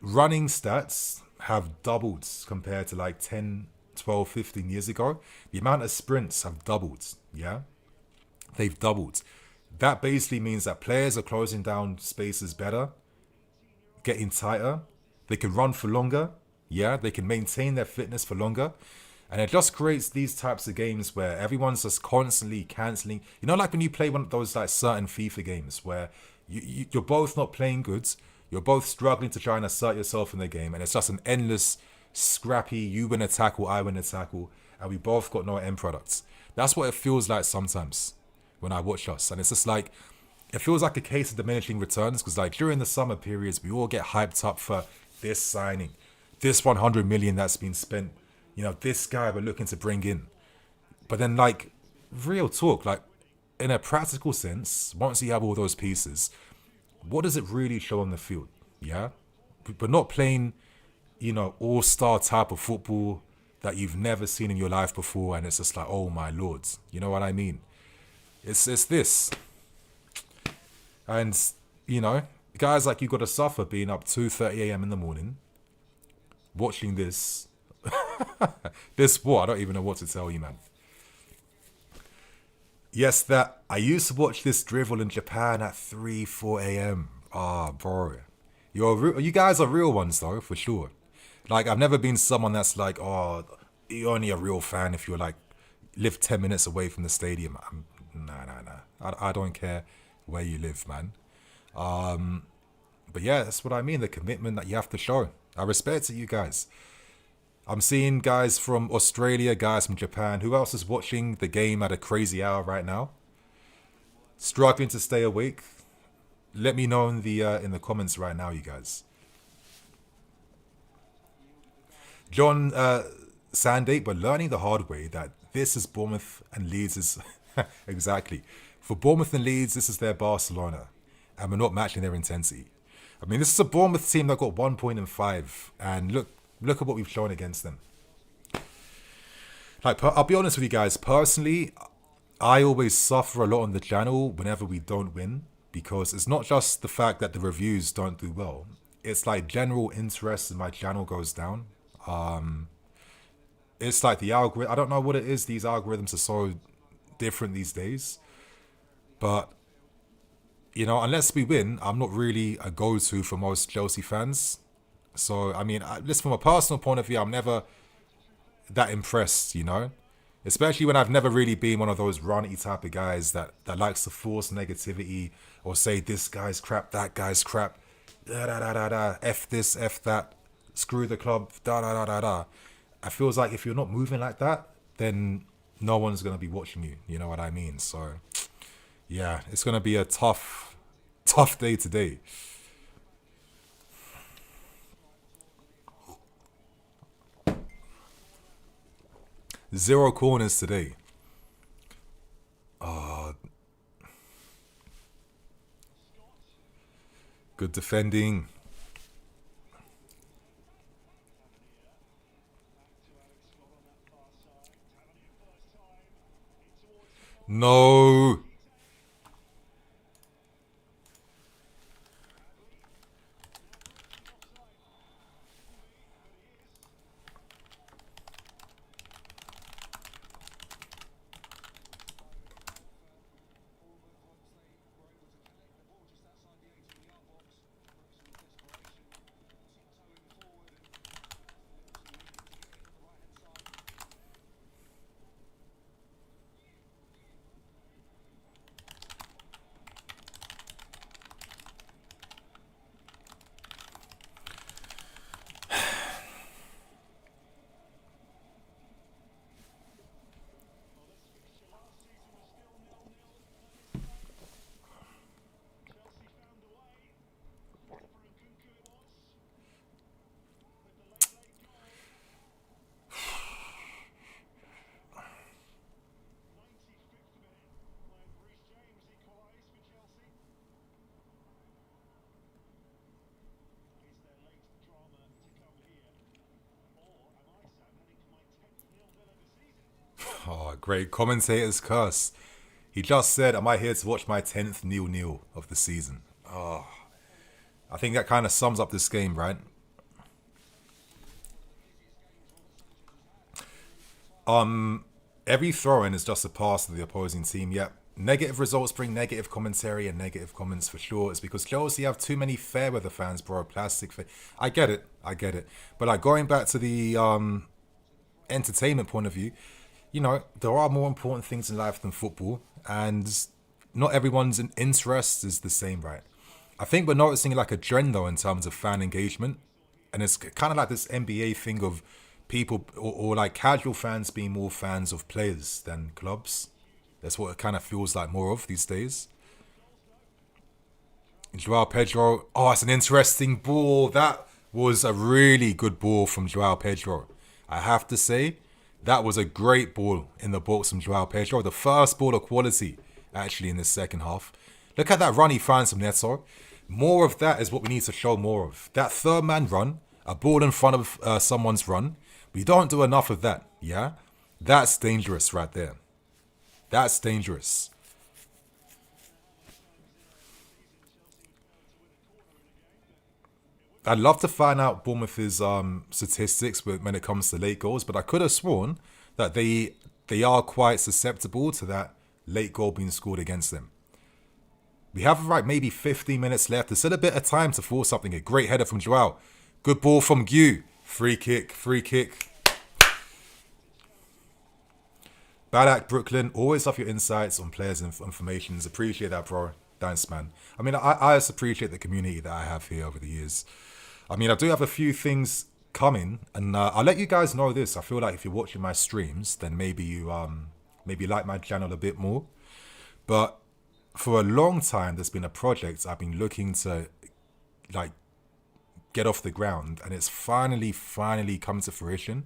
running stats have doubled compared to like 10, 12, 15 years ago. The amount of sprints have doubled, yeah? They've doubled. That basically means that players are closing down spaces better, getting tighter. They can run for longer, yeah? They can maintain their fitness for longer. And it just creates these types of games where everyone's just constantly cancelling. You know, like when you play one of those like certain FIFA games where you're both not playing good, you're both struggling to try and assert yourself in the game, and it's just an endless, scrappy, you win a tackle, I win a tackle, and we both got no end products. That's what it feels like sometimes when I watch us. And it's just like, it feels like a case of diminishing returns, because like during the summer periods, we all get hyped up for this signing, this 100 million that's been spent, you know, this guy we're looking to bring in. But then, like, real talk, like, in a practical sense, once you have all those pieces, what does it really show on the field? Yeah? We're not playing, you know, all-star type of football that you've never seen in your life before, and it's just like, oh my lord. You know what I mean? It's this. And, you know, guys like you got to suffer being up 2:30 a.m. in the morning, watching this. This what? I don't even know what to tell you, man. Yes, that I used to watch this drivel in Japan at 3, 4 a.m. Ah, bro. You guys are real ones, though, for sure. Like, I've never been someone that's like, oh, you're only a real fan if you're like, live 10 minutes away from the stadium. Nah. I don't care where you live, man. But yeah, that's what I mean. The commitment that you have to show. I respect it, you guys. I'm seeing guys from Australia, guys from Japan. Who else is watching the game at a crazy hour right now? Struggling to stay awake? Let me know in the comments right now, you guys. John Sandate, but learning the hard way that this is Bournemouth and Leeds is exactly. For Bournemouth and Leeds, this is their Barcelona, and we're not matching their intensity. I mean, this is a Bournemouth team that got 1 point in 5, and look at what we've shown against them. Like, I'll be honest with you guys. Personally, I always suffer a lot on the channel whenever we don't win, because it's not just the fact that the reviews don't do well. It's like general interest in my channel goes down. It's like the algorithm. I don't know what it is. These algorithms are so different these days. But, you know, unless we win, I'm not really a go-to for most Chelsea fans. So, I mean, just from a personal point of view, I'm never that impressed, you know? Especially when I've never really been one of those runny type of guys that likes to force negativity or say this guy's crap, that guy's crap, da-da-da-da-da, F this, F that, screw the club, da-da-da-da-da. I feels like if you're not moving like that, then no one's going to be watching you, you know what I mean? So, yeah, it's going to be a tough day today. Zero corners today. Good defending. No. Great commentator's curse. He just said, am I here to watch my 10th 0-0 of the season? Oh, I think that kind of sums up this game, right? Every throw-in is just a pass to the opposing team. Yep. Negative results bring negative commentary and negative comments for sure. It's because Chelsea have too many fair weather fans, bro. I get it. But like going back to the entertainment point of view, you know, there are more important things in life than football, and not everyone's interest is the same, right? I think we're noticing like a trend though in terms of fan engagement, and it's kind of like this NBA thing of people or like casual fans being more fans of players than clubs. That's what it kind of feels like more of these days. Joao Pedro. Oh, it's an interesting ball. That was a really good ball from Joao Pedro. I have to say, that was a great ball in the box from Joao Pedro. The first ball of quality, actually, in the second half. Look at that run he finds from Neto. More of that is what we need to show more of. That third man run, a ball in front of someone's run. We don't do enough of that, yeah? That's dangerous right there. That's dangerous. I'd love to find out Bournemouth's statistics when it comes to late goals, but I could have sworn that they are quite susceptible to that late goal being scored against them. We have like maybe 15 minutes left. There's still a bit of time to force something. A great header from Joao. Good ball from Gu. Free kick. Badak Brooklyn, always love your insights on players and informations. Appreciate that, bro. Thanks, man. I mean, I just appreciate the community that I have here over the years. I mean, I do have a few things coming, and I'll let you guys know this. I feel like if you're watching my streams, then maybe you maybe like my channel a bit more. But for a long time, there's been a project I've been looking to like get off the ground, and it's finally come to fruition.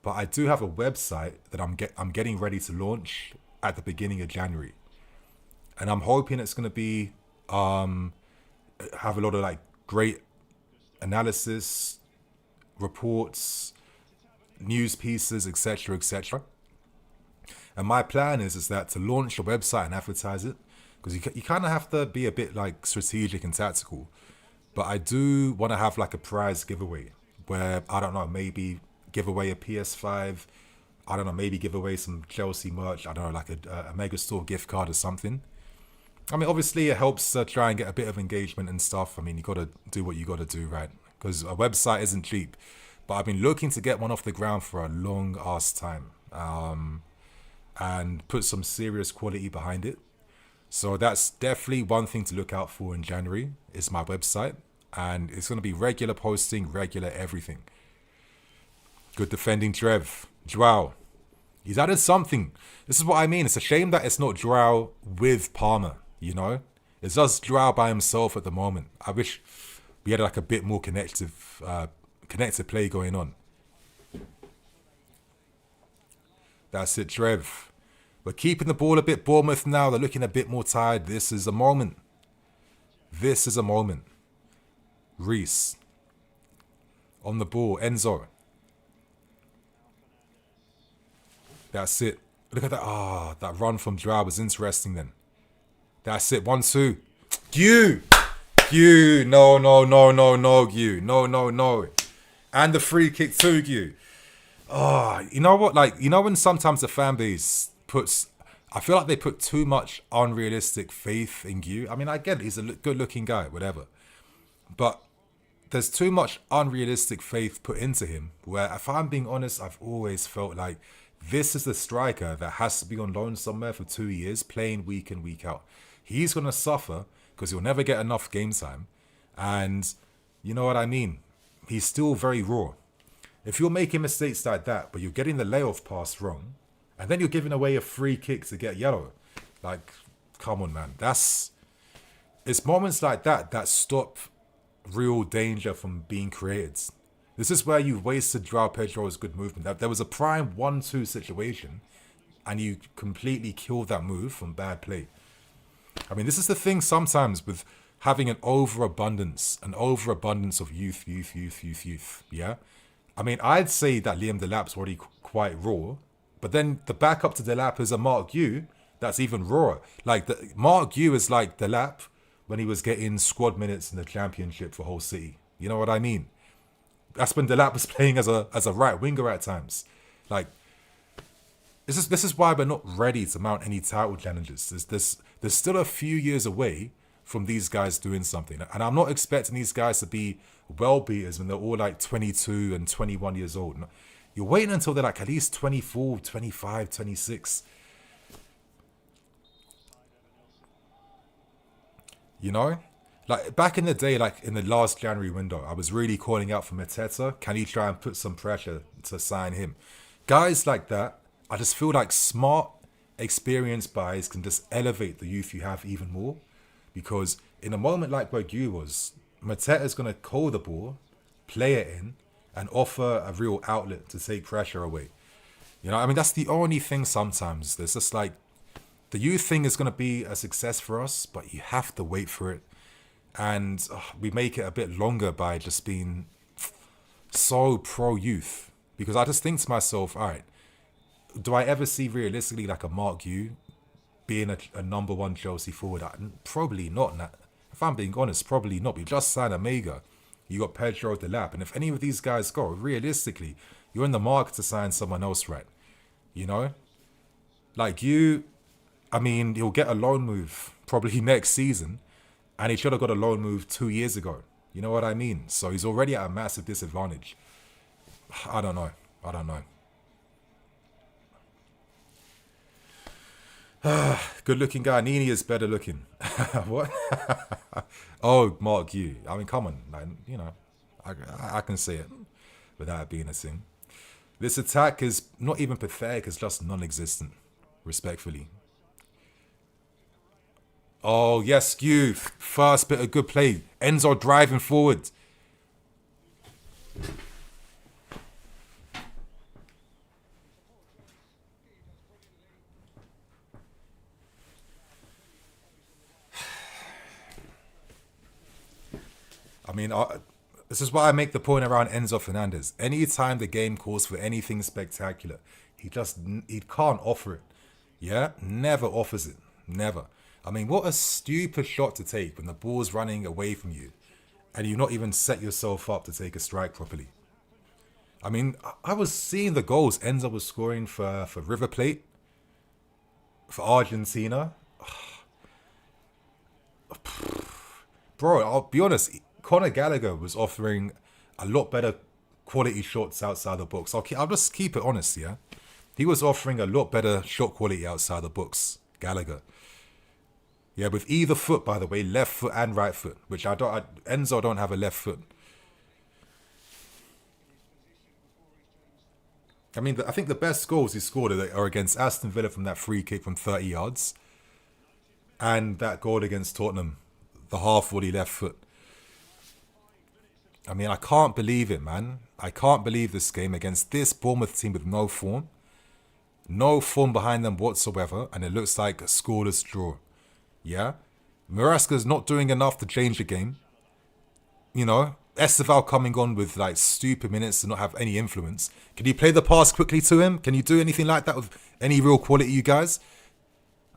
But I do have a website that I'm getting ready to launch at the beginning of January, and I'm hoping it's going to be have a lot of like great analysis, reports, news pieces, etc. And my plan is that to launch a website and advertise it, because you kind of have to be a bit like strategic and tactical. But I do want to have like a prize giveaway where, I don't know, maybe give away a PS5, I don't know, maybe give away some Chelsea merch, I don't know, like a mega store gift card or something. I mean, obviously it helps try and get a bit of engagement and stuff. I mean, you got to do what you got to do, right? Because a website isn't cheap. But I've been looking to get one off the ground for a long ass time, and put some serious quality behind it. So that's definitely one thing to look out for in January, is my website. And it's going to be regular posting, regular everything. Good defending Trev. Joao. He's added something. This is what I mean. It's a shame that it's not Joao with Palmer, you know? It's just Joao by himself at the moment. I wish we had like a bit more connected play going on. That's it, Trev. We're keeping the ball a bit. Bournemouth now, they're looking a bit more tired. This is a moment. Reese. On the ball. Enzo. That's it. Look at that. That run from Joao was interesting then. That's it. 1-2. Gu. No, Gu. No. And the free kick too, Gu. You know what? Like, you know when sometimes the fan base I feel like they put too much unrealistic faith in Gu. I mean, I get it. He's a good-looking guy, whatever. But there's too much unrealistic faith put into him, where, if I'm being honest, I've always felt like this is the striker that has to be on loan somewhere for 2 years, playing week in, week out. He's going to suffer because he'll never get enough game time. And you know what I mean? He's still very raw. If you're making mistakes like that, but you're getting the layoff pass wrong, and then you're giving away a free kick to get yellow, like, come on, man. It's moments like that stop real danger from being created. This is where you've wasted Joao Pedro's good movement. There was a prime 1-2 situation, and you completely killed that move from bad play. I mean, this is the thing sometimes with having an overabundance of youth. Yeah? I mean, I'd say that Liam Delap's already quite raw, But then the backup to Delap is a Mark Yu that's even rawer. Like, Mark Yu is like Delap when he was getting squad minutes in the Championship for Hull City. You know what I mean? That's when Delap was playing as a right winger at times. Like, this is why we're not ready to mount any title challenges. There's still a few years away from these guys doing something. And I'm not expecting these guys to be well beaters when they're all like 22 and 21 years old. You're waiting until they're like at least 24, 25, 26. You know? Like, back in the day, like in the last January window, I was really calling out for Mateta. Can he try and put some pressure to sign him? Guys like that, I just feel like smart, experienced buys can just elevate the youth you have even more. Because in a moment like where Gu was, Mateta's going to call the ball, play it in, and offer a real outlet to take pressure away. You know, I mean, that's the only thing sometimes. There's just like, the youth thing is going to be a success for us, but you have to wait for it. And we make it a bit longer by just being so pro-youth. Because I just think to myself, all right, do I ever see realistically like a Mark Yu being a number one Chelsea forward? Probably not. If I'm being honest, probably not. We just signed a mega. You got Pedro Delap. And if any of these guys go, realistically, you're in the market to sign someone else, right? You know? Like you, I mean, he'll get a loan move probably next season. And he should have got a loan move 2 years ago. You know what I mean? So he's already at a massive disadvantage. I don't know. Good looking guy. Nini is better looking. What? Oh, Mark Yu. I mean, come on. Like, you know, I can say it without it being a thing. This attack is not even pathetic. It's just non-existent. Respectfully. Oh, yes, Yu. First bit of good play. Enzo driving forward. I mean, this is why I make the point around Enzo Fernandez. Anytime the game calls for anything spectacular, he can't offer it. Yeah? Never offers it. Never. I mean, what a stupid shot to take when the ball's running away from you and you've not even set yourself up to take a strike properly. I mean, I was seeing the goals Enzo was scoring for River Plate, for Argentina. Bro, I'll be honest, Conor Gallagher was offering a lot better quality shots outside the box. I'll just keep it honest, yeah? He was offering a lot better shot quality outside the box, Gallagher. Yeah, with either foot, by the way, left foot and right foot, which Enzo don't have a left foot. I mean, I think the best goals he scored are against Aston Villa from that free kick from 30 yards. And that goal against Tottenham, the half-volley left foot. I mean, I can't believe it, man. I can't believe this game against this Bournemouth team with no form. No form behind them whatsoever. And it looks like a scoreless draw. Yeah? Maresca's not doing enough to change the game. You know? Esteval coming on with like stupid minutes to not have any influence. Can you play the pass quickly to him? Can you do anything like that with any real quality, you guys?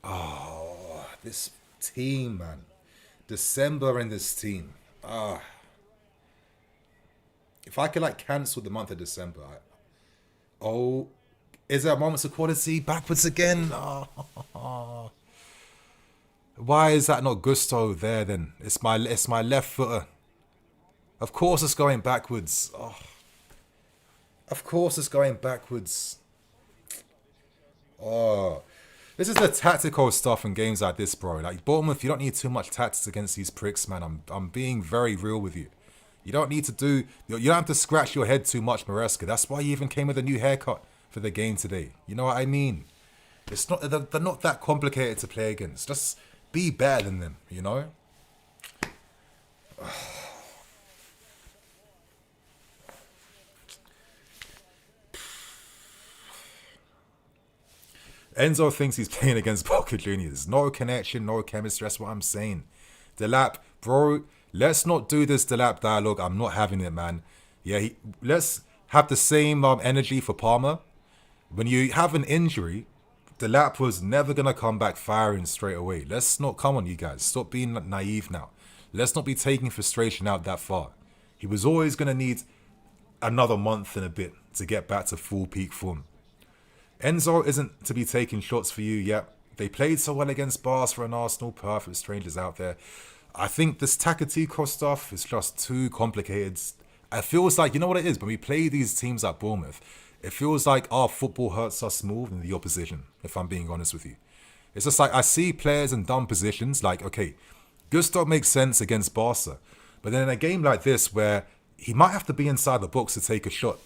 Oh, this team, man. December and this team. If I could like cancel the month of December. Is there moments of quality? Backwards again? Oh. Why is that not Gusto there then? It's my left footer. Of course it's going backwards. Oh. Of course it's going backwards. Oh. This is the tactical stuff in games like this, bro. Like Bournemouth, you don't need too much tactics against these pricks, man. I'm being very real with you. You don't need to you don't have to scratch your head too much, Maresca. That's why you even came with a new haircut for the game today. You know what I mean? It's not, they're not that complicated to play against. Just be better than them, you know? Enzo thinks he's playing against Boca Juniors. No connection, no chemistry. That's what I'm saying. Delap, bro, let's not do this Delap dialogue. I'm not having it, man. Yeah, let's have the same energy for Palmer. When you have an injury, the lap was never going to come back firing straight away. Let's not, come on, you guys. Stop being naive now. Let's not be taking frustration out that far. He was always going to need another month and a bit to get back to full peak form. Enzo isn't to be taking shots for you yet. They played so well against Barca and Arsenal. Perfect strangers out there. I think this Takatico stuff is just too complicated. It feels like, you know what it is? When we play these teams at Bournemouth, it feels like our football hurts us more than the opposition, if I'm being honest with you. It's just like I see players in dumb positions, like, okay, Gusto makes sense against Barca. But then in a game like this where he might have to be inside the box to take a shot,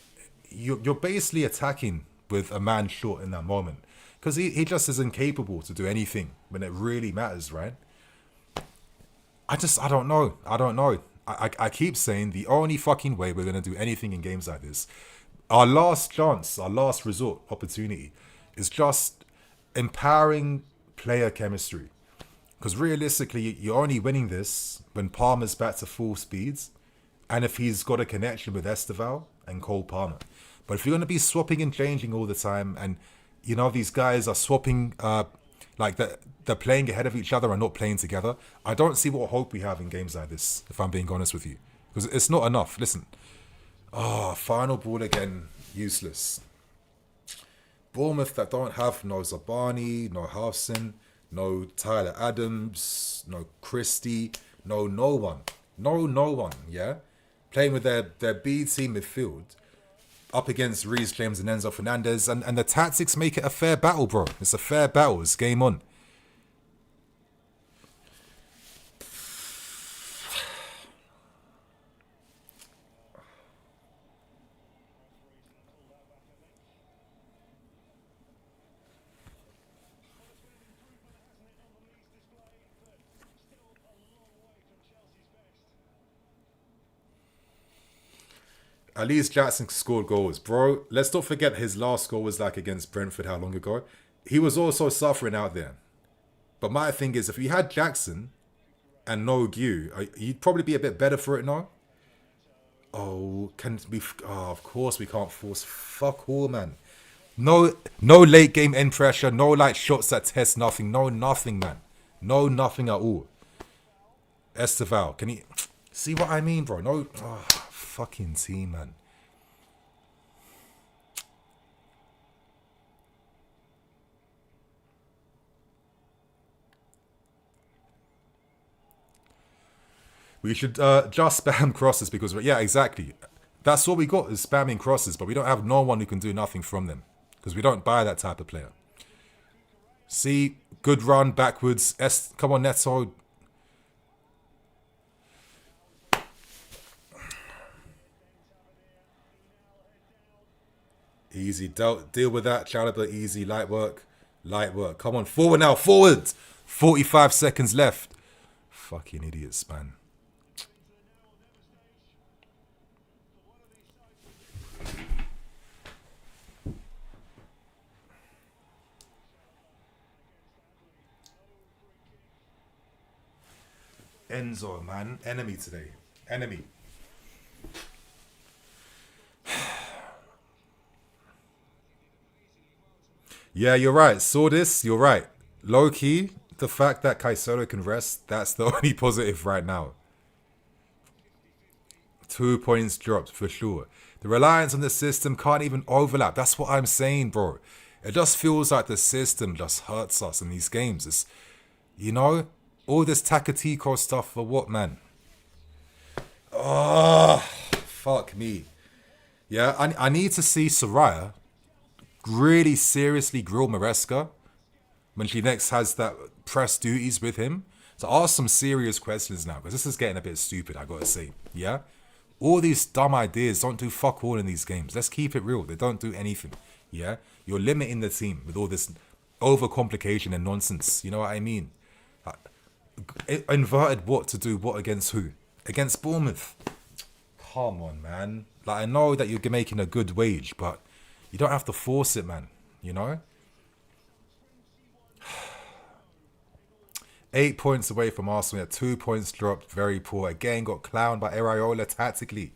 you're basically attacking with a man short in that moment. Because he just is incapable to do anything when it really matters, right? I don't know. I keep saying the only fucking way we're going to do anything in games like this, our last chance, our last resort opportunity, is just empowering player chemistry. Because realistically, you're only winning this when Palmer's back to full speeds and if he's got a connection with Esteval and Cole Palmer. But if you're going to be swapping and changing all the time and, you know, these guys are swapping, like they're playing ahead of each other and not playing together, I don't see what hope we have in games like this, if I'm being honest with you. Because it's not enough. Listen. Oh, final ball again. Useless. Bournemouth that don't have no Zabani, no Hafsin, no Tyler Adams, no Christie, no one. No one, yeah? Playing with their B team midfield up against Reece James and Enzo Fernandez, and the tactics make it a fair battle, bro. It's a fair battle. It's game on. At least Jackson scored goals. Bro, let's not forget his last goal was like against Brentford how long ago. He was also suffering out there. But my thing is, if you had Jackson and no Gu, you'd probably be a bit better for it now. Oh, of course we can't force. Fuck all, man. No late game end pressure. No like shots that test nothing. No nothing, man. No nothing at all. Esteval, can he... See what I mean, bro? No... Oh. Fucking team, man. We should just spam crosses because, yeah, exactly. That's all we got is spamming crosses, but we don't have no one who can do nothing from them because we don't buy that type of player. See, good run backwards. Come on, Neto. Easy, deal with that, Chalobah, easy, light work. Come on, forward now, forward! 45 seconds left. Fucking idiots, man. Enzo, man. Enemy today. Enemy. Yeah, you're right. Saw this. You're right. Low key, the fact that Caicedo can rest, that's the only positive right now. 2 points dropped for sure. The reliance on the system can't even overlap. That's what I'm saying, bro. It just feels like the system just hurts us in these games. It's, you know, all this Takatico stuff for what, man? Oh, fuck me. Yeah, I need to see Soraya really seriously grill Maresca when she next has that press duties with him. So ask some serious questions now, because this is getting a bit stupid, I gotta say. Yeah? All these dumb ideas don't do fuck all in these games. Let's keep it real. They don't do anything. Yeah? You're limiting the team with all this overcomplication and nonsense. You know what I mean? Inverted what to do what against who? Against Bournemouth. Come on, man. Like, I know that you're making a good wage, but you don't have to force it, man. You know? 8 points away from Arsenal. 2 points dropped. Very poor. Again, got clowned by Areola tactically.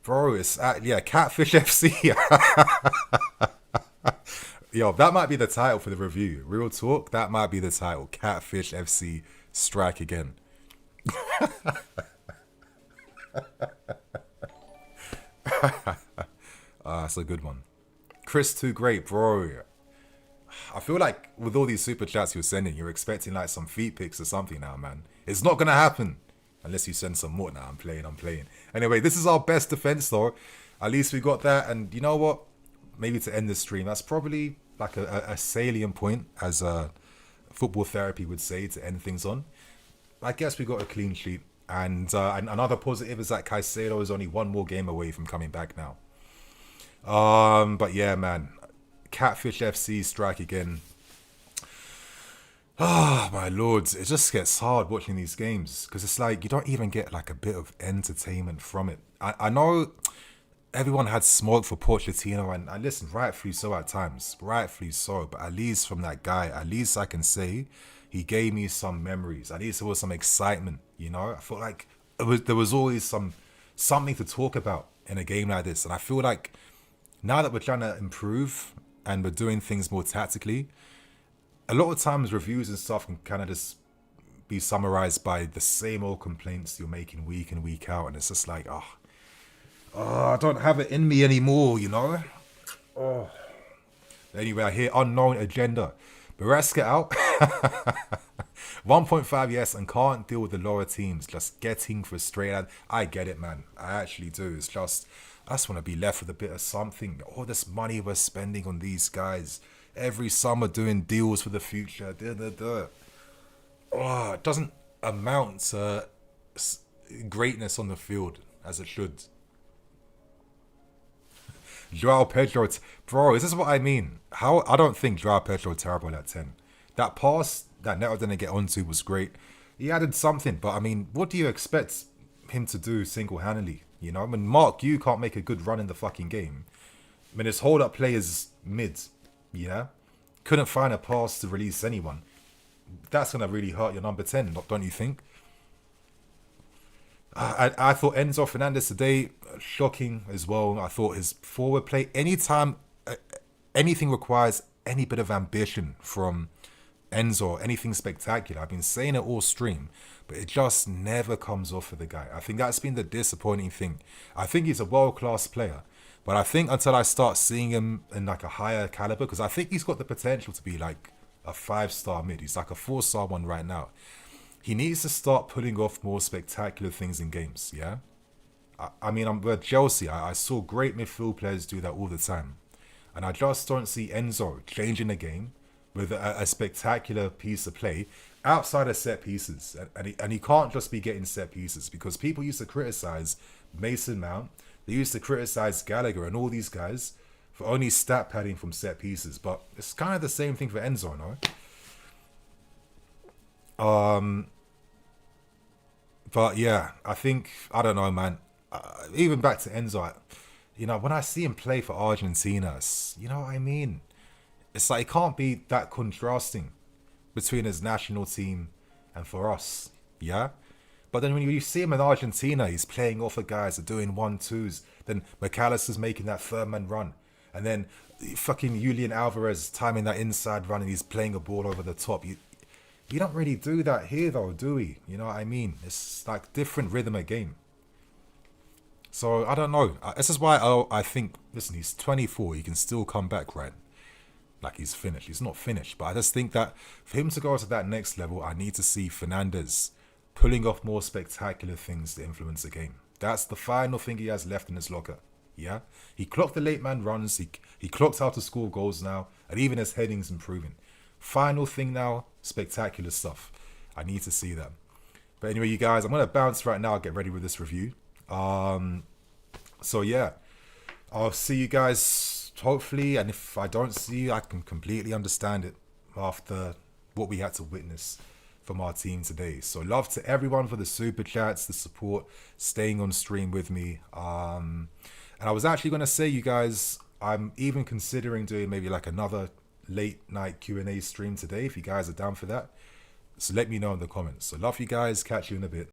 Bro, it's... yeah, Catfish FC. Yo, that might be the title for the review. Real talk, that might be the title. Catfish FC strike again. That's a good one. Chris Too Great, bro. I feel like with all these super chats you're sending, you're expecting like some feet pics or something now, man. It's not gonna happen unless you send some more. Now I'm playing. Anyway, this is our best defense though. At least we got that, and you know what? Maybe to end the stream, that's probably like a salient point, as football therapy would say, to end things on. I guess we got a clean sheet, and another positive is that Caicedo is only one more game away from coming back now. But yeah, man, Catfish FC strike again. Ah, my lords, it just gets hard watching these games because it's like you don't even get like a bit of entertainment from it. I know everyone had smoke for Pochettino, and listen, rightfully so at times, rightfully so. But at least from that guy, at least I can say he gave me some memories. At least there was some excitement, you know. I felt like there was always something to talk about in a game like this, and I feel like now that we're trying to improve and we're doing things more tactically, a lot of times reviews and stuff can kind of just be summarized by the same old complaints you're making week in, week out, and it's just like, oh, I don't have it in me anymore, you know? Oh. Anyway, I hear unknown agenda. Bereska out. 1.5, yes, and can't deal with the lower teams. Just getting frustrated. I get it, man. I actually do. It's just, I just want to be left with a bit of something. All this money we're spending on these guys. Every summer doing deals for the future. Oh, it doesn't amount to greatness on the field as it should. Joao Pedro, bro, this is what I mean. How I don't think Joao Pedro terrible at 10. That pass that Neto didn't get onto was great. He added something, but I mean, what do you expect him to do single-handedly? You know, I mean, Mark, you can't make a good run in the fucking game. I mean, his hold-up play is mid. Yeah, couldn't find a pass to release anyone. That's gonna really hurt your number 10, don't you think? I thought Enzo Fernandez today, shocking as well. I thought his forward play, anytime anything requires any bit of ambition from Enzo, anything spectacular, I've been saying it all stream, but it just never comes off for the guy. I think that's been the disappointing thing. I think he's a world-class player, but I think until I start seeing him in like a higher caliber, because I think he's got the potential to be like a 5-star mid. He's like a 4-star one right now. He needs to start putting off more spectacular things in games, yeah? I mean, I'm with Chelsea. I saw great midfield players do that all the time. And I just don't see Enzo changing the game with a spectacular piece of play outside of set pieces. And he can't just be getting set pieces, because people used to criticize Mason Mount. They used to criticize Gallagher and all these guys for only stat padding from set pieces. But it's kind of the same thing for Enzo, no? But yeah, I think, I don't know, man. Even back to Enzo, you know, when I see him play for Argentina, you know what I mean? It's like it can't be that contrasting between his national team and for us, yeah? But then when you see him in Argentina, he's playing off of guys that are doing 1-2s. Then McAllister's making that third-man run. And then fucking Julian Alvarez timing that inside run, and he's playing a ball over the top. You don't really do that here, though, do we? You know what I mean? It's like different rhythm of game. So, I don't know. This is why I think, listen, he's 24. He can still come back, right? Like he's finished. He's not finished. But I just think that for him to go to that next level, I need to see Fernandez pulling off more spectacular things to influence the game. That's the final thing he has left in his locker. Yeah? He clocked the late man runs. He clocked how to score goals now. And even his heading's improving. Final thing now, spectacular stuff. I need to see that. But anyway, you guys, I'm going to bounce right now, get ready with this review. So yeah, I'll see you guys hopefully, and if I don't see you, I can completely understand it after what we had to witness from our team today. So love to everyone for the super chats, the support, staying on stream with me. And I was actually going to say, you guys, I'm even considering doing maybe like another late night Q&A stream today, if you guys are down for that. So let me know in the comments. So love you guys, catch you in a bit.